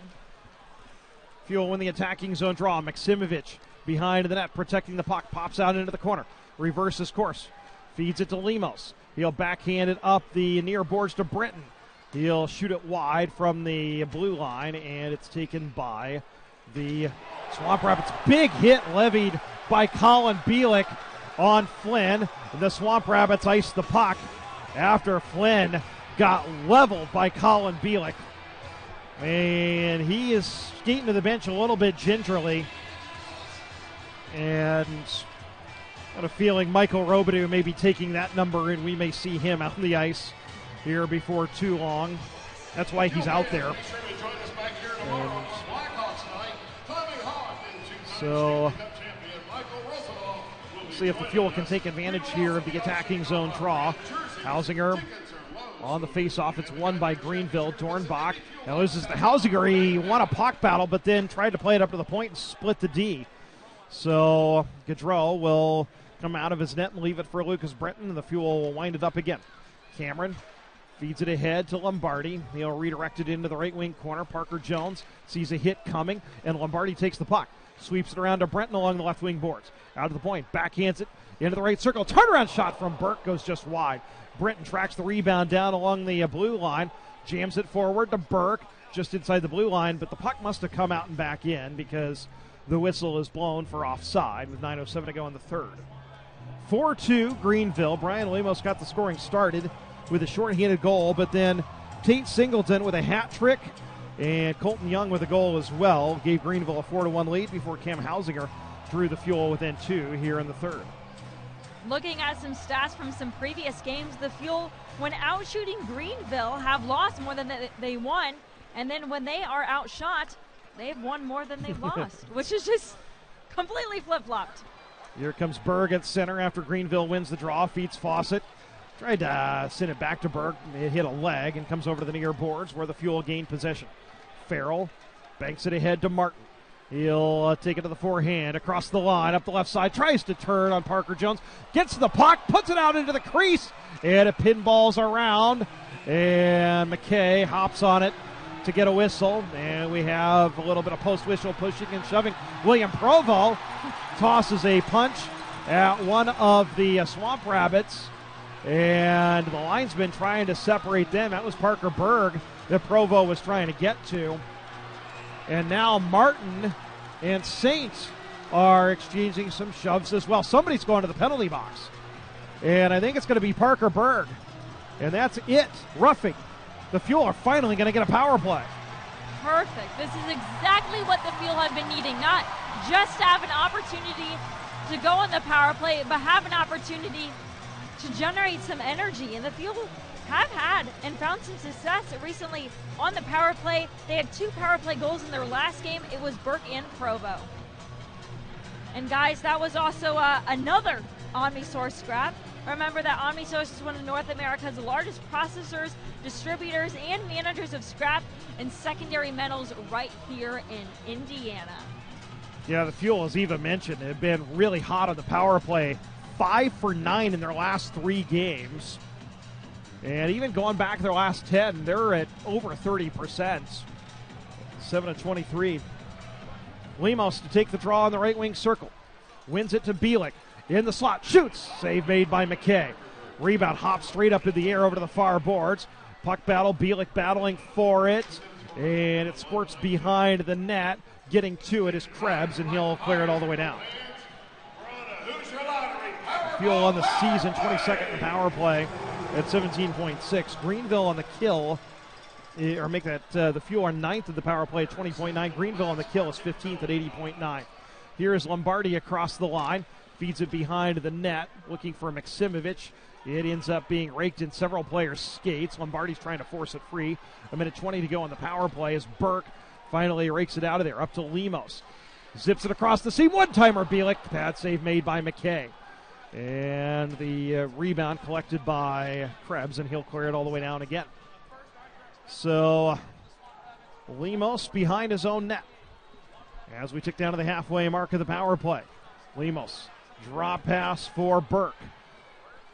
Fuel in the attacking zone draw. Maximovich behind the net, protecting the puck. Pops out into the corner. Reverses course. Feeds it to Lemos. He'll backhand it up the near boards to Brenton. He'll shoot it wide from the blue line, and it's taken by the Swamp Rapids. Big hit levied by Colin Bielik on Flynn. And the Swamp Rapids iced the puck after Flynn got leveled by Colin Bielik. And he is skating to the bench a little bit gingerly. And got a feeling Michael Robidoux may be taking that number, and we may see him out on the ice here before too long. That's why he's out there. And so, see if the Fuel can take advantage here of the attacking zone draw. Hausinger on the face-off. It's won by Greenville. Dornbach now loses the Hausinger. He won a puck battle, but then tried to play it up to the point and split the D. So Gaudreau will come out of his net and leave it for Lucas Brenton, and the Fuel will wind it up again. Cameron feeds it ahead to Lombardi. He'll redirect it into the right wing corner. Parker Jones sees a hit coming, and Lombardi takes the puck. Sweeps it around to Brenton along the left wing boards. Out to the point. Backhands it into the right circle. Turnaround shot from Burke goes just wide. Brenton tracks the rebound down along the blue line. Jams it forward to Burke just inside the blue line, but the puck must have come out and back in because the whistle is blown for offside with 9:07 to go in the third. 4-2 Greenville. Brian Lemos got the scoring started with a shorthanded goal, but then Tate Singleton with a hat trick and Colton Young with a goal as well gave Greenville a 4-1 lead before Cam Hausinger drew the Fuel within 2 here in the third. Looking at some stats from some previous games, the Fuel, when out shooting Greenville, have lost more than they won, and then when they are outshot, they've won more than they've lost, which is just completely flip-flopped. Here comes Berg at center after Greenville wins the draw, feeds Fawcett. Tried to send it back to Berg. It hit a leg and comes over to the near boards where the Fuel gained possession. Farrell banks it ahead to Martin. He'll take it to the forehand, across the line, up the left side, tries to turn on Parker Jones, gets the puck, puts it out into the crease, and it pinballs around, and McKay hops on it to get a whistle, and we have a little bit of post-whistle pushing and shoving. William Provo tosses a punch at one of the Swamp Rabbits, and the linesman trying to separate them. That was Parker Berg that Provo was trying to get to. And now Martin and Saints are exchanging some shoves as well. Somebody's going to the penalty box. And I think it's going to be Parker Berg. And that's it. Roughing. The Fuel are finally going to get a power play. Perfect. This is exactly what the Fuel have been needing. Not just have an opportunity to go on the power play, but have an opportunity to generate some energy. And the Fuel have had and found some success recently on the power play. They had 2 power play goals in their last game. It was Burke and Provo. And guys, that was also another OmniSource scrap. Remember that OmniSource is one of North America's largest processors, distributors, and managers of scrap and secondary metals right here in Indiana. Yeah, the Fuel, as Eva mentioned, have been really hot on the power play. 5 for 9 in their last 3 games. And even going back their last 10, they're at over 30%. 7 of 23. Lemos to take the draw on the right wing circle. Wins it to Bielik. In the slot, shoots. Save made by McKay. Rebound hops straight up in the air over to the far boards. Puck battle, Bielik battling for it. And it squirts behind the net. Getting to it is Krebs, and he'll clear it all the way down. Fuel on the season, 22nd in power play at 17.6. Greenville on the kill, or make that the Fuel are 9th in the power play at 20.9. Greenville on the kill is 15th at 80.9. Here is Lombardi across the line. Feeds it behind the net, looking for Maksimovic. It ends up being raked in several players' skates. Lombardi's trying to force it free. 1:20 to go on the power play as Burke finally rakes it out of there. Up to Lemos. Zips it across the seam. One-timer, Bielik. Pad save made by McKay. And the rebound collected by Krebs, and he'll clear it all the way down again. So, Lemos behind his own net. As we tick down to the halfway mark of the power play. Lemos, drop pass for Burke.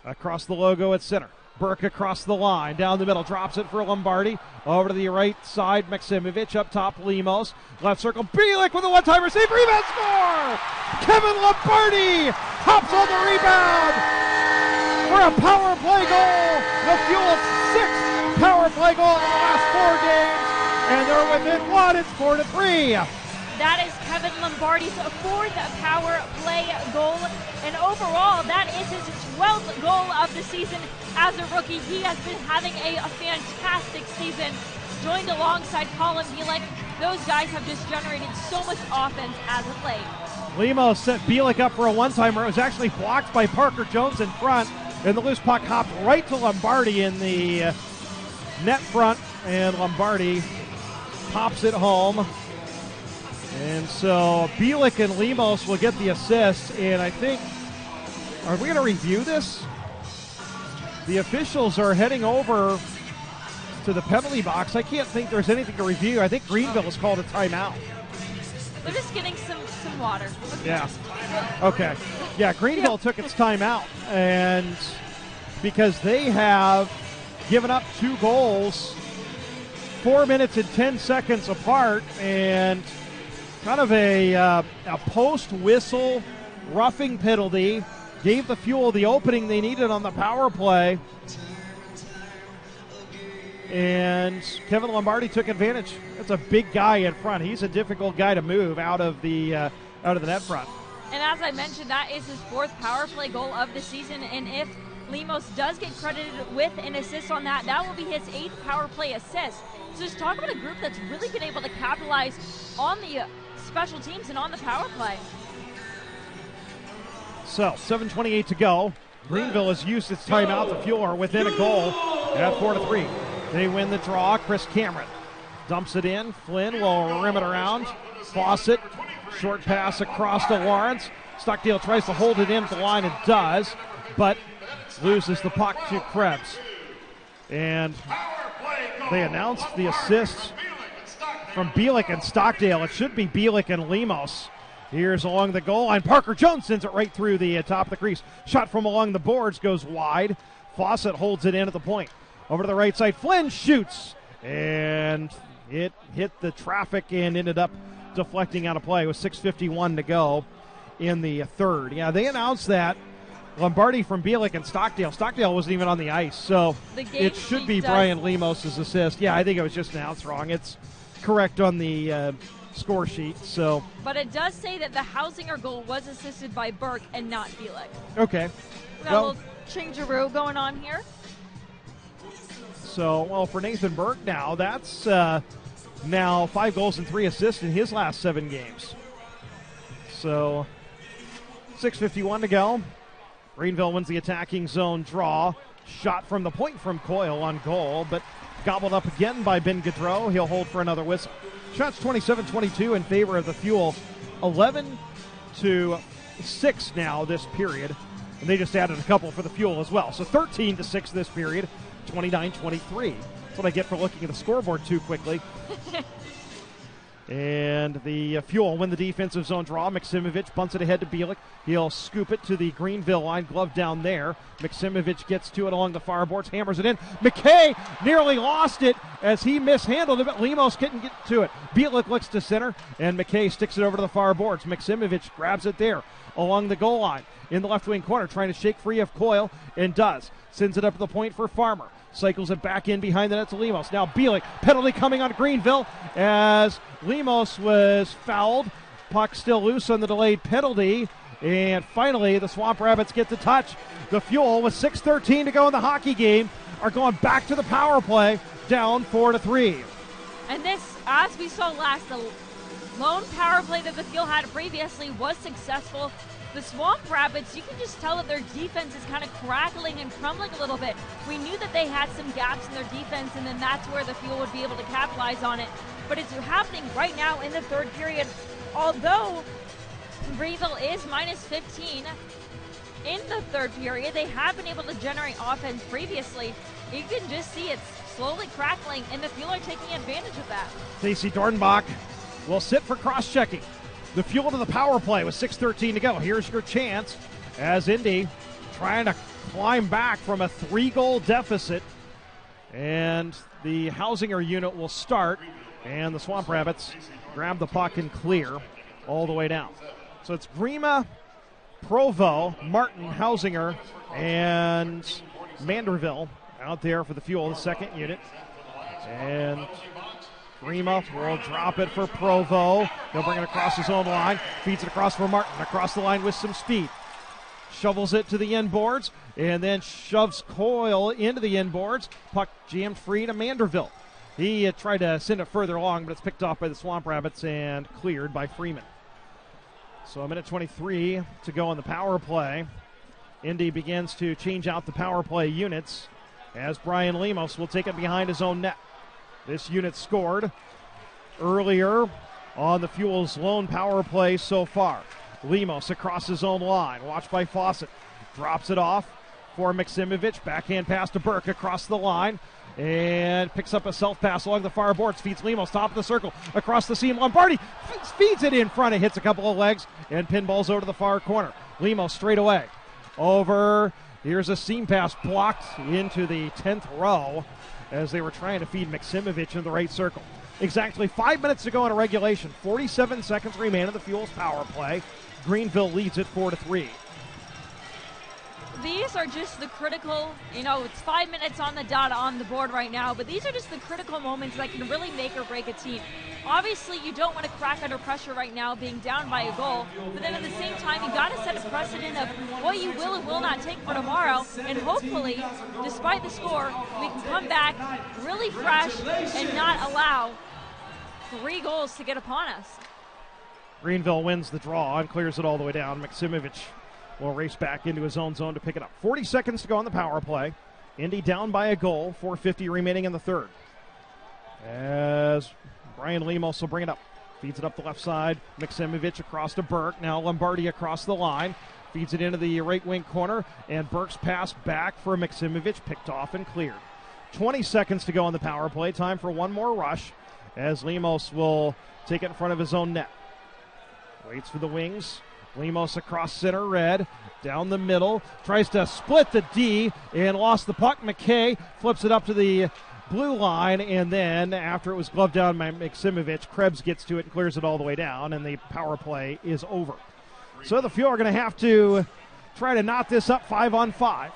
Across the logo at center. Burke across the line, down the middle, drops it for Lombardi. Over to the right side, Maksimovic up top, Lemos. Left circle, Bielik with a one-timer save, rebound score! Kevin Lombardi hops on the rebound for a power play goal. The Fuel's 6th power play goal in the last 4 games, and they're within one. It's 4-3. That is Kevin Lombardi's 4th power play goal. And overall, that is his 12th goal of the season as a rookie. He has been having a fantastic season. Joined alongside Colin Bielik. Those guys have just generated so much offense as of late. Lemos set Bielik up for a one-timer. It was actually blocked by Parker Jones in front. And the loose puck hopped right to Lombardi in the net front. And Lombardi pops it home. And so Bielik and Lemos will get the assist, and I think, are we going to review this? The officials are heading over to the penalty box. I can't think there's anything to review. I think Greenville has called a timeout. They're just getting some water. Okay. Yeah. Okay. Yeah, Greenville took its timeout, and because they have given up 2 goals 4 minutes and 10 seconds apart, and kind of a post-whistle roughing penalty. Gave the Fuel the opening they needed on the power play. And Kevin Lombardi took advantage. That's a big guy in front. He's a difficult guy to move out of the net front. And as I mentioned, that is his 4th power play goal of the season. And if Lemos does get credited with an assist on that, that will be his 8th power play assist. So just talk about a group that's really been able to capitalize on the special teams and on the power play. So, 7:28 to go. Greenville has used its timeout. The Fuel are within a goal at 4-3. They win the draw. Chris Cameron dumps it in. Flynn will rim it around. Fawcett, short pass across to Lawrence. Stockdale tries to hold it in at the line and does, but loses the puck to Krebs. And they announced the assists from Bielik and Stockdale. It should be Bielik and Lemos. Here's along the goal line. Parker Jones sends it right through the top of the crease. Shot from along the boards goes wide. Fawcett holds it in at the point. Over to the right side. Flynn shoots. And it hit the traffic and ended up deflecting out of play with 6:51 to go in the third. Yeah, they announced that. Lombardi from Bielik and Stockdale. Stockdale wasn't even on the ice, so it should be Brian Lemos' assist. Yeah, I think it was just announced wrong. It's correct on the score sheet. So, but it does say that the Hausinger goal was assisted by Burke and not Bielik. Okay. We got a little change-a-roo going on here. So, well, for Nathan Burke now, that's now 5 goals and 3 assists in his last 7 games. So, 6:51 to go. Greenville wins the attacking zone draw. Shot from the point from Coyle on goal, but gobbled up again by Ben Gaudreau. He'll hold for another whistle. Shots 27-22 in favor of the Fuel. 11-6 now this period. And they just added a couple for the Fuel as well. So 13-6 this period. 29-23. That's what I get for looking at the scoreboard too quickly. And the Fuel win the defensive zone draw. Maksimovic bunts it ahead to Bielik. He'll scoop it to the Greenville line. Glove down there. Maksimovic gets to it along the far boards. Hammers it in. McKay nearly lost it as he mishandled it, but Lemos couldn't get to it. Bielik looks to center, and McKay sticks it over to the far boards. Maksimovic grabs it there along the goal line in the left wing corner, trying to shake free of Coyle, and does. Sends it up to the point for Farmer. Cycles it back in behind the net to Lemos. Now Bielik, penalty coming on Greenville as Lemos was fouled. Puck still loose on the delayed penalty. And finally, the Swamp Rabbits get to touch. The Fuel, with 6:13 to go in the hockey game, are going back to the power play, down 4-3. And this, as we saw last, the lone power play that the Fuel had previously was successful. The Swamp Rabbits, you can just tell that their defense is kind of crackling and crumbling a little bit. We knew that they had some gaps in their defense, and then that's where the Fuel would be able to capitalize on it. But it's happening right now in the third period. Although Greenville is minus 15 in the third period, they have been able to generate offense previously. You can just see it's slowly crackling, and the Fuel are taking advantage of that. Stacey Dornbach will sit for cross-checking. The Fuel to the power play with 6:13 to go. Here's your chance as Indy trying to climb back from a 3-goal deficit. And the Hausinger unit will start, and the Swamp Rabbits grab the puck and clear all the way down. So it's Grima, Provo, Martin, Hausinger, and Manderville out there for the Fuel, the second unit. And Grima will drop it for Provo. He'll bring it across his own line. Feeds it across for Martin. Across the line with some speed. Shovels it to the end boards. And then shoves Coyle into the end boards. Puck jammed free to Manderville. He tried to send it further along, but it's picked off by the Swamp Rabbits and cleared by Freeman. So a minute 23 to go on the power play. Indy begins to change out the power play units as Brian Lemos will take it behind his own net. This unit scored earlier on the Fuel's lone power play so far. Lemos across his own line, watched by Fawcett. Drops it off for Maksimovic. Backhand pass to Burke across the line. And picks up a self-pass along the far boards. Feeds Lemos, top of the circle, across the seam. Lombardi feeds it in front. It hits a couple of legs and pinballs over to the far corner. Lemos straight away. Over. Here's a seam pass blocked into the 10th row as they were trying to feed Maksimovic in the right circle. Exactly 5 minutes to go in regulation. 47 seconds remain in the Fuel's power play. Greenville leads it 4-3. These are just the critical, it's 5 minutes on the dot on the board right now, but these are just the critical moments that can really make or break a team. Obviously, you don't want to crack under pressure right now, being down by a goal, but then at the same time, you got to set a precedent of what you will and will not take for tomorrow, and hopefully, despite the score, we can come back really fresh and not allow 3 goals to get upon us. Greenville wins the draw and clears it all the way down. Maksimovic will race back into his own zone to pick it up. 40 seconds to go on the power play. Indy down by a goal, 4:50 remaining in the third. As Brian Lemos will bring it up. Feeds it up the left side. Maksimovic across to Burke. Now Lombardi across the line. Feeds it into the right wing corner. And Burke's pass back for Maksimovic. Picked off and cleared. 20 seconds to go on the power play. Time for one more rush as Lemos will take it in front of his own net. Waits for the wings. Lemos across center, red, down the middle, tries to split the D and lost the puck. McKay flips it up to the blue line, and then after it was gloved down by Maksimovic, Krebs gets to it and clears it all the way down, and the power play is over. So the Fuel are going to have to try to knot this up 5-on-5.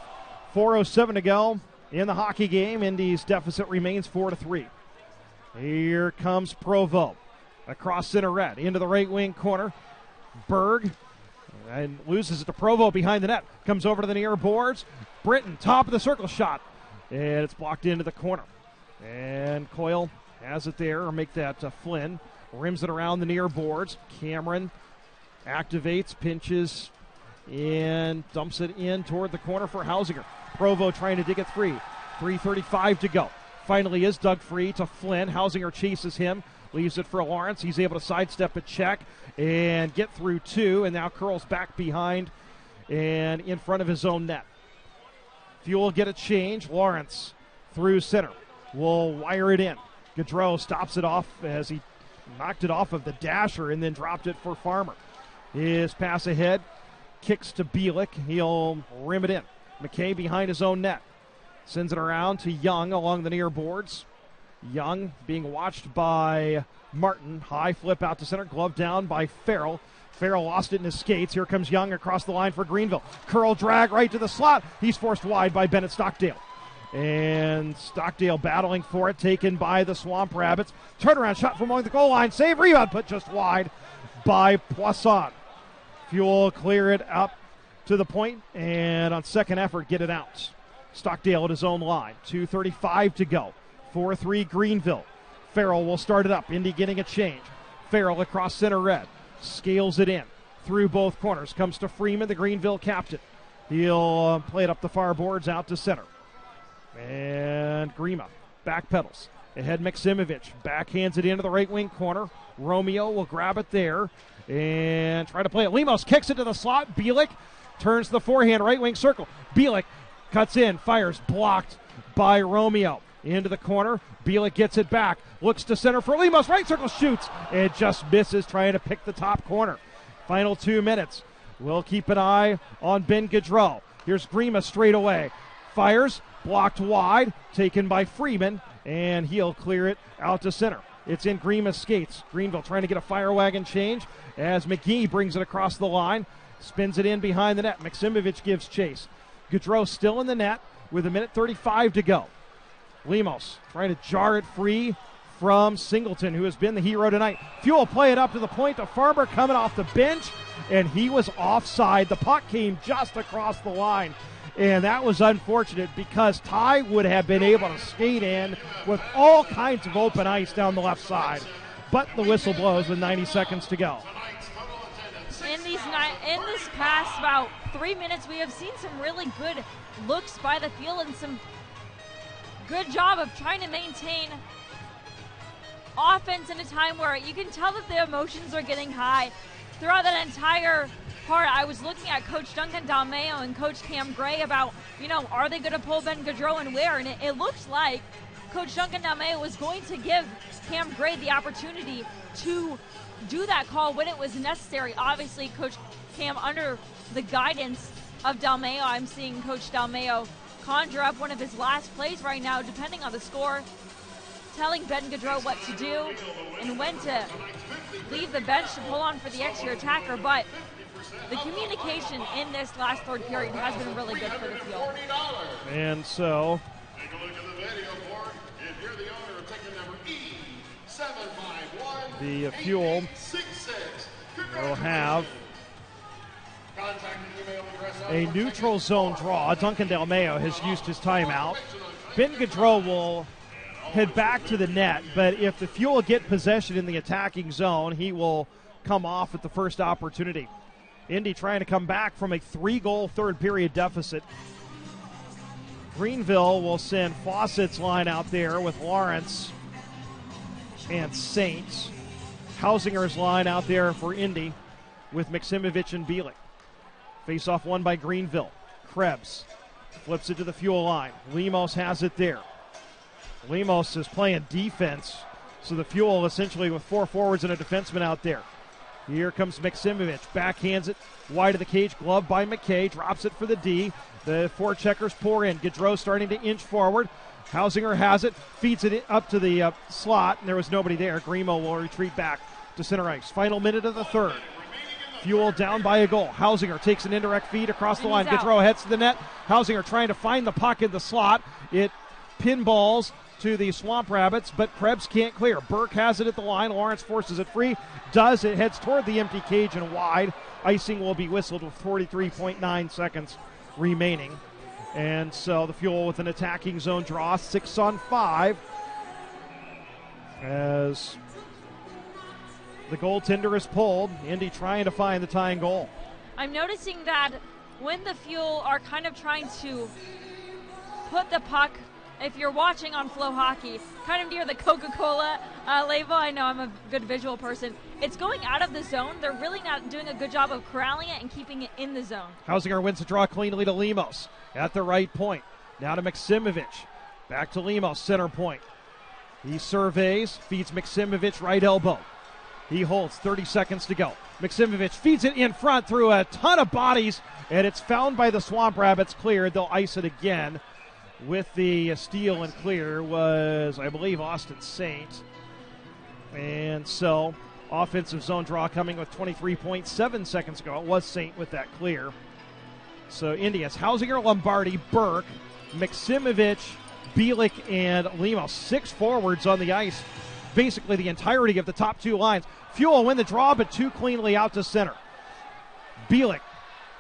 4:07 to go in the hockey game. Indy's deficit remains 4-3. Here comes Provo. across center red, into the right wing corner. Berg, and loses it to Provo behind the net. Comes over to the near boards. Britton, top of the circle shot. And it's blocked into the corner. And Coyle has it there, or make that Flynn. Rims it around the near boards. Cameron activates, pinches, and dumps it in toward the corner for Hausinger. Provo trying to dig it free. 3:35 to go. Finally is dug free to Flynn. Hausinger chases him. Leaves it for Lawrence. He's able to sidestep a check and get through two, and now curls back behind and in front of his own net. Fuel get a change. Lawrence through center. Will wire it in. Gaudreau stops it off as he knocked it off of the dasher and then dropped it for Farmer. His pass ahead. Kicks to Bielik. He'll rim it in. McKay behind his own net. Sends it around to Young along the near boards. Young being watched by Martin. High flip out to center. Glove down by Farrell. Farrell lost it in his skates. Here comes Young across the line for Greenville. Curl drag right to the slot. He's forced wide by Bennett Stockdale. And Stockdale battling for it. Taken by the Swamp Rabbits. Turnaround shot from along the goal line. Save, rebound, put just wide by Poisson. Fuel clear it up to the point, and on second effort, get it out. Stockdale at his own line. 2:35 to go. 4-3 Greenville. Farrell will start it up. Indy getting a change. Farrell across center red. Scales it in. Through both corners. Comes to Freeman, the Greenville captain. He'll play it up the far boards out to center. And Grima backpedals. Ahead Maksimovic. Backhands it into the right wing corner. Romeo will grab it there and try to play it. Lemos kicks it to the slot. Bielik turns the forehand right wing circle. Bielik cuts in, fires, blocked by Romeo. Into the corner. Bielik gets it back. Looks to center for Lemos. Right circle, shoots. It just misses, trying to pick the top corner. Final 2 minutes. We'll keep an eye on Ben Gaudreau. Here's Grima straight away. Fires, blocked wide, taken by Freeman, and he'll clear it out to center. It's in Grima's skates. Greenville trying to get a fire wagon change as McGee brings it across the line. Spins it in behind the net. Maksimovic gives chase. Gaudreau still in the net with 1:35 to go. Lemos trying to jar it free from Singleton, who has been the hero tonight. Fuel play it up to the point to Farmer coming off the bench, and he was offside. The puck came just across the line, and that was unfortunate because Ty would have been able to skate in with all kinds of open ice down the left side. But the whistle blows with 90 seconds to go. In this past about 3 minutes, we have seen some really good looks by the field and some good job of trying to maintain offense in a time where you can tell that the emotions are getting high. Throughout that entire part, I was looking at Coach Duncan Dalmeo and Coach Cam Gray about, are they going to pull Ben Gaudreau and where? And it looks like Coach Duncan Dalmeo was going to give Cam Gray the opportunity to do that call when it was necessary. Obviously, Coach Cam, under the guidance of Dalmeo, I'm seeing Coach Dalmeo conjure up one of his last plays right now, depending on the score, telling Ben Gaudreau what to do and when to leave the bench to pull on for the extra attacker. But the communication in this last third period has been really good for the field. And so take a look at the video board. If you're the owner of ticket number E751, the Fuel will have a neutral zone draw. Duncan Dalmeo has used his timeout. Ben Gaudreau will head back to the net, but if the Fuel get possession in the attacking zone, he will come off at the first opportunity. Indy trying to come back from a 3-goal third period deficit. Greenville will send Fawcett's line out there with Lawrence and Saints. Hausinger's line out there for Indy with Maksimovic and Bielik. Face-off won by Greenville. Krebs flips it to the Fuel line. Lemos has it there. Lemos is playing defense, so the Fuel essentially with 4 forwards and a defenseman out there. Here comes Maksimovic. Backhands it wide of the cage. Glove by McKay. Drops it for the D. The forecheckers pour in. Gaudreau starting to inch forward. Hausinger has it. Feeds it up to the slot, and there was nobody there. Grimo will retreat back to center ice. Final minute of the third. Fuel down by a goal. Hausinger takes an indirect feed across the line. Gaudreau heads to the net. Hausinger trying to find the puck in the slot. It pinballs to the Swamp Rabbits, but Krebs can't clear. Burke has it at the line. Lawrence forces it free. It heads toward the empty cage and wide. Icing will be whistled with 43.9 seconds remaining. And so the Fuel with an attacking zone draw, 6-on-5. As the goaltender is pulled, Indy trying to find the tying goal. I'm noticing that when the Fuel are kind of trying to put the puck, if you're watching on FloHockey, kind of near the Coca-Cola label, I know I'm a good visual person, it's going out of the zone. They're really not doing a good job of corralling it and keeping it in the zone. Hausinger wins the draw cleanly to Lemos at the right point. Now to Maksimovic. Back to Lemos, center point. He surveys, feeds Maksimovic right elbow. He holds, 30 seconds to go. Maksimovic feeds it in front through a ton of bodies, and it's found by the Swamp Rabbits, cleared. They'll ice it again. With the steal and clear was, I believe, Austin Saint. And so, offensive zone draw coming with 23.7 seconds ago. It was Saint with that clear. So, Indy has Hausinger, Lombardi, Burke, Maksimovic, Bielik, and Lemos. 6 forwards on the ice. Basically the entirety of the top 2 lines. Fuel win the draw, but too cleanly out to center. Bielik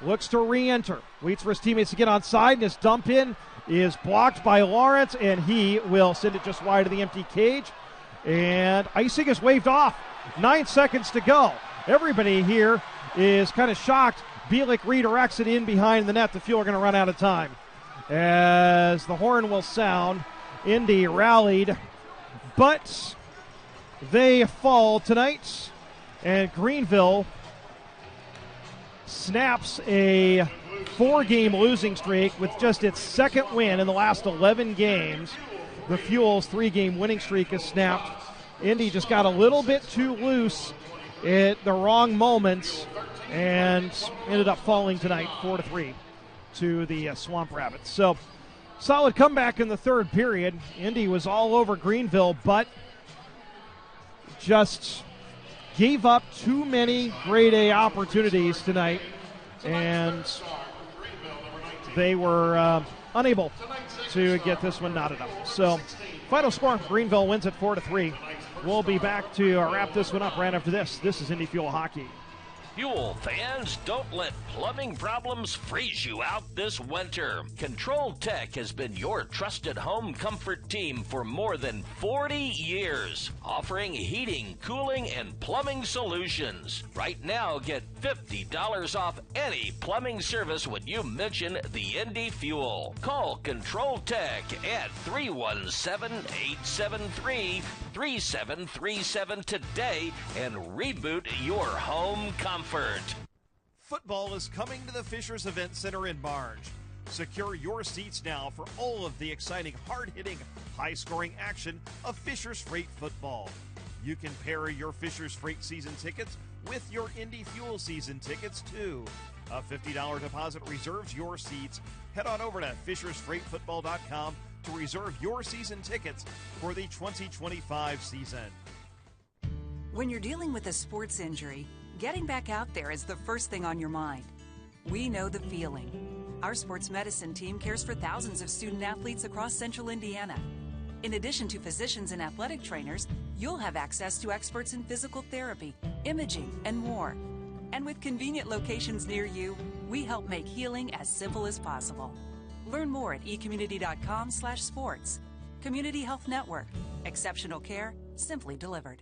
looks to re-enter. Waits for his teammates to get on side, and his dump in is blocked by Lawrence, and he will send it just wide of the empty cage. And icing is waved off. 9 seconds to go. Everybody here is kind of shocked. Bielik redirects it in behind the net. The Fuel are going to run out of time. As the horn will sound, Indy rallied, but they fall tonight, and Greenville snaps a 4-game losing streak with just its second win in the last 11 games. The Fuel's 3-game winning streak is snapped. Indy just got a little bit too loose at the wrong moments and ended up falling tonight 4-3 to the Swamp Rabbits. So solid comeback in the third period. Indy was all over Greenville, but just gave up too many grade A opportunities tonight, and they were unable to get this one knotted up. So final score, Greenville wins it 4-3. We'll be back to wrap this one up right after this. This is Indy Fuel Hockey. Fuel fans, don't let plumbing problems freeze you out this winter. Control Tech has been your trusted home comfort team for more than 40 years, offering heating, cooling, and plumbing solutions. Right now, get $50 off any plumbing service when you mention the Indy Fuel. Call Control Tech at 317-873-3737 today and reboot your home comfort. Football is coming to the Fishers Event Center in Barge. Secure your seats now for all of the exciting, hard-hitting, high-scoring action of Fishers Freight football. You can pair your Fishers Freight season tickets with your Indy Fuel season tickets, too. A $50 deposit reserves your seats. Head on over to FishersFreightFootball.com to reserve your season tickets for the 2025 season. When you're dealing with a sports injury, getting back out there is the first thing on your mind. We know the feeling. Our sports medicine team cares for thousands of student athletes across central Indiana. In addition to physicians and athletic trainers, you'll have access to experts in physical therapy, imaging, and more. And with convenient locations near you, we help make healing as simple as possible. Learn more at ecommunity.com/sports. Community Health Network. Exceptional care, simply delivered.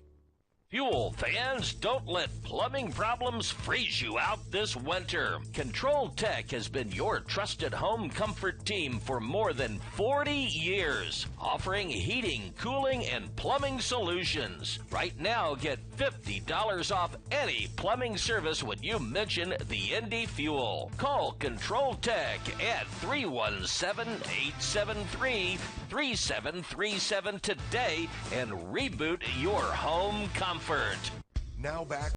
Fuel fans, don't let plumbing problems freeze you out this winter. Control Tech has been your trusted home comfort team for more than 40 years, offering heating, cooling, and plumbing solutions. Right now, get $50 off any plumbing service when you mention the Indy Fuel. Call Control Tech at 317-873-3737 today and reboot your home comfort. Now back